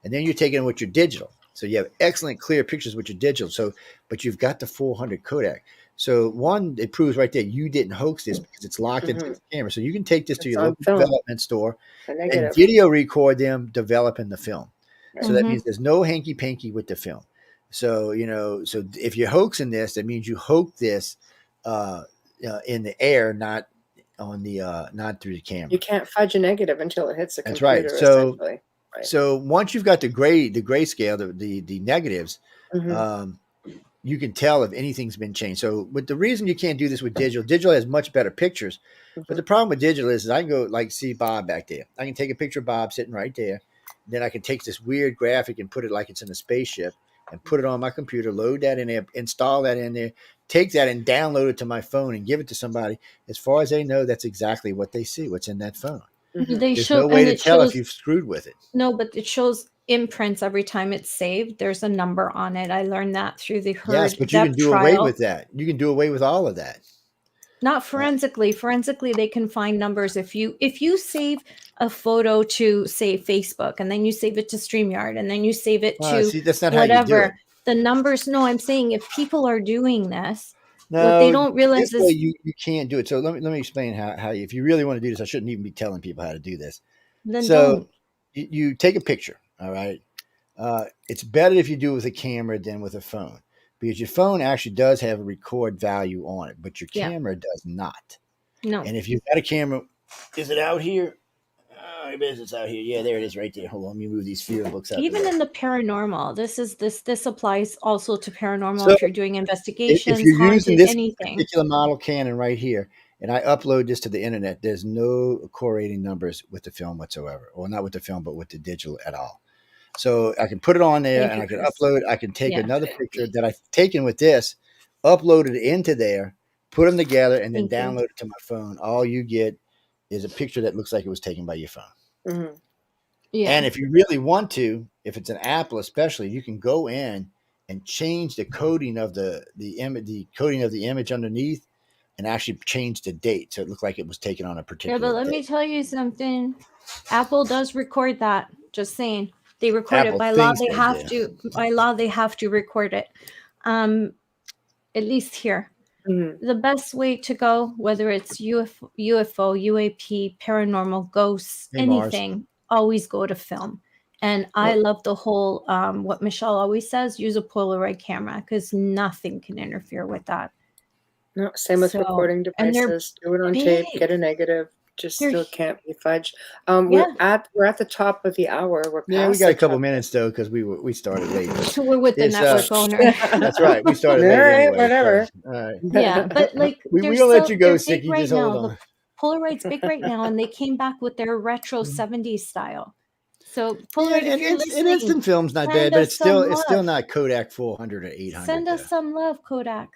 And then you're taking it with your digital. So you have excellent clear pictures with your digital. So, but you've got the 400 Kodak. So one, it proves right there you didn't hoax this because it's locked into the camera. So you can take this to your local development store and video record them developing the film. So that means there's no hanky panky with the film. So, so if you're hoaxing this, that means you hoax this in the air, not on the not through the camera. You can't fudge a negative until it hits the computer. That's right. So once you've got the grayscale, the negatives, you can tell if anything's been changed. So, but the reason you can't do this with digital has much better pictures. But the problem with digital is I can go like see Bob back there. I can take a picture of Bob sitting right there. Then I can take this weird graphic and put it like it's in a spaceship and put it on my computer, load that in there, install that in there, take that and download it to my phone and give it to somebody. As far as they know, that's exactly what they see, what's in that phone. There's no way to tell if you've screwed with it. No, but it shows imprints every time it's saved. There's a number on it. I learned that through the herd. Yes, but you can do away with that. You can do away with all of that. Not forensically. Forensically, they can find numbers. If you save a photo to, say, Facebook, and then you save it to StreamYard, and then you save it to see, that's not whatever, how you do it. The numbers. No, I'm saying if people are doing this, what they don't realize is you can't do it. So let me explain how if you really want to do this, I shouldn't even be telling people how to do this. Then so you take a picture. All right. It's better if you do it with a camera than with a phone, because your phone actually does have a record value on it, but your camera does not. No. And if you've got a camera, is it out here? of business out here. Yeah, there it is right there. Hold on, let me move these fear books out. Even in the paranormal, this applies also to paranormal So if you're doing if investigations, you're using haunted, this anything. particular model Canon right here, and I upload this to the internet, there's no correlating numbers with the film whatsoever. Well, not with the film, but with the digital at all. So I can put it on there Thank and you, I can Chris. upload. I can take Yeah. another picture that I've taken with this, upload it into there, put them together, and then Thank you. download it to my phone. All you get is a picture that looks like it was taken by your phone. Mhm. Yeah. And if you really want to, if it's an Apple especially, you can go in and change the coding of the coding of the image underneath, and actually change the date so it looked like it was taken on a particular Yeah, but let day. me tell you something. Apple does record that. Just saying. They record Apple it. By law, thinks they they have do. to. By law, they have to record it. At least here. Mhm. The best way to go, whether it's UFO, UAP, paranormal, ghosts, Hey, Mars. anything, always go to film. And I love the whole, what Michelle always says, use a Polaroid camera because nothing can interfere with that. No, same with So, recording and they're devices. Do it on tape, big. get a negative. Just They're still hu- can't be fudged. Yeah. We're at the top of the hour. We're Yeah, we past got a the couple top. minutes though because we started late. But So we're with the it's network owner. that's right. We started All late right, anyway. whatever. So, all right. Yeah, but like We they're gonna let you go, they're big Sicky. right Just hold now. on. The Polaroid's big right now, and they came back with their retro 70s style. So Yeah, Polaroid, if and you're it's listening, instant film's not bad, send but us some it's still love. not Kodak 400 or 800. Send though. us some love, Kodak.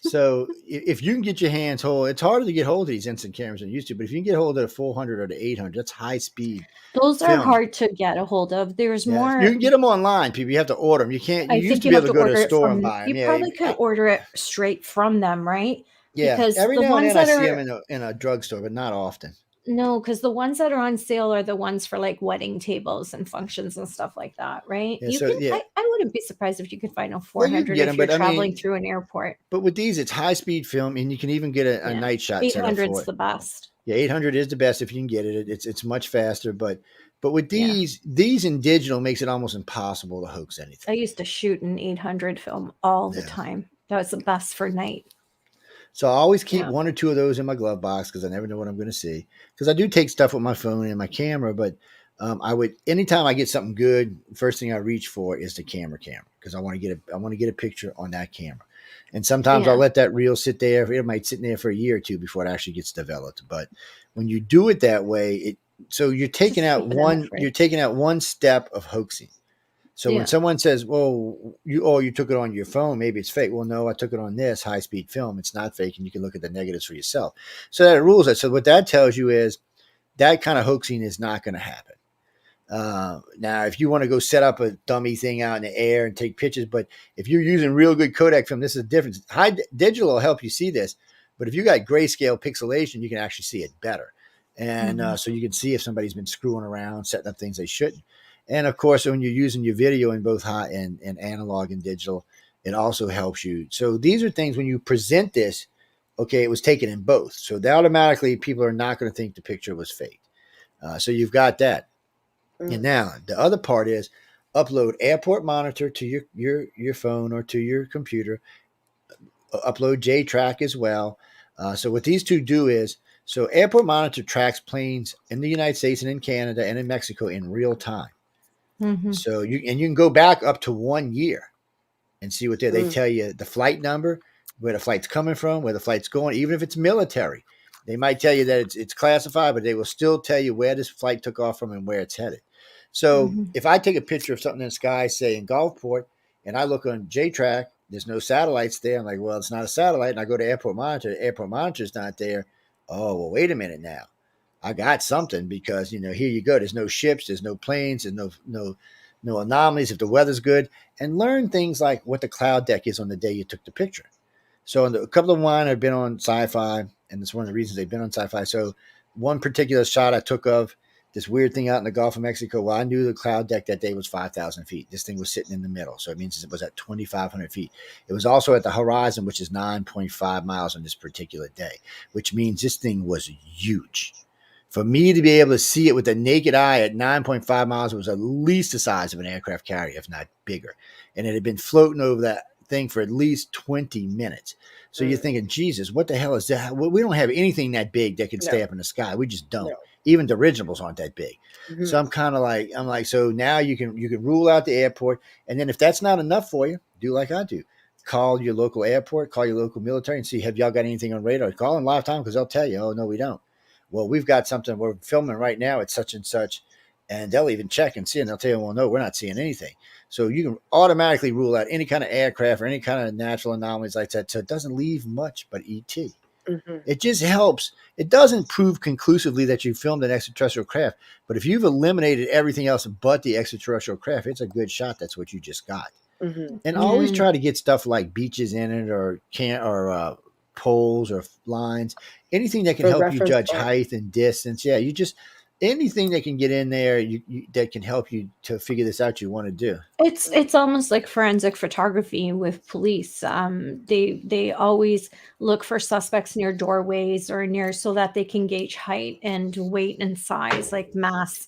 So if you can get your hands hold, it's harder to get hold of these instant cameras than it used to. But if you can get hold of the 400 or the 800, that's high speed. Those are Film. hard to get a hold of. There's Yeah, more. you can get them online, people. You have to order them. You can't. You I used think to you be have able to to go to order a it store from. and buy them. You Yeah, probably could order it straight from them, right? yeah. Because Every the now and ones then I that see are them in a drugstore, but not often. no, because the ones that are on sale are the ones for like wedding tables and functions and stuff like that, right? Yeah, You so can. yeah. I wouldn't be surprised if you could find a Well, you can 400 get if them, you're but I traveling mean, through an airport. but with these, it's high speed film, and you can even get a Yeah, night shot set up for 800's it. the best. Yeah, 800 is the best if you can get it. It's much faster, but with Yeah. these in digital makes it almost impossible to hoax anything. I used to shoot an 800 film all the time. That was the best for night. So I always keep one or two of those in my glove box because I never know what I'm going to see. Because I do take stuff with my phone and my camera, but I would anytime I get something good, first thing I reach for is the camera because I want to get a picture on that camera. And sometimes I'll let that reel sit there. It might sit in there for a year or two before it actually gets developed. But when you do it that way, so you're taking out one step of hoaxing. So when someone says, "Well, you took it on your phone, maybe it's fake." Well, no, I took it on this high-speed film. It's not fake, and you can look at the negatives for yourself. So that rules it. So what that tells you is that kind of hoaxing is not going to happen. Now, if you want to go set up a dummy thing out in the air and take pictures, but if you're using real good Kodak film, this is a difference. High digital will help you see this, but if you got grayscale pixelation, you can actually see it better. And so you can see if somebody's been screwing around, setting up things they shouldn't. And of course, when you're using your video in both high and analog and digital, it also helps you. So these are things when you present this, okay, it was taken in both. So automatically people are not going to think the picture was fake. So you've got that. And now the other part is upload airport monitor to your phone or to your computer. Upload JTrack as well. So what these two do is, so airport monitor tracks planes in the United States and in Canada and in Mexico in real time. Mm-hmm. So you can go back up to 1 year and see what they tell you the flight number, where the flight's coming from, where the flight's going, even if it's military. They might tell you that it's classified, but they will still tell you where this flight took off from and where it's headed. So if I take a picture of something in the sky, say in Gulfport, and I look on JTrack, there's no satellites there. I'm like, well, it's not a satellite. And I go to airport monitor. The airport monitor's not there. Oh, well, wait a minute now. I got something because, here you go. There's no ships. There's no planes. There's no anomalies if the weather's good. And learn things like what the cloud deck is on the day you took the picture. So a couple of mine have been on sci-fi, and it's one of the reasons they've been on sci-fi. So one particular shot I took of this weird thing out in the Gulf of Mexico. Well, I knew the cloud deck that day was 5,000 feet. This thing was sitting in the middle. So it means it was at 2,500 feet. It was also at the horizon, which is 9.5 miles on this particular day, which means this thing was huge. For me to be able to see it with the naked eye at 9.5 miles, it was at least the size of an aircraft carrier, if not bigger. And it had been floating over that thing for at least 20 minutes. So you're thinking, Jesus, what the hell is that? We don't have anything that big that can stay up in the sky. We just don't. No. Even the originals aren't that big. Mhm. So I'm like, so now you can rule out the airport, and then if that's not enough for you, do like I do. Call your local airport, call your local military, and see, have y'all got anything on radar? Call them live time because they'll tell you, oh no, we don't. Well, we've got something we're filming right now at such and such, and they'll even check and see, and they'll tell you, well, no, we're not seeing anything. So you can automatically rule out any kind of aircraft or any kind of natural anomalies like that. So it doesn't leave much but ET. Mhm. It just helps. It doesn't prove conclusively that you filmed an extraterrestrial craft, but if you've eliminated everything else but the extraterrestrial craft, it's a good shot. That's what you just got. Mhm. And always try to get stuff like beaches in it, or poles or lines, anything that can For help you reference judge point. height and distance. Yeah, you just anything that can get in there that can help you to figure this out. You want to do. It's almost like forensic photography with police. They always look for suspects near doorways or near, so that they can gauge height and weight and size, like mass.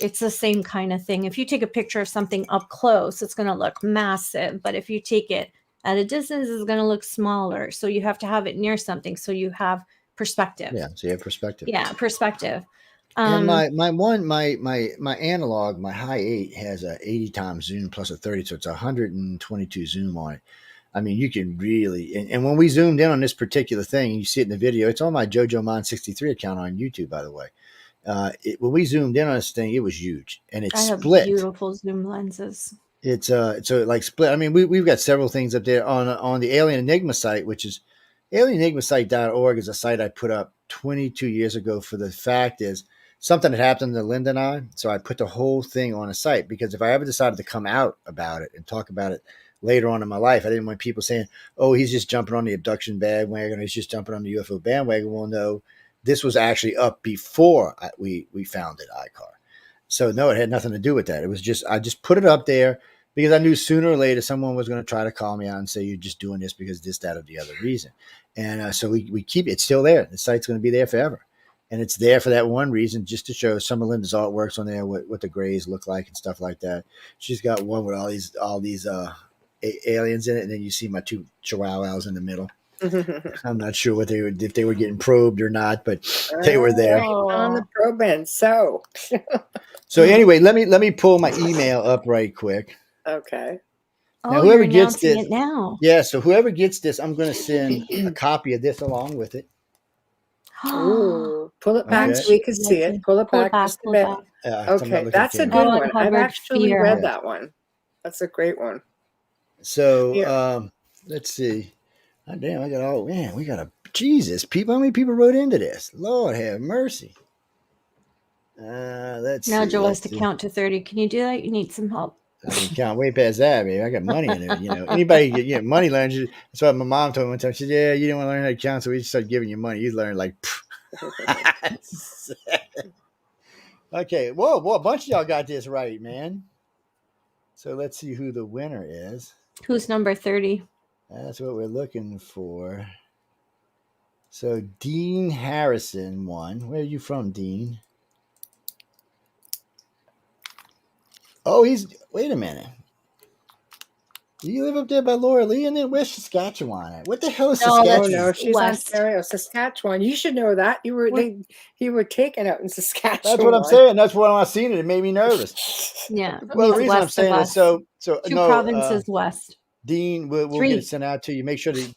It's the same kind of thing. If you take a picture of something up close, it's going to look massive, but if you take it at a distance, it's going to look smaller. So you have to have it near something, so you have perspective. Yeah, so you have perspective. Yeah, perspective. And my analog, my high 8 has a 80 times zoom plus a 30, so it's 122 zoom on it. I mean, you can really, and when we zoomed in on this particular thing, you see it in the video. It's on my JoJo Mon 63 account on YouTube, by the way. When we zoomed in on this thing, it was huge, and it's split. Beautiful zoom lenses. It's so like split. I mean, we've got several things up there on the Alien Enigma site, which is alienenigmasite.org, is a site I put up 22 years ago. For the fact is, something that happened to Linda and I, so I put the whole thing on a site, because if I ever decided to come out about it and talk about it later on in my life, I didn't want people saying, oh, he's just jumping on the abduction bandwagon, he's just jumping on the UFO bandwagon. Well, no, this was actually up before we founded ICAR. So no, it had nothing to do with that. It was just, I just put it up there because I knew sooner or later someone was going to try to call me out and say, you're just doing this because this, that, or the other reason. And so we keep it still there. The site's going to be there forever. And it's there for that one reason, just to show some of Linda's artworks on there, what the grays look like and stuff like that. She's got one with all these aliens in it, and then you see my two chihuahuas in the middle. I'm not sure if they were getting probed or not, but they were there. On the probing. So anyway, let me pull my email up right quick. Okay. Now, whoever gets this, it now. Yeah. So whoever gets this, I'm going to send a copy of this along with it. Ooh, pull it back so we can see it. Pull it back just a bit. Okay, that's a good one. I've actually read that one. That's a great one. So let's see. Oh, damn, I got all, man, we got Jesus, people. How many people wrote into this? Lord have mercy. Let's see. Now Joe has to count to 30. Can you do that? You need some help. I can count way past that, baby. I got money in it. Anybody money learns. That's what my mom told me one time. She said, yeah, you didn't want to learn how to count, so we just started giving you money. You learn like, okay. Whoa, a bunch of y'all got this right, man. So let's see who the winner is. Who's number 30? That's what we're looking for. So Dean Harrison won. Where are you from, Dean? Oh, wait a minute. Do you live up there by Laura Lee? And then where's Saskatchewan at? What the hell is Saskatchewan? No, she's Ontario, Saskatchewan. You should know that. You were taken out in Saskatchewan. That's what I'm saying. That's why I seen it. It made me nervous. Yeah. Well, the reason I'm saying is so two provinces west. Dean, we'll get it sent out to you. Make sure that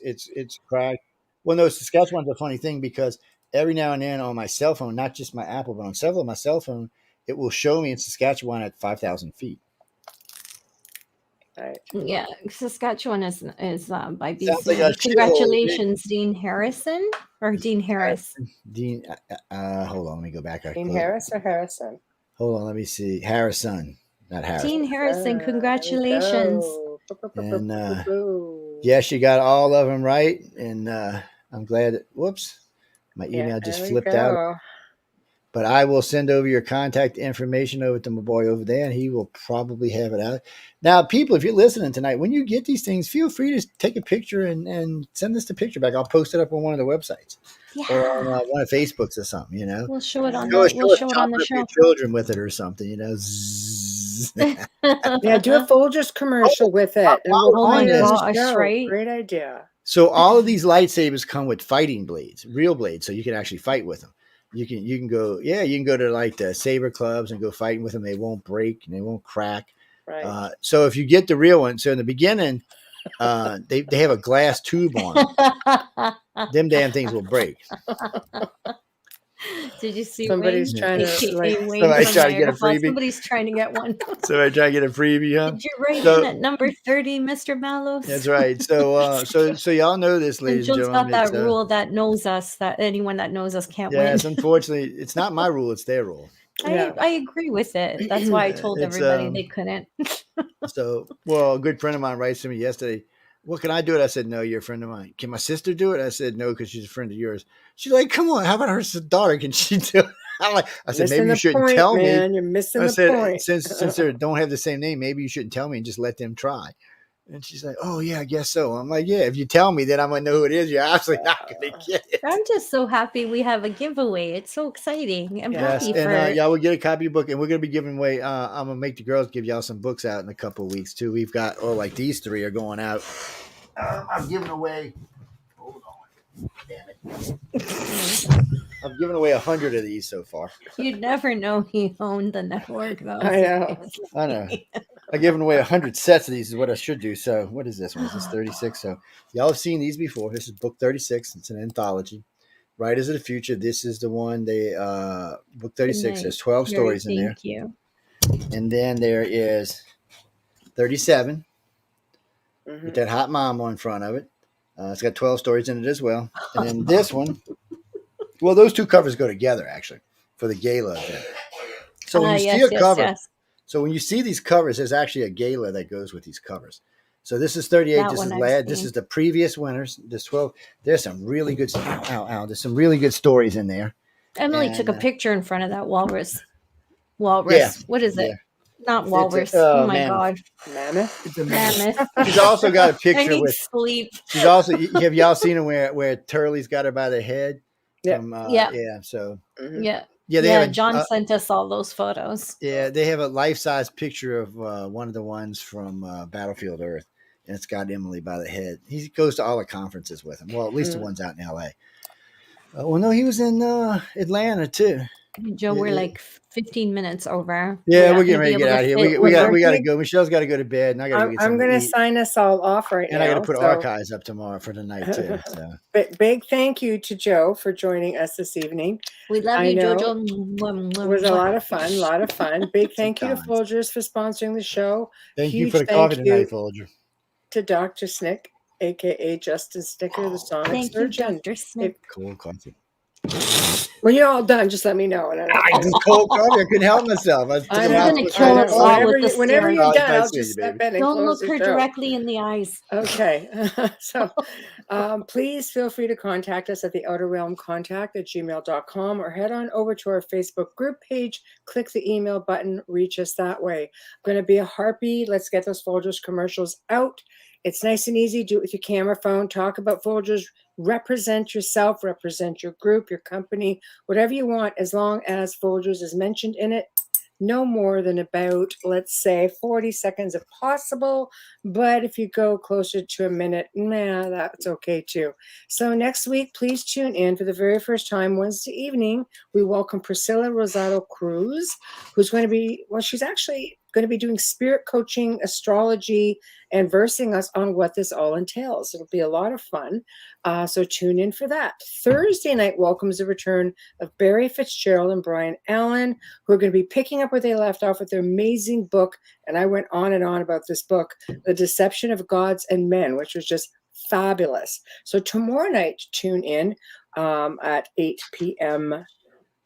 it's correct. Well, no, Saskatchewan's a funny thing because every now and then on my cell phone, not just my Apple, but on several of my cell phone, it will show me in Saskatchewan at 5,000 feet. Right. Yeah, Saskatchewan is by BC. Like congratulations, Dean Harrison or Dean Harris. Dean, hold on, let me go back. Dean Harris or Harrison? Hold on, let me see. Harrison, not Harrison. Dean Harrison, congratulations. And yes, you got all of them right, and I'm glad. Whoops, my email just flipped out. But I will send over your contact information over to my boy over there, and he will probably have it out. Now, people, if you're listening tonight, when you get these things, feel free to take a picture and send us the picture back. I'll post it up on one of the websites or on one of Facebook's or something. We'll show it on the show. Children with it or something. Yeah, do a Folgers commercial with it. Oh my gosh, right? Great idea. So all of these lightsabers come with fighting blades, real blades, so you can actually fight with them. You can go, you can go to like the saber clubs and go fighting with them. They won't break and they won't crack. Right. So if you get the real one, so in the beginning, they have a glass tube on them. Them damn things will break. Did you see Somebody's Wayne? trying to like Wayne somebody from trying to get a Niagara Falls. freebie. Somebody's trying to get one. Somebody trying to get a freebie, huh? Did you write in at number 30, Mr. Mallows? That's right. So y'all know this, And ladies and Joe's gentlemen. got that rule that knows us, that anyone that knows us can't Yes, win. unfortunately, it's not my rule; it's their rule. I agree with it. That's why I told It's, everybody they couldn't. So, well, a good friend of mine writes to me yesterday. What can I do it? I said, no, you're a friend of mine. Can my sister do it? I said, no, because she's a friend of yours. She's like, come on, how about her daughter? Can she do it? I said, maybe you shouldn't tell me. You're missing I the said, point. since they don't have the same name, maybe you shouldn't tell me and just let them try. And she's like, oh, yeah, I guess so. I'm like, yeah, if you tell me, then I'm going to know who it is. You're absolutely not going to get it. I'm just so happy we have a giveaway. It's so exciting. I'm happy for and y'all will get a copy book, and we're going to be giving away. I'm going to make the girls give y'all some books out in a couple of weeks, too. We've got, like these 3 are going out. I'm giving away. Hold on. Damn it. I've given away 100 of these so far. You'd never know he owned the network, though. I know. I've given away 100 sets of these is what I should do. So what is this one? Is this 36? So y'all have seen these before. This is book 36. It's an anthology. Writers of the Future. This is the one book 36. There's 12 stories in there. Thank you. And then there is 37 with that hot mama in front of it. It's got 12 stories in it as well. And then this one, well, those 2 covers go together actually for the gala event. So when you see a cover, so when you see these covers, there's actually a gala that goes with these covers. So this is 38. This is lad. This is the previous winners. There's 12. There's some really good. There's some really good stories in there. Emily took a picture in front of that walrus. Yeah. What is it? Yeah. Not walrus. Oh my God. Mammoth. It's a mammoth. She's also got a picture with sleep. She's also. Have y'all seen her where Turley's got her by the head? Yeah. Yeah. So. Yeah. Yeah. John sent us all those photos. Yeah, they have a life-size picture of one of the ones from Battlefield Earth, and it's got Emily by the head. He goes to all the conferences with him. Well, at least the ones out in L.A. Well, no, he was in Atlanta too. Joe, we're like 15 minutes over. Yeah, we're getting ready to get out of here. We got to go. Michelle's got to go to bed, and I got to get I'm going to sign us all off right now. And I got to put archives up tomorrow for tonight too. So. Big thank you to Joe for joining us this evening. We love you, Jojo. It was a lot of fun. Big thank you to Folgers for sponsoring the show. Thank you for the coffee tonight, Folger. To Dr. Snick, aka Justin Sticker, the sonic surgeon. Dr. Snick. Cool coffee. When you're all done, just let me know. I just cold coffee. I couldn't help myself. Whenever you're done, I'll just step in and don't close look her directly in the eyes. Okay. So please feel free to contact us at the outerrealmcontact@gmail.com or head on over to our Facebook group page. Click the email button. Reach us that way. I'm going to be a harpy. Let's get those Folgers commercials out. It's nice and easy. Do it with your camera phone. Talk about Folgers. Represent yourself. Represent your group, your company, whatever you want, as long as Folgers is mentioned in it. No more than about, let's say, 40 seconds if possible. But if you go closer to a minute, that's okay too. So next week, please tune in for the very first time, Wednesday evening. We welcome Priscilla Rosado Cruz, who's going to be, she's actually going to be doing spirit coaching, astrology, and versing us on what this all entails. It'll be a lot of fun. So tune in for that. Thursday night welcomes the return of Barry Fitzgerald and Brian Allen, who are going to be picking up where they left off with their amazing book. And I went on and on about this book, The Deception of Gods and Men, which was just fabulous. So tomorrow night, tune in at 8 p.m.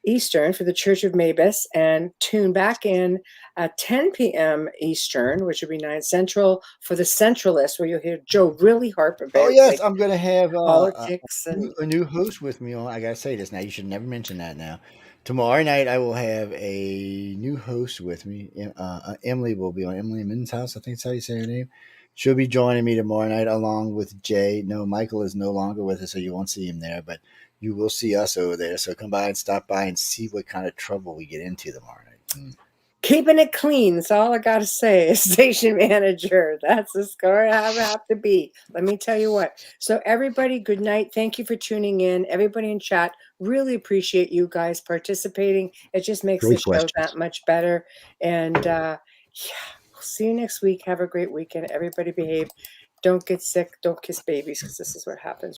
Eastern for the Church of Mabus, and tune back in at 10 p.m. Eastern, which would be 9 Central, for the Centralist, where you'll hear Joe really harp about. Oh yes, I'm going to have politics a new host with me on. I got to say this now. You should never mention that now. Tomorrow night, I will have a new host with me. Emily will be on. Emily Min's house, I think that's how you say her name. She'll be joining me tomorrow night along with Jay. No, Michael is no longer with us, so you won't see him there, but you will see us over there. So come by and stop by and see what kind of trouble we get into tomorrow night. Keeping it clean. That's all I got to say. Station manager. That's the score I have to be. Let me tell you what. So everybody, good night. Thank you for tuning in. Everybody in chat, really appreciate you guys participating. It just makes the show that much better. And yeah, we'll see you next week. Have a great weekend. Everybody behave. Don't get sick. Don't kiss babies because this is what happens.